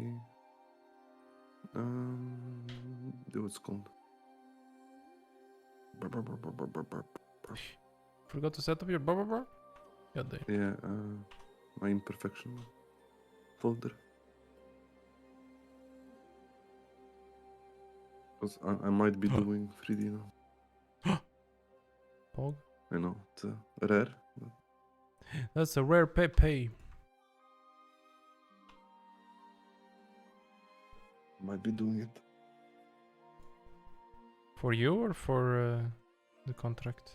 what's it called? Forgot to set up your blah blah blah? God damn. Yeah, my imperfection folder. Because I might be doing 3D now. Pog? I know, it's rare, but That's a rare Pepe. might be doing it. For you or for the contract?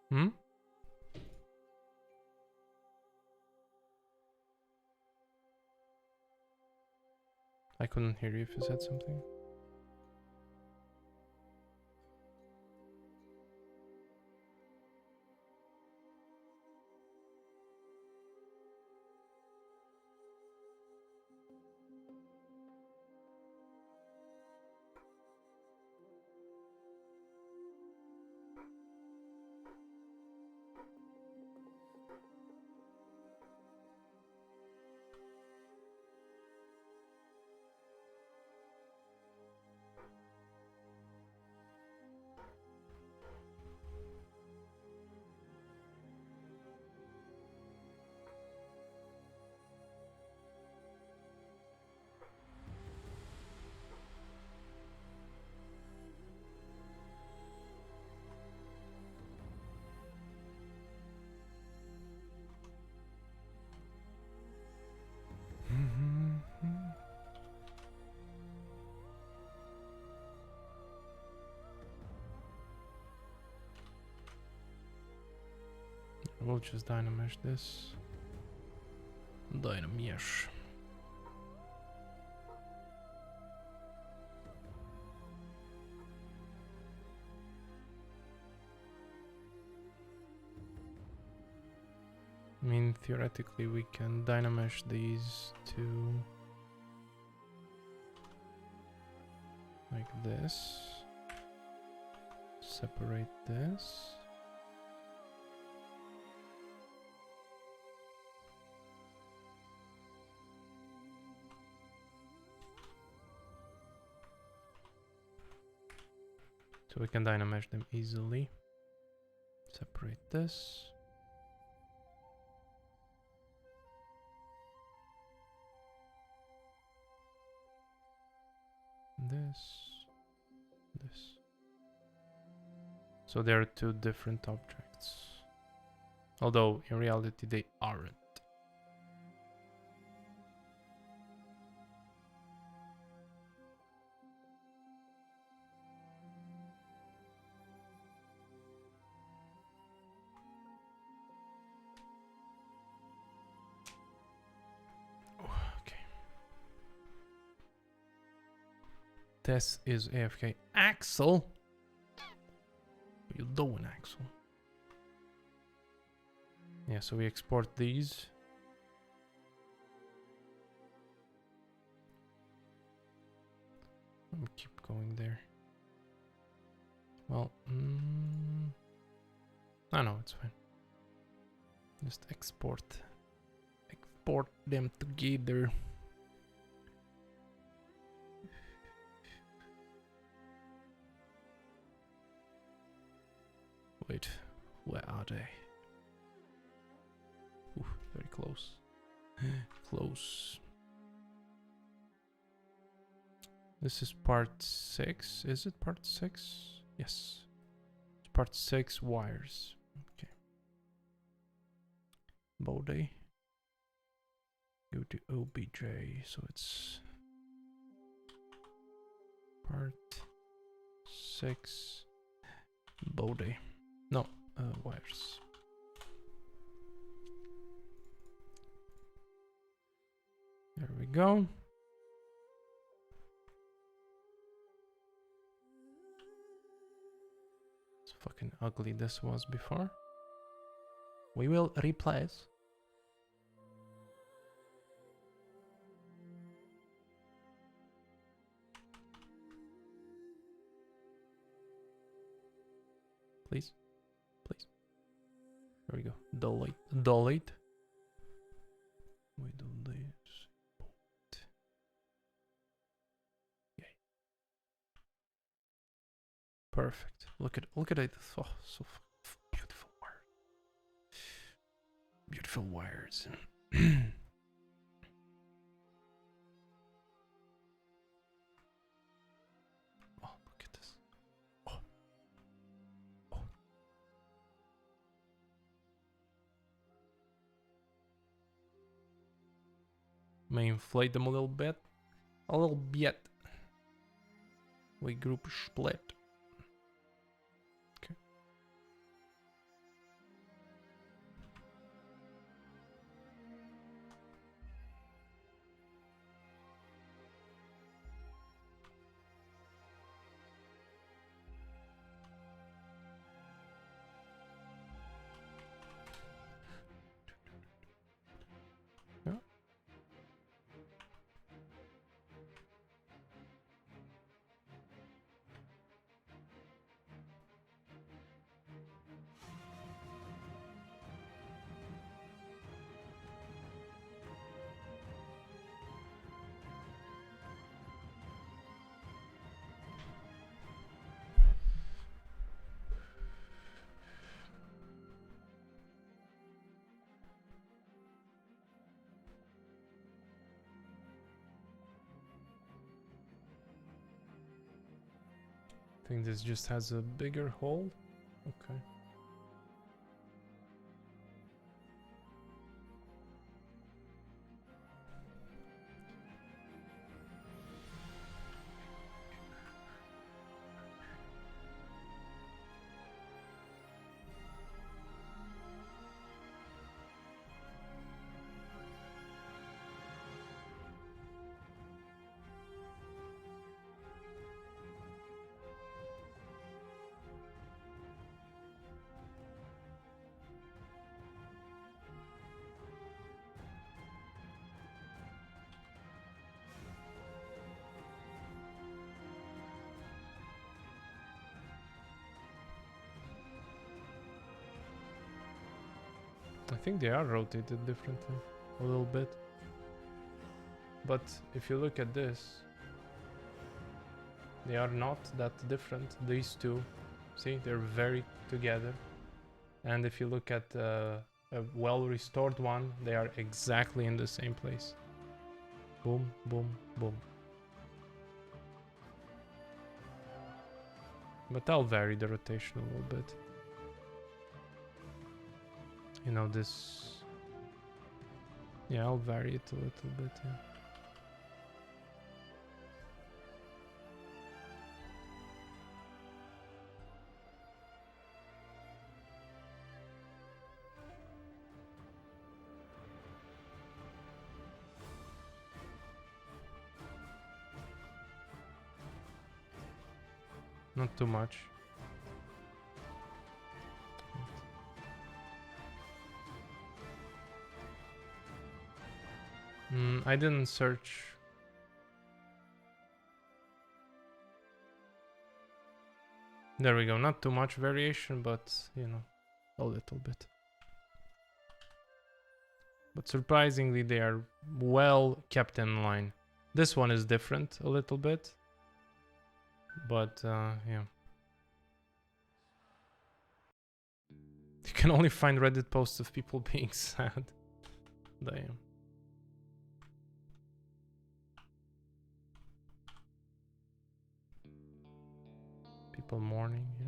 Hmm? I couldn't hear you if you said something. We'll just dynamesh this. Dynamesh. I mean, theoretically, we can dynamesh these two like this. Separate this. So we can dynamesh them easily. Separate this. This. So they are two different objects. Although in reality they aren't. Okay. Tess is AFK. Axel? What you doing, Axel? Yeah, so we export these. Let me keep going there. Well, I know it's fine. Just export them together. Wait, where are they? Ooh, very close. Close. This is part 6. Is it part 6? Yes. It's part 6 wires. Okay. Body. Go to OBJ. So it's part 6 body. No, wires. There we go. It's fucking ugly this was before. We will replace. Please. Please. There we go. Delete. Delete. We do this. Yay. Perfect. Look at it. Oh, so beautiful wire. Beautiful wires. Oh, look at this. Oh. Oh. May inflate them a little bit. A little bit. We group split. Okay. Yeah. I think this just has a bigger hole. Okay. I think they are rotated differently a little bit. But if you look at this, they are not that different. These two, see, they're very together. And if you look at a well restored one, they are exactly in the same place. Boom, boom, boom. But I'll vary the rotation a little bit. You know, this... Yeah, I'll vary it a little bit, yeah. Not too much. I didn't search. There we go. Not too much variation, but, you know, a little bit. But surprisingly, they are well kept in line. This one is different a little bit. But, yeah. You can only find Reddit posts of people being sad. Damn. People mourning, yeah.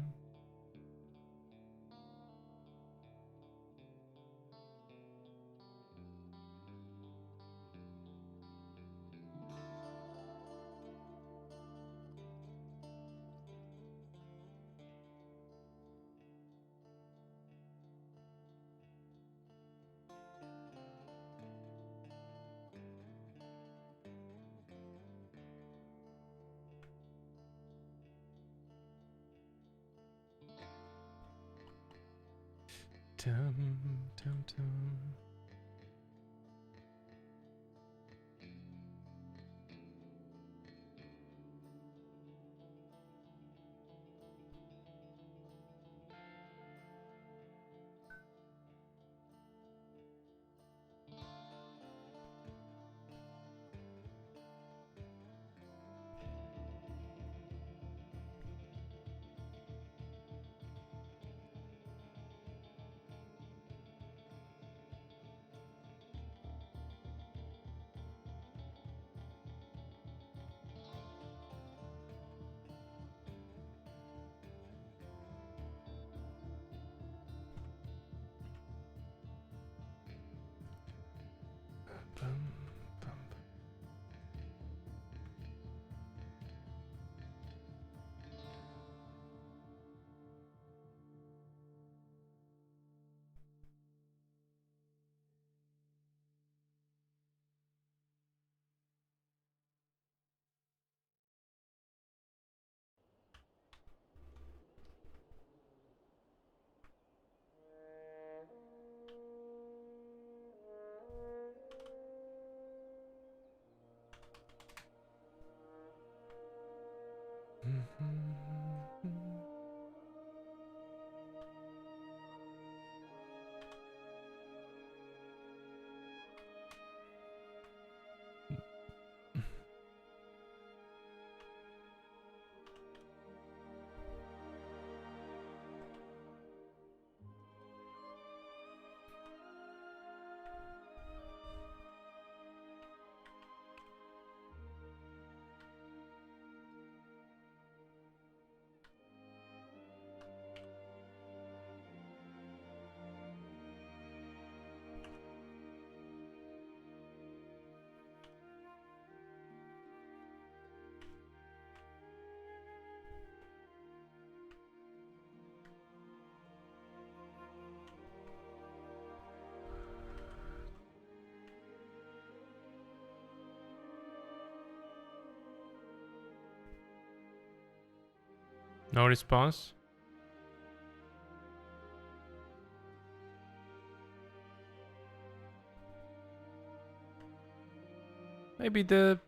Tum, tum, tum. Bum, bum. No response. Maybe the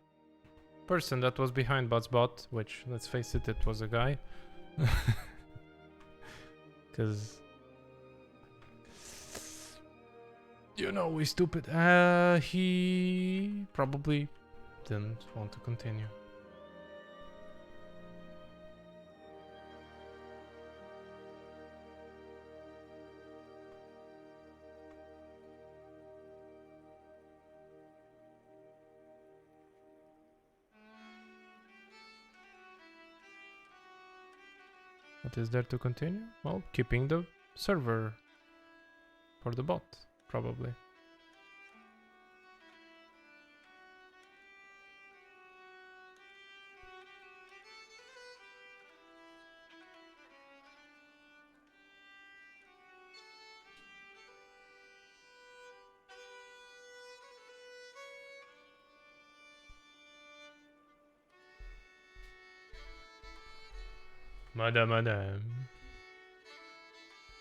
person that was behind Bot's bot, which, let's face it, it was a guy. Because, you know, we stupid. He probably didn't want to continue. What is there to continue? Well, keeping the server for the bot, probably. Madame.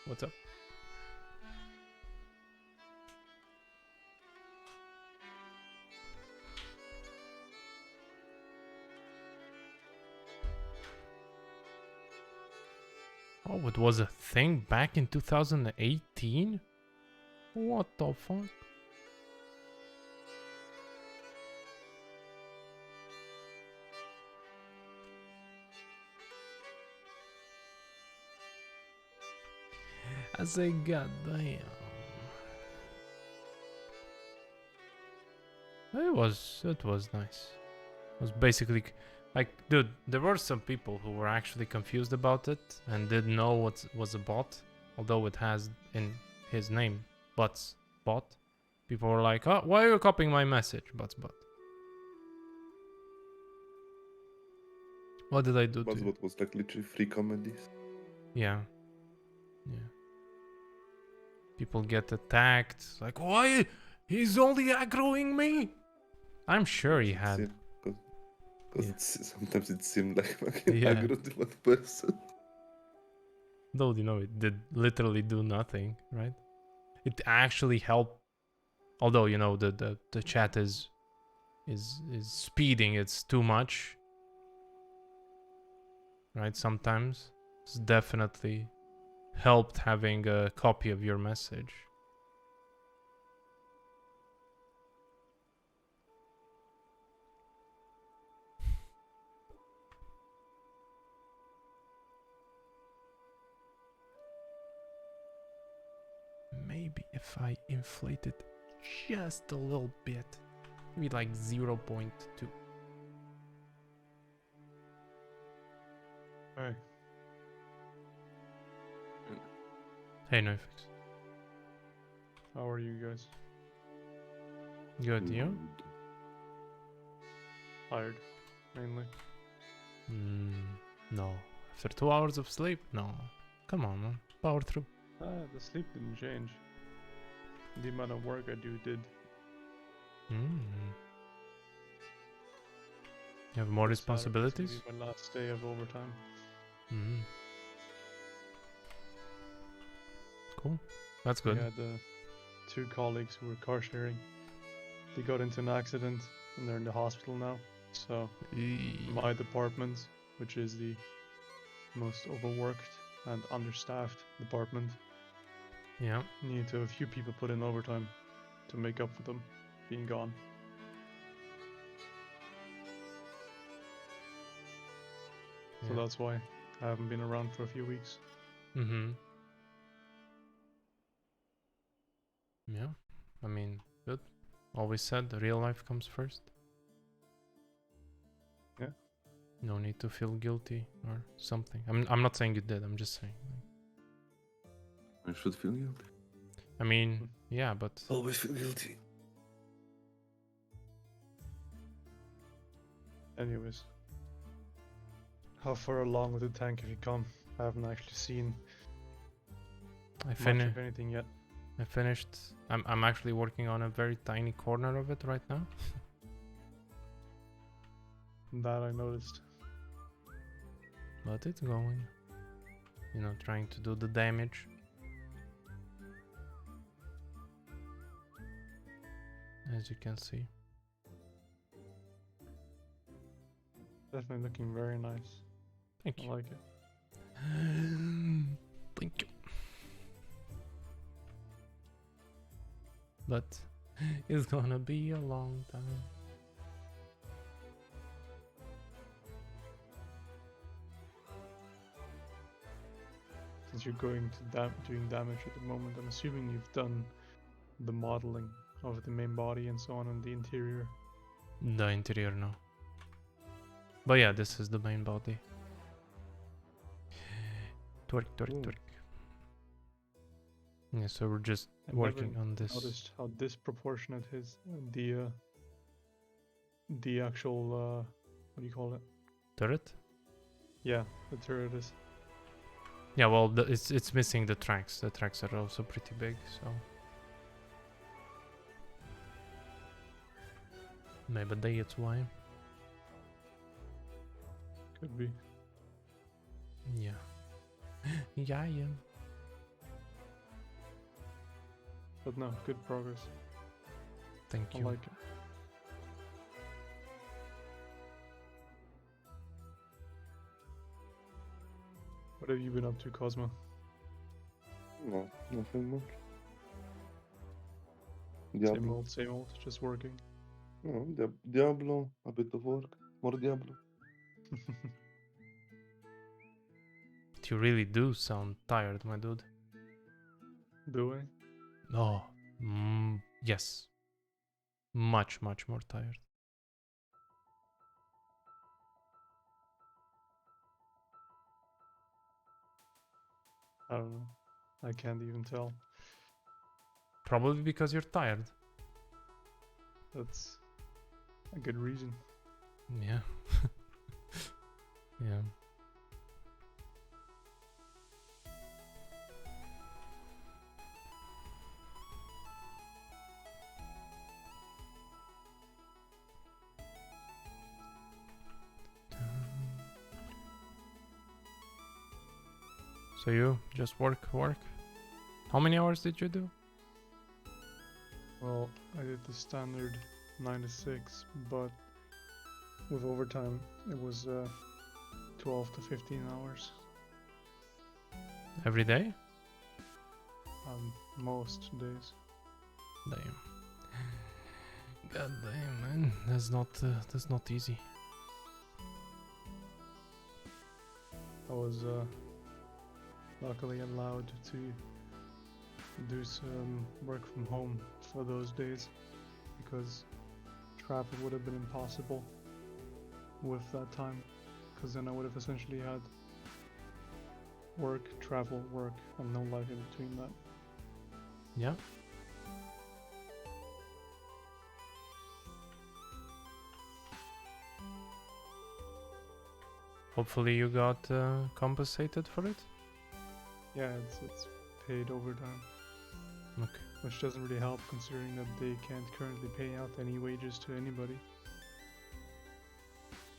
What's up? Oh, it was a thing back in 2018? What the fuck? I say, goddamn. It was nice. It was basically like, dude, there were some people who were actually confused about it and didn't know what was a bot, although it has in his name, Bot's bot. People were like, oh, why are you copying my message, Bot's bot? What did I do to But you? what was like literally free comedies. Yeah. Yeah. People get attacked. Like, why? He's only aggroing me. I'm sure he had. Because Yeah. sometimes it seemed like fucking Yeah. aggro to one person. Though, you know, it did literally do nothing, right? it actually helped. Although, you know, the chat is speeding, it's too much. Right? Sometimes it's definitely helped having a copy of your message. Maybe if I inflate it just a little bit, maybe like 0.2. Alright. Hey, Noifix. How are you guys? Good, you? Tired, mainly. No. After 2 hours of sleep? No. Come on, man. Power through. The sleep didn't change. The amount of work I do did. You have more This Saturday's gonna responsibilities? be my last day of overtime. Cool. That's We good. had 2 colleagues who were car sharing. They got into an accident and they're in the hospital now. So my department, which is the most overworked and understaffed department, Yeah. needed to have a few people put in overtime to make up for them being gone. So Yeah. that's why I haven't been around for a few weeks. Yeah. I mean, good. Always said real life comes first. Yeah. No need to feel guilty or something. I'm not saying you did. I'm just saying. I should feel guilty. I mean, yeah, but Always feel guilty. Anyways, how far along with the tank have you come? I haven't actually seen I much finished. of anything yet. I finished. I'm actually working on a very tiny corner of it right now. That I noticed. But it's going. You know, trying to do the damage. As you can see. Definitely looking very nice. Thank I you. like it. Thank you. But it's gonna be a long time. Since you're going to doing damage at the moment, I'm assuming you've done the modeling of the main body and so on and the interior. The interior, no. But yeah, this is the main body. Twerk, twerk, Ooh. twerk. Yeah, so we're just I working never on this. noticed how disproportionate his the actual what do you call it? Turret? Yeah, the turret is. Yeah, well, it's missing the tracks. The tracks are also pretty big, so maybe that's why. Could be. Yeah. Yeah, yeah. But no, good progress. Thank I you. like it. What have you been up to, Cosmo? No, nothing much. Same old, just working. No, Diablo, a bit of work. More Diablo. You really do sound tired, my dude. Do I? Oh, yes. Much, much more tired. I don't know. I can't even tell. Probably because you're tired. That's a good reason. Yeah. Yeah. So you just work. How many hours did you do? Well, I did the standard 9 to 6, but with overtime, it was 12 to 15 hours. Every day? Most days. Damn. God damn, man. That's not easy. I was luckily allowed to do some work from home for those days because traffic would have been impossible with that time, because then I would have essentially had work, travel, work, and no life in between that. Yeah. Hopefully you got compensated for it. Yeah, it's paid overtime. Okay. Which doesn't really help considering that they can't currently pay out any wages to anybody.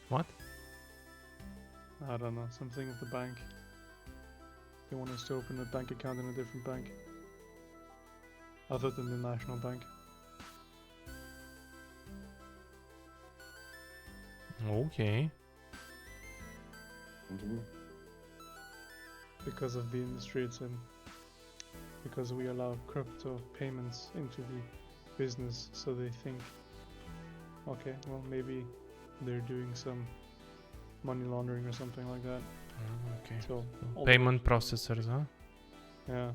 What? I don't know, something with the bank. They want us to open a bank account in a different bank. Other than the national bank. Okay. I don't know. Because of the industry it's in. Because we allow crypto payments into the business, so they think, okay, well maybe they're doing some money laundering or something like that. Okay. So all Payment those- processors, huh? Yeah.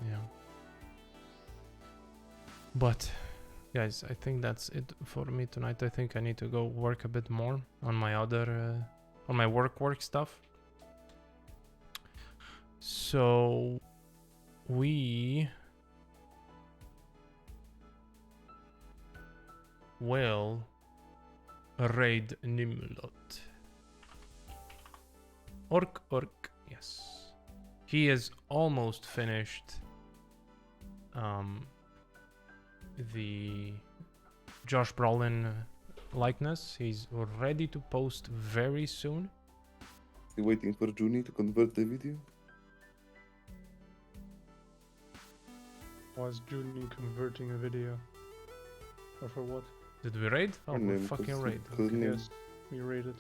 Yeah. But guys, I think that's it for me tonight. I think I need to go work a bit more on my other on my work stuff. So we will raid Nimlot. Orc, yes. He is almost finished the Josh Brolin likeness. He's ready to post very soon. You waiting for Juni to convert the video? Was Juni converting a video? Or for what? Did we raid? Oh, Her we name, fucking 'cause- raid. 'cause name- Yes, we rated.